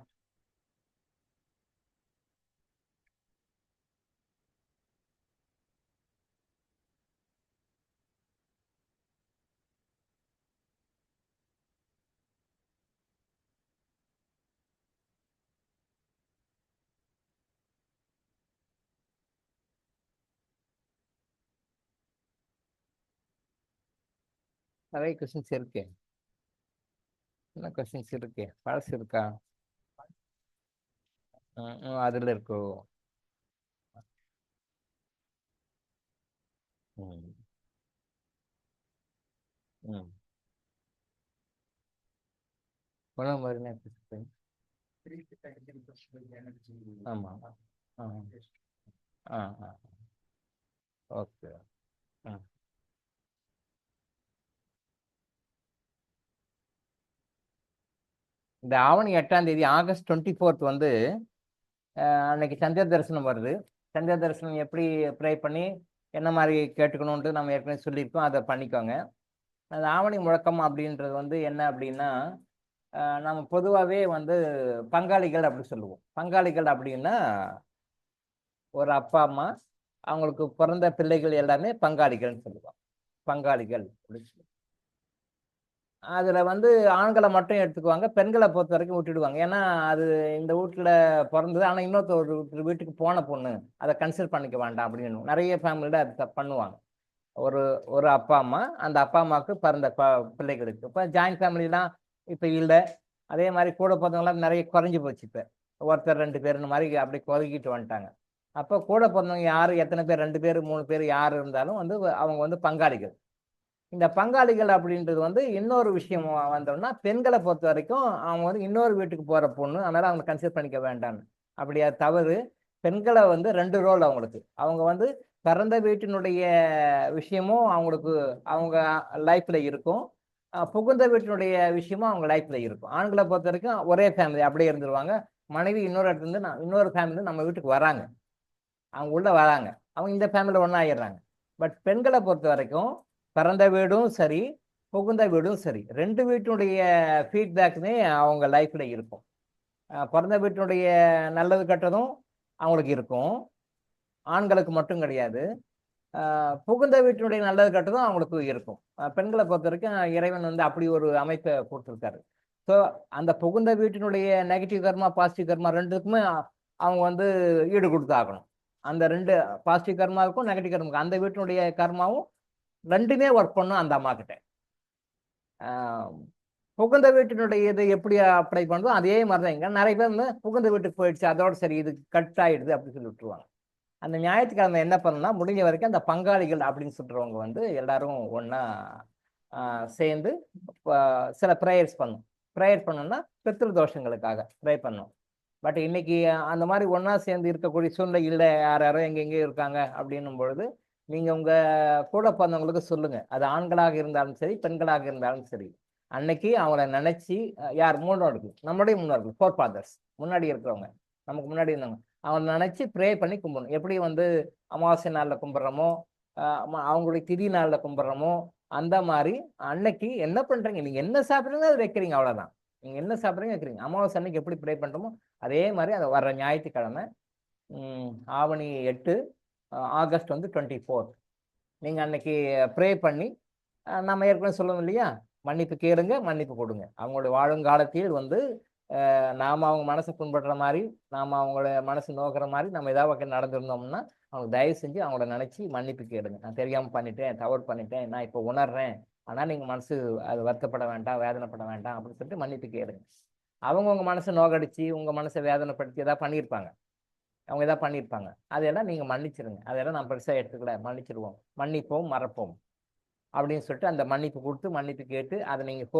நிறைய கொஸ்டின்ஸ் இருக்கு. என்ன கொஸ்டின்ஸ் இருக்கு? பழசு இருக்கா? அதுல இருக்கோ? ஆமா. ஓகே. இந்த ஆவணி 8ஆம் தேதி ஆகஸ்ட் 24 வந்து அன்னைக்கு சந்திர தரிசனம் வருது. சந்திர தரிசனம் எப்படி ப்ரே பண்ணி என்ன மாதிரி கேட்டுக்கணுன்ட்டு நம்ம ஏற்கனவே சொல்லியிருக்கோம். அதை பண்ணிக்கோங்க. அந்த ஆவணி முழக்கம் அப்படின்றது வந்து என்ன அப்படின்னா, நம்ம பொதுவாகவே வந்து பங்காளிகள் அப்படி சொல்லுவோம். பங்காளிகள் அப்படின்னா ஒரு அப்பா அம்மா அவங்களுக்கு பிறந்த பிள்ளைகள் எல்லாமே பங்காளிகள்னு சொல்லுவாங்க. பங்காளிகள் அப்படின்னு சொல்லுவாங்க. அதுல வந்து ஆண்களை மட்டும் எடுத்துக்குவாங்க, பெண்களை பொறுத்த வரைக்கும் விட்டுடுவாங்க. ஏன்னா அது இந்த வீட்டுல பிறந்தது, ஆனா இன்னொருத்தர் வீட்டுக்கு போன பொண்ணு, அதை கன்சிடர் பண்ணிக்க வேண்டாம் அப்படின்னு நிறைய ஃபேமிலியில அது பண்ணுவாங்க. ஒரு ஒரு அப்பா அம்மா, அந்த அப்பா அம்மாவுக்கு பிறந்த பிள்ளைகளுக்கு. இப்போ ஜாயிண்ட் ஃபேமிலிலாம் இப்போ இல்லை. அதே மாதிரி கூட பிறந்தவங்களாம் நிறைய குறைஞ்சி போச்சு. இப்போ ஒருத்தர் 2 பேர் இந்த மாதிரி அப்படி கொதுக்கிட்டு வந்துட்டாங்க. அப்போ கூட பிறந்தவங்க யார், எத்தனை பேர், 2 பேர் 3 பேர் யார் இருந்தாலும் வந்து அவங்க வந்து பங்காளிகள். இந்த பங்காளிகள் அப்படின்றது வந்து இன்னொரு விஷயம் வந்தோம்னா, பெண்களை பொறுத்த வரைக்கும் அவங்க வந்து இன்னொரு வீட்டுக்கு போற பொண்ணு, அதனால அவங்க கன்சிடர் பண்ணிக்க வேண்டாம்னு. அப்படியா தவறு. பெண்களை வந்து 2 ரோல் அவங்களுக்கு. அவங்க வந்து பிறந்த வீட்டினுடைய விஷயமும் அவங்களுக்கு அவங்க லைஃப்ல இருக்கும். புகுந்த வீட்டினுடைய விஷயமும் அவங்க லைஃப்ல இருக்கும். ஆண்களை பொறுத்த வரைக்கும் ஒரே ஃபேமிலி அப்படியே இருந்துருவாங்க. மனைவி இன்னொரு இடத்துல இருந்து இன்னொரு ஃபேமிலி நம்ம வீட்டுக்கு வராங்க, அவங்க உள்ள வராங்க, அவங்க இந்த ஃபேமிலியில் ஒன்றா ஆயிடுறாங்க. பட் பெண்களை பொறுத்த வரைக்கும் பிறந்த வீடும் சரி, புகுந்த வீடும் சரி, 2 வீட்டினுடைய ஃபீட்பேக்குமே அவங்க லைஃப்ல இருக்கும். பிறந்த வீட்டினுடைய நல்லது கெட்டதும் அவங்களுக்கு இருக்கும். ஆண்களுக்கு மட்டும் கிடையாது. புகுந்த வீட்டினுடைய நல்லது கெட்டதும் அவங்களுக்கு இருக்கும். பெண்களை பொறுத்த வரைக்கும் இறைவன் வந்து அப்படி ஒரு அமைப்பை கொடுத்துருக்காரு. ஸோ அந்த புகுந்த வீட்டினுடைய நெகட்டிவ் கர்மா, பாசிட்டிவ் கர்மா 2க்குமே அவங்க வந்து ஈடு கொடுத்தாகணும். அந்த 2 பாசிட்டிவ் கர்மாவுக்கும் நெகட்டிவ் கர்மாவுக்கும் அந்த வீட்டினுடைய கர்மாவும் 2மே ஒர்க் பண்ணும் அந்த அம்மா கிட்ட. புகுந்த வீட்டினுடைய இது எப்படி அப்ளை பண்ணுதோ அதே மாதிரி தான் இங்க நிறைய பேர் வந்து புகுந்த வீட்டுக்கு போயிடுச்சு, அதோட சரி இது கட் ஆயிடுது அப்படின்னு சொல்லி விட்டுருவாங்க. அந்த ஞாயிற்றுக்கிழமை என்ன பண்ணணும்னா, முடிஞ்ச வரைக்கும் அந்த பங்காளிகள் அப்படின்னு சொல்றவங்க வந்து எல்லாரும் ஒண்ணா சேர்ந்து சில ப்ரேயர்ஸ் பண்ணணும். ப்ரேயர் பண்ணணும்னா பித்ரு தோஷங்களுக்காக ப்ரே பண்ணணும். பட் இன்னைக்கு அந்த மாதிரி ஒண்ணா சேர்ந்து இருக்கக்கூடிய சூழ்நிலை இல்லை. யார் யாரோ எங்கெங்கேயோ இருக்காங்க அப்படின்னும் பொழுது நீங்க உங்க கூட பிறந்தவங்களுக்கு சொல்லுங்க. அது ஆண்களாக இருந்தாலும் சரி, பெண்களாக இருந்தாலும் சரி, அன்னைக்கு அவங்கள நினைச்சு யார் முன்னோர்கள், நம்முடைய முன்னோர்கள், ஃபோர் ஃபாதர்ஸ், முன்னாடி இருக்கிறவங்க, நமக்கு முன்னாடி இருந்தவங்க, அவங்க நினைச்சு ப்ரே பண்ணி கும்பிடணும். எப்படி வந்து அமாவாசை நாளில் கும்பிட்றோமோ, அவங்களுடைய திதி நாளில் கும்பிட்றோமோ, அந்த மாதிரி அன்னைக்கு என்ன பண்றீங்க, நீங்க என்ன சாப்பிட்றீங்க அது வைக்கிறீங்க, அவ்வளவுதான். நீங்க என்ன சாப்பிட்றீங்க வைக்கிறீங்க. அமாவாசை அன்னைக்கு எப்படி ப்ரே பண்றோமோ அதே மாதிரி அதை வர்ற ஞாயிற்றுக்கிழமை ஆவணி 8 ஆகஸ்ட் வந்து 24 நீங்க அன்னைக்கு ப்ரே பண்ணி நம்ம ஏற்கனவே சொல்லணும் இல்லையா, மன்னிப்பு கேளுங்க, மன்னிப்பு கொடுங்க. அவங்களுடைய வாழுங்காலத்தில் வந்து நாம அவங்க மனசை புண்படுற மாதிரி, நாம அவங்களோட மனசு நோக்கிற மாதிரி நம்ம ஏதாவது நடந்திருந்தோம்னா அவங்க தயவு செஞ்சு அவங்கள நினைச்சு மன்னிப்பு கேளுங்க. நான் தெரியாம பண்ணிட்டேன், தவறு பண்ணிட்டேன், நான் இப்போ உணர்றேன், ஆனால் நீங்க மனசு அது வருத்தப்பட வேண்டாம், வேதனைப்பட வேண்டாம் அப்படின்னு சொல்லிட்டு மன்னிப்பு கேளுங்க. அவங்க உங்க மனசை நோகடிச்சு உங்க மனசை வேதனைப்படுத்தி ஏதாவது பண்ணியிருப்பாங்க, அவங்க ஏதாவது பண்ணியிருப்பாங்க, அதையெல்லாம் நீங்க மன்னிச்சிருங்க. அதெல்லாம் நான் பெருசாக எடுத்துக்கல, மன்னிச்சிருவோம், மன்னிப்போம், மறப்போம் அப்படின்னு சொல்லிட்டு அந்த மன்னிப்பு கொடுத்து மன்னிப்பு கேட்டு அதை நீங்கள்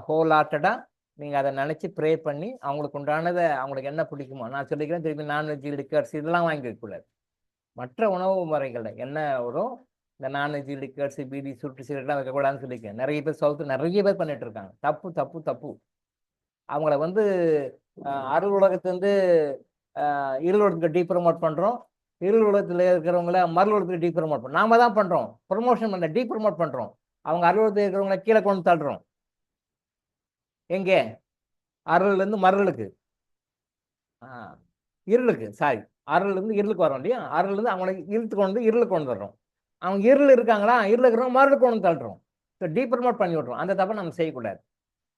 ஹோலாட்டடாக நீங்கள் அதை நினச்சி ப்ரே பண்ணி அவங்களுக்கு உண்டானதை, அவங்களுக்கு என்ன பிடிக்குமோ, நான் சொல்லிக்கிறேன் திருப்பி நான்வெஜ், லிக்கர்ஸ் இதெல்லாம் வாங்கி வைக்கக்கூடாது. மற்ற உணவு முறைகளில் என்ன வரும், இந்த நான்வெஜ், லிக்கர்ஸ், பீடி, சுட்டு சிகரெட்லாம் வைக்கக்கூடாதுன்னு சொல்லியிருக்கேன். நிறைய பேர் சவுத்து நிறைய பேர் பண்ணிட்டு இருக்காங்க. தப்பு தப்பு தப்பு. அவங்கள வந்து அருள் உலகத்துலேருந்து இருள் உலகத்துக்கு டீ ப்ரமோட் பண்ணுறோம், இருள் உலகத்தில் இருக்கிறவங்கள மருள் உலகத்துக்கு டீ ப்ரமோட் பண்ணுறோம். நாம தான் பண்ணுறோம், ப்ரமோஷன் பண்ண டீ ப்ரமோட் பண்ணுறோம். அவங்க அருள் உலகத்தில் இருக்கிறவங்கள கீழே கொண்டு தள்ளுறோம். எங்கே? அருள்லேருந்து மருளுக்கு, இருளுக்கு, சாரி, அருள்லேருந்து இருளுக்கு வரோம் இல்லையா, அருள்லேருந்து அவங்களை இழுத்து கொண்டு இருளுக்கு கொண்டு வர்றோம். அவங்க இருள் இருக்காங்களா, இருள் இருக்கிறவங்க மருளுக்கு கொண்டு தள்ளுறோம். ஸோ டீ ப்ரமோட் பண்ணி விட்றோம். அந்த தப்பை நம்ம செய்யக்கூடாது.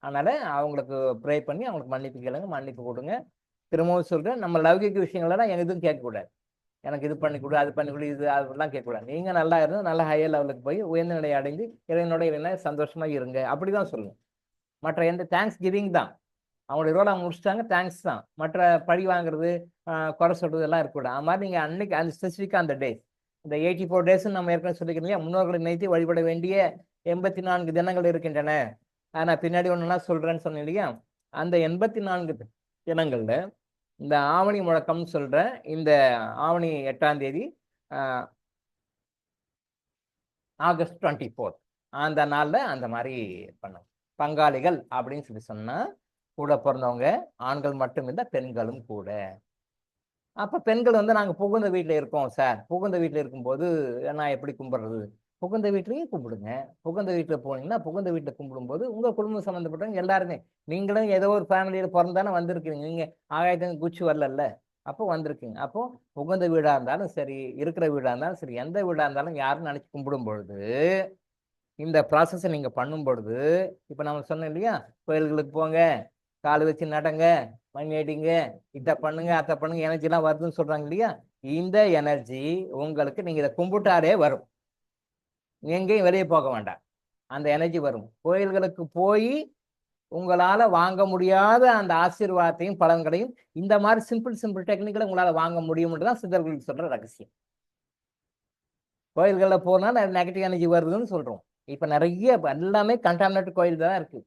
அதனால அவங்களுக்கு ப்ரே பண்ணி அவங்களுக்கு மன்னிப்பு கேளுங்க, மன்னிப்பு கொடுங்க. திரும்பவும் சொல்றேன், நம்ம லௌகிக விஷயங்களெல்லாம் எதுவும் கேட்கக்கூடாது. எனக்கு இது பண்ணி கொடு, அது பண்ணி கொடு, இது அதெல்லாம் கேட்கக்கூடாது. நீங்க நல்லா இருந்தால் நல்லா ஹையர் லெவலுக்கு போய் உயர்ந்த நிலையை அடைந்து இறைவனோட சந்தோஷமா இருங்க, அப்படிதான் சொல்லணும். மற்ற எந்த தேங்க்ஸ் கிவிங் தான், அவங்களுடைய ரோல் அவங்க முடிச்சிட்டாங்க, தேங்க்ஸ் தான். மற்ற பழி வாங்குறது, குறை சொல்றது எல்லாம் இருக்கக்கூடாது. அது மாதிரி நீங்க அன்னைக்கு அந்த ஸ்பெசிஃபிக்காக அந்த டேஸ், இந்த 84 days நம்ம ஏற்கனவே சொல்லிக்கிறோம் இல்லையா, முன்னோர்களை நினைத்து வழிபட வேண்டிய 84 தினங்கள் இருக்கின்றன. நான் பின்னாடி ஒன்றுனா சொல்றேன்னு சொன்னேன் இல்லையா, அந்த 84 தினங்கள்ல இந்த ஆவணி முழக்கம் சொல்ற இந்த ஆவணி 8ஆம் தேதி ஆகஸ்ட் 24 அந்த நாள்ல அந்த மாதிரி பண்ணும். பங்காளிகள் அப்படின்னு சொல்லி சொன்னா கூட பிறந்தவங்க ஆண்கள் மட்டும் இல்லை, பெண்களும் கூட. அப்ப பெண்கள் வந்து நாங்க புகுந்த வீட்டுல இருக்கோம் சார், புகுந்த வீட்டுல இருக்கும்போது நான் எப்படி கும்பிடுறது? புகுந்த வீட்லயும் கும்பிடுங்க. புகுந்த வீட்டுல போனீங்கன்னா புகுந்த வீட்டுல கும்பிடும்போது உங்க குடும்பம் சம்மந்தப்பட்டவங்க எல்லாருமே, நீங்களும் ஏதோ ஒரு ஃபேமிலியில பிறந்தானே வந்திருக்கீங்க, நீங்க ஆகாயத்துக்கு குச்சி வரல, அப்போ வந்திருக்கீங்க. அப்போ புகுந்த வீடா இருந்தாலும் சரி, இருக்கிற வீடா இருந்தாலும் சரி, எந்த வீடா இருந்தாலும் யாரும் நினைச்சு கும்பிடும் பொழுது, இந்த ப்ராசஸை நீங்க பண்ணும் பொழுது, இப்ப நம்ம சொன்னோம் இல்லையா, கோயில்களுக்கு போங்க, கால் வச்சு நடங்க, மணி அடிங்க, இதை பண்ணுங்க, அதை பண்ணுங்க, எனர்ஜி எல்லாம் வருதுன்னு சொல்றாங்க இல்லையா, இந்த எனர்ஜி உங்களுக்கு நீங்க இதை கும்பிட்டாலே வரும். எங்கேயும் வெளியே போக வேண்டாம், அந்த எனர்ஜி வரும். கோயில்களுக்கு போய் உங்களால வாங்க முடியாத அந்த ஆசீர்வாதத்தையும் பலன்களையும் இந்த மாதிரி சிம்பிள் டெக்னிக்களை உங்களால வாங்க முடியும்ன்றது தான் சித்தர்கள் சொல்ற ரகசியம். கோயில்களில் போனா நெகட்டிவ் எனர்ஜி வருதுன்னு சொல்றோம். இப்ப நிறைய எல்லாமே கண்டாமினேட் கோயில் தான் இருக்கு.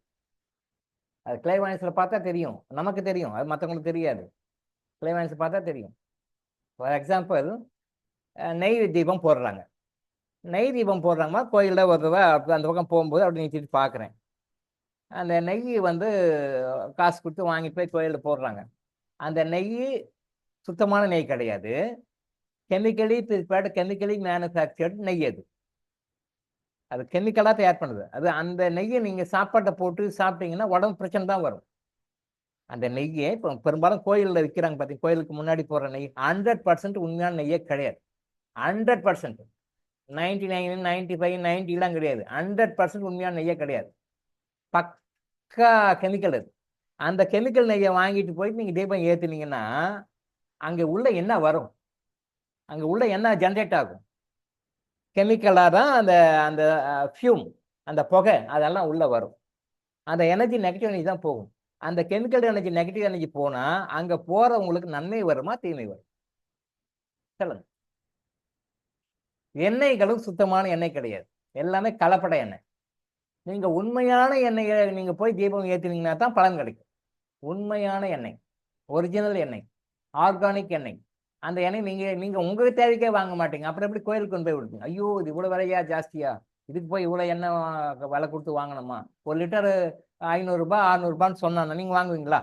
அது கிளைவாயின்ஸ்ல பார்த்தா தெரியும், நமக்கு தெரியும், அது மற்றவங்களுக்கு தெரியாது. கிளைவாயின்ஸ் பார்த்தா தெரியும். ஃபார் எக்ஸாம்பிள், நெய் தீபம் போடுறாங்க. நெய் தீபம் போடுறாங்கன்னா கோயிலில் ஒரு தடவை அந்த பக்கம் போகும்போது அப்படி நிறுத்திட்டு பார்க்குறேன். அந்த நெய் வந்து காசு கொடுத்து வாங்கிட்டு போய் கோயிலில் போடுறாங்க. அந்த நெய் சுத்தமான நெய் கிடையாது, கெமிக்கலி ப்ரிப்பேர்டு, கெமிக்கலி மேனுஃபேக்சர்டு நெய். அது கெமிக்கலாக தயார் பண்ணுது. அது அந்த நெய்யை நீங்கள் சாப்பாட்டை போட்டு சாப்பிட்டீங்கன்னா உடம்பு பிரச்சனை தான் வரும். அந்த நெய்யை இப்போ பெரும்பாலும் கோயிலில் விற்கிறாங்க பார்த்தீங்க, கோயிலுக்கு முன்னாடி போடுற நெய் 100% உண்மையான நெய்யே கிடையாது. 100%, 99, 95, 90 கிடையாது. 100% உண்மையான நெய்யே கிடையாது. பக்கா கெமிக்கல் அது. அந்த கெமிக்கல் நெய்யை வாங்கிட்டு போயிட்டு நீங்கள் தீபம் ஏற்றுனீங்கன்னா அங்கே உள்ள என்ன வரும்? அங்கே உள்ள என்ன ஜென்ரேட் ஆகும்? கெமிக்கலாக தான் அந்த அந்த ஃபியூம், அந்த புகை அதெல்லாம் உள்ளே வரும். அந்த எனர்ஜி நெகட்டிவ் எனர்ஜி தான் போகும். அந்த கெமிக்கல் எனர்ஜி நெகட்டிவ் எனர்ஜி போனால் அங்கே போகிறவங்களுக்கு நன்மை வருமா தீமை வரும்? சொல்லுங்க. எண்ணெய்களும் சுத்தமான எண்ணெய் கிடையாது, எல்லாமே கலப்பட எண்ணெய். நீங்கள் உண்மையான எண்ணெயை நீங்கள் போய் தீபம் ஏற்றினீங்கன்னா தான் பலன் கிடைக்கும். உண்மையான எண்ணெய், ஒரிஜினல் எண்ணெய், ஆர்கானிக் எண்ணெய். அந்த எண்ணெய் நீங்கள் உங்கள் தேவைக்கே வாங்க மாட்டீங்க. அப்புறம் எப்படி கோயிலுக்கு கொண்டு போய் விடுங்க? ஐயோ இது இவ்வளோ விலையா, ஜாஸ்தியா, இதுக்கு போய் இவ்வளோ எண்ணெய் விலை கொடுத்து வாங்கணுமா? 1 லிட்டரு 500 ரூபாய் 600 ரூபான்னு சொன்னாங்க, நீங்கள் வாங்குவீங்களா?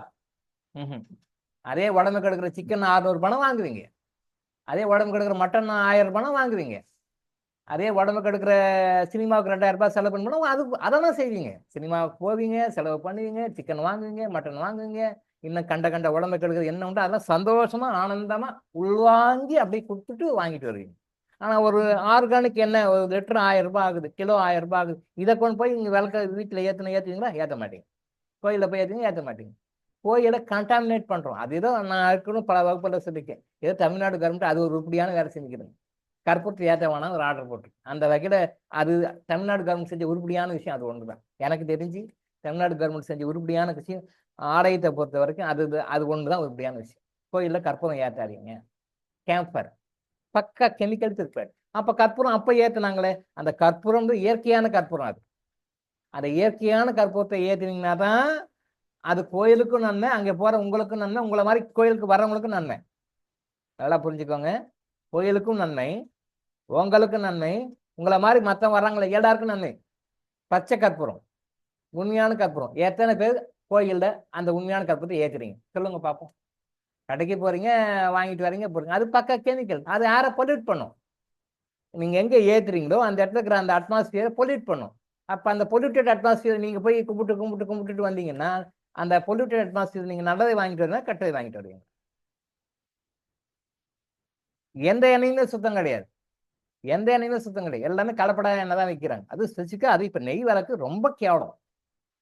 அதே உடம்புக்கு எடுக்கிற சிக்கன் 600 ரூபாய் வாங்குவீங்க. அதே உடம்புக்கு எடுக்கிற மட்டன் 1000 ரூபாய் வாங்குவீங்க. அதே உடம்புக்கு எடுக்கிற சினிமாவுக்கு 2000 ரூபாய் செலவு பண்ணணும், அதெல்லாம் செய்வீங்க. சினிமாவுக்கு போவீங்க, செலவு பண்ணுவீங்க, சிக்கன் வாங்குவீங்க, மட்டன் வாங்குவீங்க, இன்னும் கண்ட உடம்புக்கு எடுக்கிறது என்ன உண்டு அதெல்லாம் சந்தோஷமா ஆனந்தமா உள்வாங்கி அப்படியே கொடுத்துட்டு வாங்கிட்டு வருவீங்க. ஆனா ஒரு ஆர்கானிக் எண்ணெய் 1 லிட்டர் 1000 ரூபாய் ஆகுது, கிலோ 1000 ரூபாய் ஆகுது. இதை கொண்டு போய் இங்க விளக்க வீட்டில் ஏற்றுவீங்களா? ஏற்ற மாட்டீங்க. கோயிலில் போய் ஏற்றுவீங்க? ஏற்ற மாட்டீங்க. கோயிலை கண்டாமினேட் பண்றோம். அது ஏதோ நான் இருக்கணும் பல வகுப்புல சொல்லியிருக்கேன். ஏதோ தமிழ்நாடு கவர்மெண்ட் அது ஒரு உருப்படியான வேலை செஞ்சுக்கிறேங்க. கற்பூரத்தை ஏற்ற வேணாம் ஒரு ஆர்டர் போட்டு அந்த வகையில் அது தமிழ்நாடு கவர்மெண்ட் செஞ்ச உருப்படியான விஷயம் அது ஒன்று தான். எனக்கு தெரிஞ்சு தமிழ்நாடு கவர்மெண்ட் செஞ்ச உருப்படியான விஷயம் ஆலயத்தை பொறுத்த வரைக்கும் அது ஒன்று தான் உருப்படியான விஷயம். கோயிலில் கற்பூரம் ஏற்றாதீங்க. கேம்பர் பக்கா கெமிக்கல் ப்ரிப்பேர்ட். அப்போ கற்பூரம் அப்போ ஏற்றுனாங்களே, அந்த கற்பூரம் இயற்கையான கற்பூரம். அது அந்த இயற்கையான கற்பூரத்தை ஏற்றினீங்கன்னா தான் அது கோயிலுக்கும் நன்மை, அங்கே போகிற உங்களுக்கும் நன்மை, உங்களை மாதிரி கோயிலுக்கு வர்றவங்களுக்கும் நன்மை. நல்லா புரிஞ்சுக்கோங்க. கோயிலுக்கும் நன்மை, உங்களுக்கும் நன்மை, உங்களை மாதிரி மற்ற வர்றாங்களே எல்லாருக்கும் நன்மை. பச்சை கற்பூரம், உண்மையான கற்பூரம். எத்தனை பேர் கோயிலில் அந்த உண்மையான கற்பூரத்தை ஏற்றுறீங்க? சொல்லுங்க பார்ப்போம். கடைக்கு போறீங்க, வாங்கிட்டு வரீங்க, போறீங்க, அது பக்கா கெமிக்கல். அது யாரை பொல்யூட் பண்ணும்? நீங்கள் எங்கே ஏற்றுறீங்களோ அந்த இடத்துல இருக்கிற அந்த அட்மாஸ்பியரை பொல்யூட் பண்ணும். அப்போ அந்த பொல்யூட்டட் அட்மாஸ்பியர் நீங்கள் போய் கும்பிட்டுட்டு வந்தீங்கன்னா அந்த பொல்யூட்டட் அட்மாஸ்பியர் நீங்கள் நல்லதை வாங்கிட்டு வரீங்க, கெட்டதை வாங்கிட்டு வருவீங்க. எந்த எண்ணெயுமே சுத்தம் கிடையாது, எந்த எண்ணெயுமே சுத்தம் கிடையாது. எல்லாமே கலப்பட எண்ணெய் தான் வைக்கிறாங்க. அது ஸ்பெசிஃபிக்காக அது இப்போ நெய் விளக்கு ரொம்ப கேவலம்.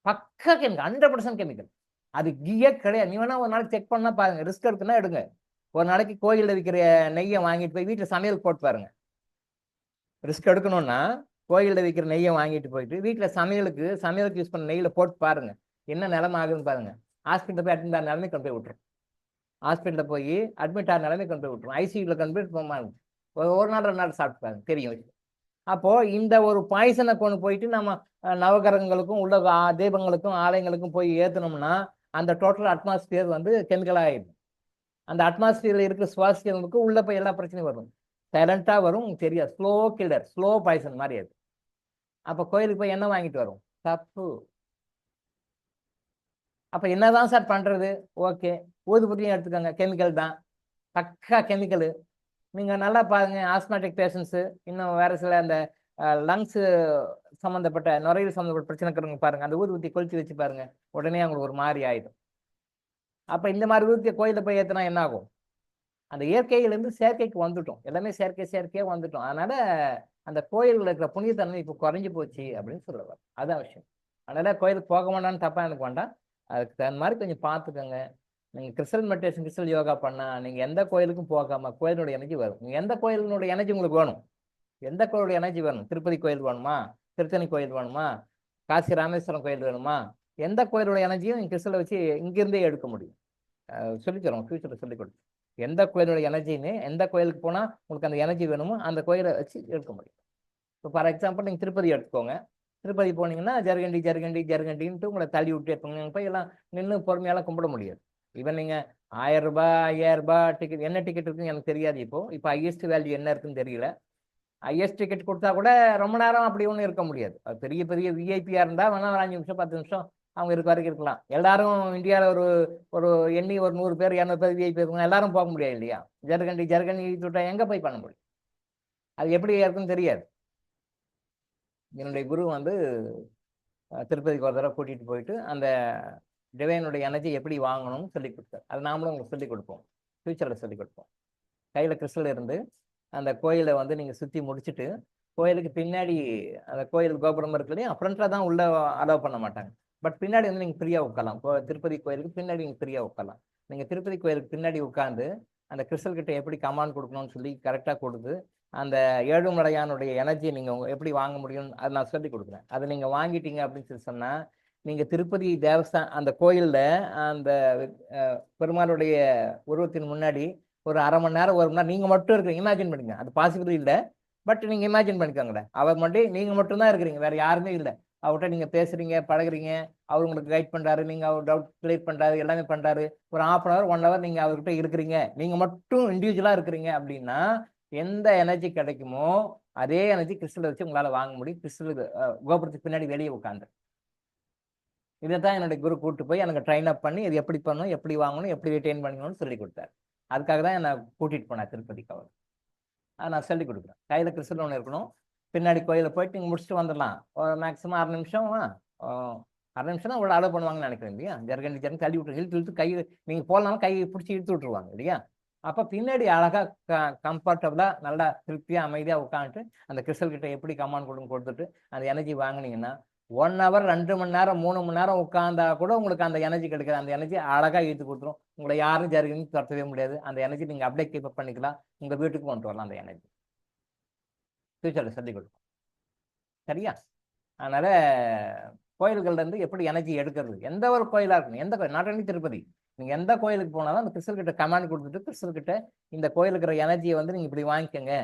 பக்கா கெமிக்கல், 100% கெமிக்கல். அது கீயே கிடையாது. நீ வேணா ஒரு நாளைக்கு செக் பண்ணா பாருங்க, ரிஸ்க் எடுக்குன்னா எடுங்க. ஒரு நாளைக்கு கோயிலில் விற்கிற நெய்யை வாங்கிட்டு போய் வீட்டில் சமையல் போட்டு பாருங்க. ரிஸ்க் எடுக்கணும்னா கோயிலில் விற்கிற நெய்யை வாங்கிட்டு போயிட்டு வீட்டில் சமையலுக்கு யூஸ் பண்ண நெய்யில் போட்டு பாருங்க, என்ன நிலைமை ஆகுதுன்னு பாருங்க. ஹாஸ்பிட்டலில் போய் அட்மிட் ஆகிற நிலைமை கொண்டு போய் விட்டுரும். ஹாஸ்பிட்டலில் போய் அட்மிட் ஆகிற நிலைமை கொண்டு போய் விட்டுரும். ஐசியூவில் கொண்டு போய் ஒரு நாள் 2 நாள் சாப்பிட்டு பாருங்க, தெரியும். அப்போது இந்த ஒரு பாய்சனை கொண்டு போயிட்டு நம்ம நவகிரகங்களுக்கும் உள்ள தீபங்களுக்கும் ஆலயங்களுக்கும் போய் ஏற்றணும்னா அந்த டோட்டல் அட்மாஸ்பியர் கெமிக்கலாக ஆகிடும். அந்த அட்மாஸ்பியரில் இருக்கிற சுவாசிகளுக்கு உள்ளே போய் எல்லா பிரச்சனையும் வரும். சைலண்டாக வரும், தெரியாது. ஸ்லோ கில்லர், ஸ்லோ பாய்சன் மாதிரி அது. அப்போ கோயிலுக்கு போய் என்ன வாங்கிட்டு வரும்? தப்பு. அப்போ என்னதான் சார் பண்ணுறது? ஓகே, ஊதுபத்தியும் எடுத்துக்கோங்க, கெமிக்கல் தான், பக்கா கெமிக்கலு. நீங்கள் நல்லா பாருங்கள், ஆஸ்மாட்டிக் பேஷண்ட்ஸு, இன்னும் வேறு சில அந்த லங்ஸு சம்மந்தப்பட்ட நுரையீரல் சம்மந்தப்பட்ட பிரச்சனை இருக்கிறவங்க பாருங்கள், அந்த ஊதுபத்தி கொளுத்தி வச்சு பாருங்கள், உடனே அவங்களுக்கு ஒரு மாதிரி ஆகிடும். அப்போ இந்த மாதிரி ஊதுபத்தியை கோயிலில் போய் ஏற்றினா என்ன ஆகும்? அந்த இயற்கையிலேருந்து செயற்கைக்கு வந்துட்டோம், எல்லாமே செயற்கையாக வந்துட்டோம். அதனால் அந்த கோயிலில் இருக்கிற புனிதத்தன்மை இப்போ குறைஞ்சி போச்சு அப்படின்னு சொல்லுவார். அதான் விஷயம். அதனால் கோயிலுக்கு போக வேண்டாம்னு தப்பாக எனக்கு வேண்டாம், அதுக்கு தகுந்த மாதிரி கொஞ்சம் பார்த்துக்கோங்க. நீங்கள் கிறிஸ்டல் மெடிடேஷன், கிறிஸ்டல் யோகா பண்ணால் நீங்கள் எந்த கோயிலுக்கும் போகாமல் கோயிலுடைய எனர்ஜி வரும். நீங்கள் எந்த கோயிலினுடைய எனர்ஜி உங்களுக்கு வேணும்? எந்த கோயிலுடைய எனர்ஜி வேணும்? திருப்பதி கோயில் வேணுமா? திருத்தணி கோயில் வேணுமா? காசி ராமேஸ்வரம் கோயில் வேணுமா? எந்த கோயிலோட எனர்ஜியும் நீங்கள் கிறிஸ்டலை வச்சு இங்கிருந்தே எடுக்க முடியும். சொல்லித்தரோம், ஃபியூச்சரில் சொல்லிக் கொடுத்து எந்த கோயிலோட எனர்ஜின்னு, எந்த கோயிலுக்கு போனால் உங்களுக்கு அந்த எனர்ஜி வேணுமோ அந்த கோயிலை வச்சு எடுக்க முடியும். இப்போ ஃபார் எக்ஸாம்பிள் நீங்கள் திருப்பதி எடுத்துக்கோங்க. திருப்பதி போனீங்கன்னா ஜருகண்டி ஜருகண்டி ஜருகண்டின்ட்டு உங்களை தள்ளி விட்டு இருப்பாங்க. போய் எல்லாம் நின்று பொறுமையாலாம் கும்பிட முடியாது. ஈவன் நீங்கள் 1000 ரூபாய் 5000 ரூபாய் டிக்கெட், என்ன டிக்கெட் இருக்குன்னு எனக்கு தெரியாது. இப்போ ஹையஸ்ட் வேல்யூ என்ன இருக்குன்னு தெரியல. ஹையஸ்ட் டிக்கெட் கொடுத்தா கூட ரொம்ப நேரம் அப்படி ஒன்றும் இருக்க முடியாது. அது பெரிய பெரிய விஐபியாக இருந்தால் வேணால் ஒரு 5 நிமிஷம் 10 நிமிஷம் அவங்க இருக்க வரைக்கும் இருக்கலாம். எல்லாரும் இந்தியாவில் ஒரு ஒரு எண்ணி ஒரு 100 பேர் 200 பேர் விஐபி இருக்காங்க, எல்லாரும் போக முடியாது இல்லையா? ஜருகண்டி ஜருகண்டி விட்டா எங்கே போய் பண்ண முடியும்? அது எப்படி இருக்குன்னு தெரியாது. என்னுடைய குரு வந்து திருப்பதிக்கு ஒரு தடவை கூட்டிகிட்டு போயிட்டு அந்த டிவைனுடைய எனர்ஜி எப்படி வாங்கணும்னு சொல்லி கொடுத்தார். அது நாமளும் உங்களுக்கு சொல்லிக் கொடுப்போம், ஃபியூச்சரில் சொல்லிக் கொடுப்போம். கையில் கிறிஸ்டல் இருந்து அந்த கோயிலை வந்து நீங்கள் சுற்றி முடிச்சுட்டு கோயிலுக்கு பின்னாடி அந்த கோயில் கோபுரம் இருக்குல்லையே, ஃப்ரண்ட்டில் தான் உள்ளே அலோவ் பண்ண மாட்டாங்க. பட் பின்னாடி வந்து நீங்கள் ஃப்ரீயாக உட்காரலாம். திருப்பதி கோயிலுக்கு பின்னாடி நீங்கள் ஃப்ரீயாக உட்காரலாம். நீங்கள் திருப்பதி கோயிலுக்கு பின்னாடி உட்காந்து அந்த கிறிஸ்டல் கிட்ட எப்படி கமாண்ட் கொடுக்கணும்னு சொல்லி கரெக்டாக கொடுத்து அந்த ஏழுமலையானுடைய எனர்ஜியை நீங்கள் எப்படி வாங்க முடியும்னு அதை நான் சொல்லி கொடுக்குறேன். அதை நீங்கள் வாங்கிட்டீங்க அப்படின்னு சொல்லி சொன்னால் நீங்கள் திருப்பதி தேவஸ்தான் அந்த கோயிலில் அந்த பெருமாளுடைய உருவத்தின் முன்னாடி ஒரு அரை மணி நேரம் 1 மணி நேரம் நீங்கள் மட்டும் இருக்கிறீங்க. இமேஜின் பண்ணிங்க, அது பாசிபிள் இல்லை, பட் நீங்கள் இமேஜின் பண்ணிக்கோங்களேன். அவர் மட்டும் நீங்கள் மட்டும்தான் இருக்கிறீங்க, வேறு யாருமே இல்லை. அவர்கிட்ட நீங்கள் பேசுகிறீங்க, பழகுறீங்க, அவர் உங்களுக்கு கைட் பண்ணுறாரு, நீங்கள் அவர் டவுட் கிளியர் பண்ணுறாரு, எல்லாமே பண்ணுறாரு. ஒரு 1/2 hour 1 hour நீங்கள் அவர்கிட்ட இருக்கிறீங்க, நீங்கள் மட்டும் இண்டிவிஜுவலாக இருக்கிறீங்க அப்படின்னா எந்த எனர்ஜி கிடைக்குமோ அதே எனர்ஜி கிறிஸ்டலை வச்சு உங்களால் வாங்க முடியும். கிறிஸ்டலுக்கு கோபுரத்துக்கு பின்னாடி வெளியே உட்காந்து இதை தான் என்னுடைய குரு கூப்பிட்டு போய் எனக்கு ட்ரைன் அப் பண்ணி இது எப்படி பண்ணணும், எப்படி வாங்கணும், எப்படி ரிட்டைன் பண்ணிக்கணும்னு சொல்லி கொடுத்தாரு. அதுக்காக தான் என்னை கூட்டிகிட்டு போனேன் திருப்பதிக்கு. அவர் அதை நான் சொல்லிக் கொடுக்குறேன். கையில் கிறிஸ்டல் ஒன்று இருக்கணும், பின்னாடி கோயிலில் போயிட்டு நீங்கள் முடிச்சுட்டு வந்துடலாம். ஒரு மேக்ஸிமம் 1/2 நிமிஷம் 1/2 நிமிஷம் தான் அவ்வளோ அலோவ் பண்ணுவாங்கன்னு நினைக்கிறேன் இல்லையா? ஜருகண்டி ஜருகண்டி தள்ளி விட்டு இழுத்து கை நீங்கள் போகலாம், கையை பிடிச்சி இழுத்து விட்டுருவாங்க இல்லையா? அப்போ பின்னாடி அழகாக கம்ஃபர்டபுளாக நல்லா திருப்தியாக அமைதியாக உட்காந்துட்டு அந்த கிறிஸ்டல் கிட்ட எப்படி கமாண்ட் கொடுத்துட்டு அந்த எனர்ஜி வாங்கினீங்கன்னா 1 hour 2 மணி நேரம் 3 மணி நேரம் உட்காந்தா கூட உங்களுக்கு அந்த எனர்ஜி கிடைக்காது. அந்த எனர்ஜி அழகாக இழுத்து கொடுத்துரும். உங்களை யாரும் ஜருகண்டி துரத்தவே முடியாது. அந்த எனர்ஜி நீங்கள் அப்படியே கீப் அப் பண்ணிக்கலாம், உங்கள் வீட்டுக்கு கொண்டு வரலாம். அந்த எனர்ஜி ஃபியூச்சரில் சொல்லிக் கொடுக்கும். சரியா? அதனால் கோயில்கள்லேருந்து எப்படி எனர்ஜி எடுக்கிறது, எந்த ஒரு கோயிலாக இருக்கணும், எந்த கோயில், நாட் ஒன்லி திருப்பதி, நீங்கள் எந்த கோயிலுக்கு போனாலும் அந்த கிறிஸ்டல் கிட்ட கமாண்ட் கொடுத்துட்டு கிறிஸ்டல் கிட்ட இந்த கோயிலுக்கு இருக்கிற எனர்ஜியை வந்து நீங்கள் இப்படி வாங்கிக்கோங்க,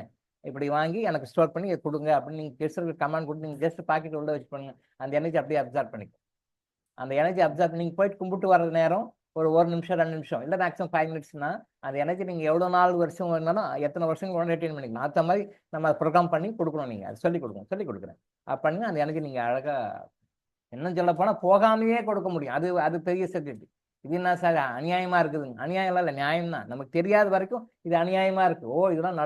இப்படி வாங்கி எனக்கு ஸ்டோர் பண்ணி கொடுங்க அப்படின்னு நீங்கள் கிறிஸ்டலுக்கு கமாண்ட் கொடுத்து நீங்கள் ஜஸ்ட் பாக்கெட் உள்ள வச்சு பண்ணுங்க. அந்த எனர்ஜி அப்படியே அப்சார்ப் பண்ணிக்கும். அந்த எனர்ஜி அப்சார்ப் நீங்கள் போயிட்டு கும்பிட்டு வர நேரம் ஒரு 1 நிமிஷம் 2 நிமிஷம் இல்லை மேக்ஸிமம் 5 மினிட்ஸ்னா அந்த எனர்ஜி நீங்கள் எவ்வளோ நாள் வருஷம் வேணாலும் எத்தனை வருஷம் கூட ரிட்டைன் பண்ணிக்கலாம். அந்த மாதிரி நம்ம ப்ரோக்ராம் பண்ணி கொடுக்கணும். நீங்கள் அது சொல்லிக் கொடுக்குறேன். பண்ணுங்க. அந்த எனர்ஜி நீங்கள் அழகாக இன்னும் சொல்ல போனால் போகாமையே கொடுக்க முடியும். அது பெரிய சப்ஜெக்ட். இது என்ன சார் அநியாயமாக இருக்குதுங்க? அநியாயம்லாம் இல்லை, நியாயம் தான். நமக்கு தெரியாத வரைக்கும் இது அநியாயமாக இருக்குது. ஓ இதெல்லாம்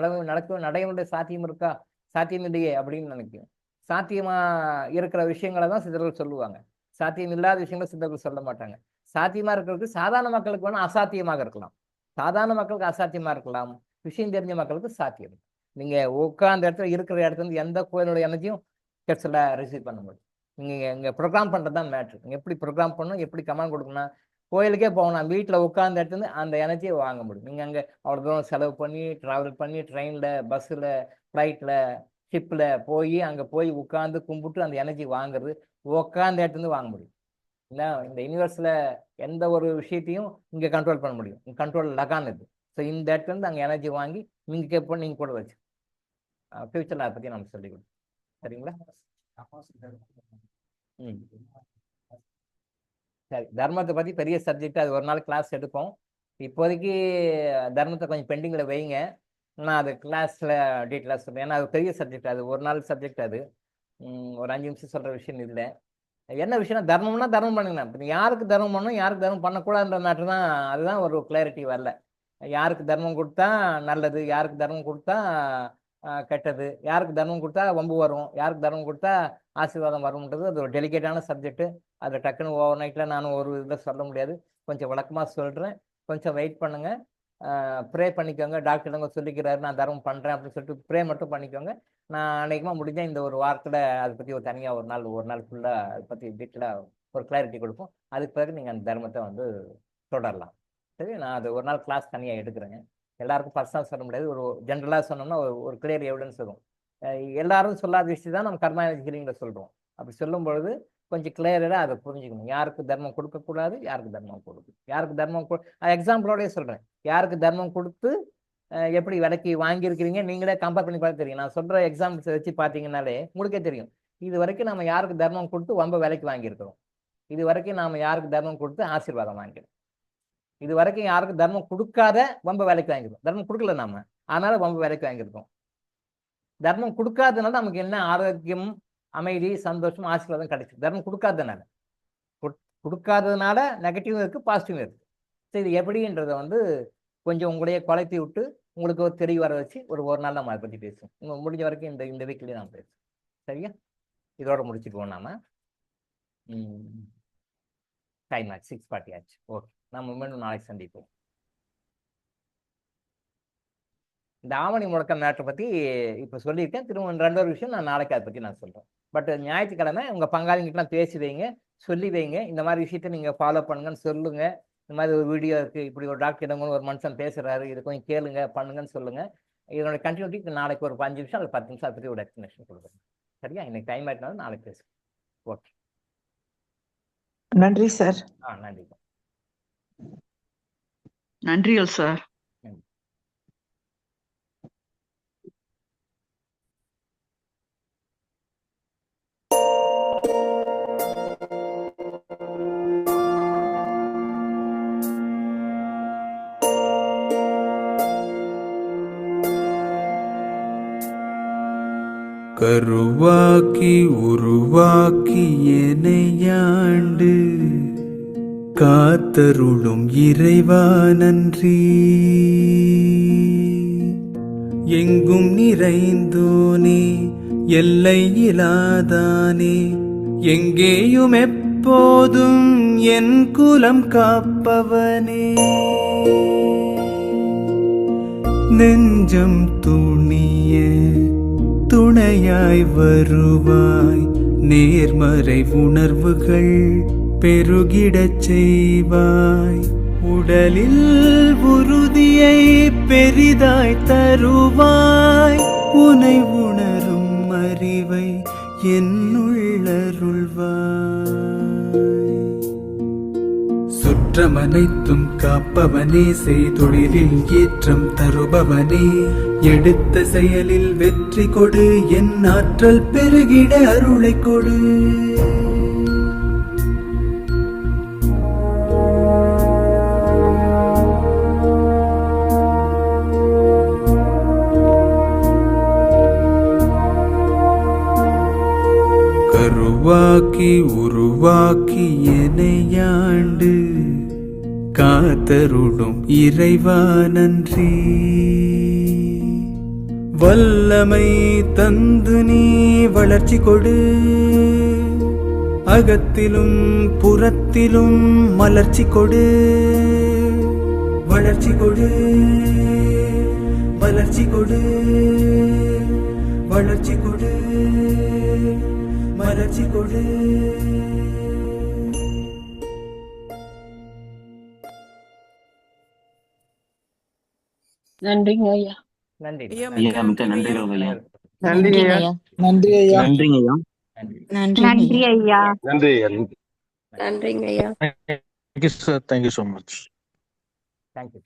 நடைமுறை சாத்தியம் இருக்கா, சாத்தியம் இல்லையே அப்படின்னு நினைக்கும். சாத்தியமாக இருக்கிற விஷயங்களை தான் சித்தர்கள் சொல்லுவாங்க, சாத்தியம் இல்லாத விஷயங்களை சித்தர்கள் சொல்ல மாட்டாங்க. சாத்தியமாக இருக்கிறதுக்கு சாதாரண மக்களுக்கு வேணால் அசாத்தியமாக இருக்கலாம், சாதாரண மக்களுக்கு அசாத்தியமாக இருக்கலாம், விஷயம் தெரிஞ்ச மக்களுக்கு சாத்தியம். நீங்கள் உட்காந்த இடத்துல இருக்கிற இடத்துல எந்த கோயிலோட எனர்ஜியும் கெட்ஸில் ரிசீவ் பண்ண முடியும். நீங்கள் இங்கே ப்ரோக்ராம் பண்ணுறது தான் மேட்ரு. நீங்கள் எப்படி ப்ரோக்ராம் பண்ணணும், எப்படி கமாண்ட் கொடுக்கணும். கோயிலுக்கே போகணும், வீட்டில் உட்காந்த இடத்துல அந்த எனர்ஜியை வாங்க முடியும். நீங்கள் அங்கே அவ்வளோ தூரம் செலவு பண்ணி ட்ராவல் பண்ணி ட்ரெயினில், பஸ்ஸில், ஃப்ளைட்டில், ஷிப்பில் போய் அங்கே போய் உட்காந்து கும்பிட்டு அந்த எனர்ஜி வாங்குறது உட்காந்த இடத்துலேருந்து வாங்க முடியும். இல்லை இந்த யூனிவர்ஸில் எந்த ஒரு விஷயத்தையும் இங்கே கண்ட்ரோல் பண்ண முடியும். கண்ட்ரோல் லகான் இது. ஸோ இந்த இடத்துலேருந்து அங்கே எனர்ஜி வாங்கி நீங்கள் கேட்போம், நீங்கள் கூட வச்சு ஃபியூச்சரில் அதை பற்றி நம்ம சொல்லிக் கொடுப்போம். சரிங்களா? சரி, தர்மத்தை பற்றி பெரிய சப்ஜெக்ட், அது ஒரு நாள் கிளாஸ் எடுப்போம். இப்போதைக்கு தர்மத்தை கொஞ்சம் பெண்டிங்கில் வைங்க, நான் அது கிளாஸில் டீட்டெயிலாக சொல்கிறேன். ஏன்னா அது பெரிய சப்ஜெக்ட், அது ஒரு நாள் சப்ஜெக்ட். அது ஒரு 5 நிமிஷம் சொல்கிற விஷயம் இல்லை. என்ன விஷயம்னா தர்மம்னா தர்மம் பண்ணுங்க. இப்போ யாருக்கு தர்மம் பண்ணணும், யாருக்கு தர்மம் பண்ணக்கூடாதுன்ற மேட்ரு தான். அதுதான் ஒரு கிளாரிட்டி வரல. யாருக்கு தர்மம் கொடுத்தா நல்லது, யாருக்கு தர்மம் கொடுத்தா கெட்டது, யாருக்கு தர்மம் கொடுத்தா வம்பு வரும், யாருக்கு தர்மம் கொடுத்தா ஆசீர்வாதம் வரும்ன்றது அது ஒரு டெலிகேட்டான சப்ஜெக்ட்டு. அதை டக்குன்னு ஓவர் நைட்டில் நானும் ஒரு இதில் சொல்ல முடியாது. கொஞ்சம் விளக்கமாக சொல்கிறேன், கொஞ்சம் வெயிட் பண்ணுங்கள். ப்ரே பண்ணிக்கோங்க. டாக்டருங்க சொல்லிக்கிறாரு நான் தர்மம் பண்ணுறேன் அப்படின்னு சொல்லிட்டு ப்ரே மட்டும் பண்ணிக்கோங்க. நான் அன்றைக்குமா முடிஞ்சால் இந்த ஒரு வாரத்தில் அதை பற்றி ஒரு தனியாக ஒரு நாள் ஃபுல்லாக அதை பற்றி டீட்டெயிலாக ஒரு கிளாரிட்டி கொடுப்போம். அதுக்கு பிறகு நீங்கள் அந்த தர்மத்தை வந்து தொடரலாம். சரி, நான் அது ஒரு நாள் கிளாஸ் தனியாக எடுக்கிறேங்க. எல்லாருக்கும் பர்சனலாக சொல்ல முடியாது, ஒரு ஜென்ரலாக சொன்னோம்னா ஒரு கிளியர் எவிடன்ஸ் வரும். எல்லாரும் சொல்லாத விஷயம் தான் நம்ம கர்மா ஹீலிங்கில் சொல்கிறோம். அப்படி சொல்லும் பொழுது கொஞ்சம் கிளியரா அதை புரிஞ்சுக்கணும். யாருக்கு தர்மம் கொடுக்கக்கூடாது, யாருக்கு தர்மம் கொடுக்கு, யாருக்கு தர்மம் எக்ஸாம்பிளோடய சொல்றேன். யாருக்கு தர்மம் கொடுத்து எப்படி விலைக்கு வாங்கியிருக்கிறீங்க நீங்களே கம்பேர் பண்ணி பார்த்து தெரியும். நான் சொல்ற எக்ஸாம்பிள்ஸ் வச்சு பார்த்தீங்கன்னாலே உங்களுக்கே தெரியும். இது வரைக்கும் நம்ம யாருக்கு தர்மம் கொடுத்து வம்ப விலைக்கு வாங்கியிருக்கிறோம். இது வரைக்கும் நாம யாருக்கு தர்மம் கொடுத்து ஆசீர்வாதம் வாங்கிக்கிறோம். இது வரைக்கும் யாருக்கு தர்மம் கொடுக்காத வம்ப விலைக்கு வாங்கிருக்கோம். தர்மம் கொடுக்கல நாம, அதனால வம்ப விலைக்கு வாங்கியிருக்கோம். தர்மம் கொடுக்காதனால நமக்கு என்ன ஆரோக்கியம், அமைதி, சந்தோஷம், ஆசீர்வாதம் கிடைக்கும். தர்மம் கொடுக்காதனால நெகட்டிவும் இருக்கு, பாசிட்டிவும் இருக்கு. சரி, இது எப்படின்றத வந்து கொஞ்சம் உங்களையே குலைத்தி விட்டு உங்களுக்கு ஒரு தெரிய வர வச்சு ஒரு நாள் நம்ம அதை பற்றி பேசுவோம். முடிஞ்ச வரைக்கும் இந்த வீக்லேயே நம்ம பேசுவோம். சரியா? இதோட முடிச்சுக்குவோம் நாம. டைம் ஆச்சு, 6:40 ஆச்சு. ஓகே, நம்ம மீண்டும் நாளைக்கு சந்திப்போம். இந்த ஆவணி முழக்கம் மேட்டரை பற்றி இப்போ சொல்லியிருக்கேன். திரும்ப 2 விஷயம் நான் நாளைக்கு அதை பற்றி நான் சொல்கிறேன். பட் ஞாயிற்றுக்கிழமை உங்கள் பங்காளிங்கிட்டலாம் பேசி வைங்க, சொல்லி வைங்க. இந்த மாதிரி விஷயத்த நீங்கள் ஃபாலோ பண்ணுங்கன்னு சொல்லுங்க. இந்த மாதிரி ஒரு வீடியோ இருக்குது, இப்படி ஒரு டாக்டர் இடமும் ஒரு மனுஷன் பேசுகிறாரு, இது கொஞ்சம் கேளுங்க, பண்ணுங்கன்னு சொல்லுங்கள். இதோட கண்டினியூட்டி நாளைக்கு ஒரு 5 நிமிஷம் அல்லது 10 நிமிஷம் அதை பற்றி ஒரு எக்ஸ்பிளேஷன் கொடுக்குறேன். சரியா? இன்னைக்கு டைம் ஆகிட்டனால நாளைக்கு பேசுகிறேன். ஓகே, நன்றி சார். நன்றி. நன்றிகள் சார். கருவாக்கி உருவாக்கி எனையாண்டு காத்தருளும் இறைவா நன்றி. எங்கும் நிறைந்தோனே, எல்லை இலாதானே, எங்கேயும் எப்போதும் என் குலம் காப்பவனே. நெஞ்சம் துணிய துணையாய் வருவாய், நேர்மறை உணர்வுகள் பெருகிடச் செய்வாய். உடலில் உறுதியை பெரிதாய் தருவாய், உனை உணரும் அறிவை என்னுள்ளருள்வாய். சுற்றமனைத்தும் காப்பவனே, செய்தொழிலில் ஏற்றம் தருபவனே, எடுத்த செயலில் வெற்றி கொடு, என் ஆற்றல் பெருகிட அருளை கொடு. கருவாக்கி உருவாக்கி எனையாண்டு காத்தருளும் இறைவா நன்றி. வல்லமை தந்து நீ வளர்ச்சி கொடு, அகத்திலும் புறத்திலும் மலர்ச்சி கொடு. வளர்ச்சி கொடு, வளர்ச்சி கொடு, வளர்ச்சி கொடு, மலர்ச்சி கொடு. நன்றிங்க ஐயா. நன்றி. ஐயா, மிக்க நன்றிகள் ஐயா. நன்றி ஐயா. நன்றி ஐயா. நன்றிங்க ஐயா. நன்றி ஐயா. நன்றிங்க ஐயா. Thank you, sir. Thank you so much. Thank you.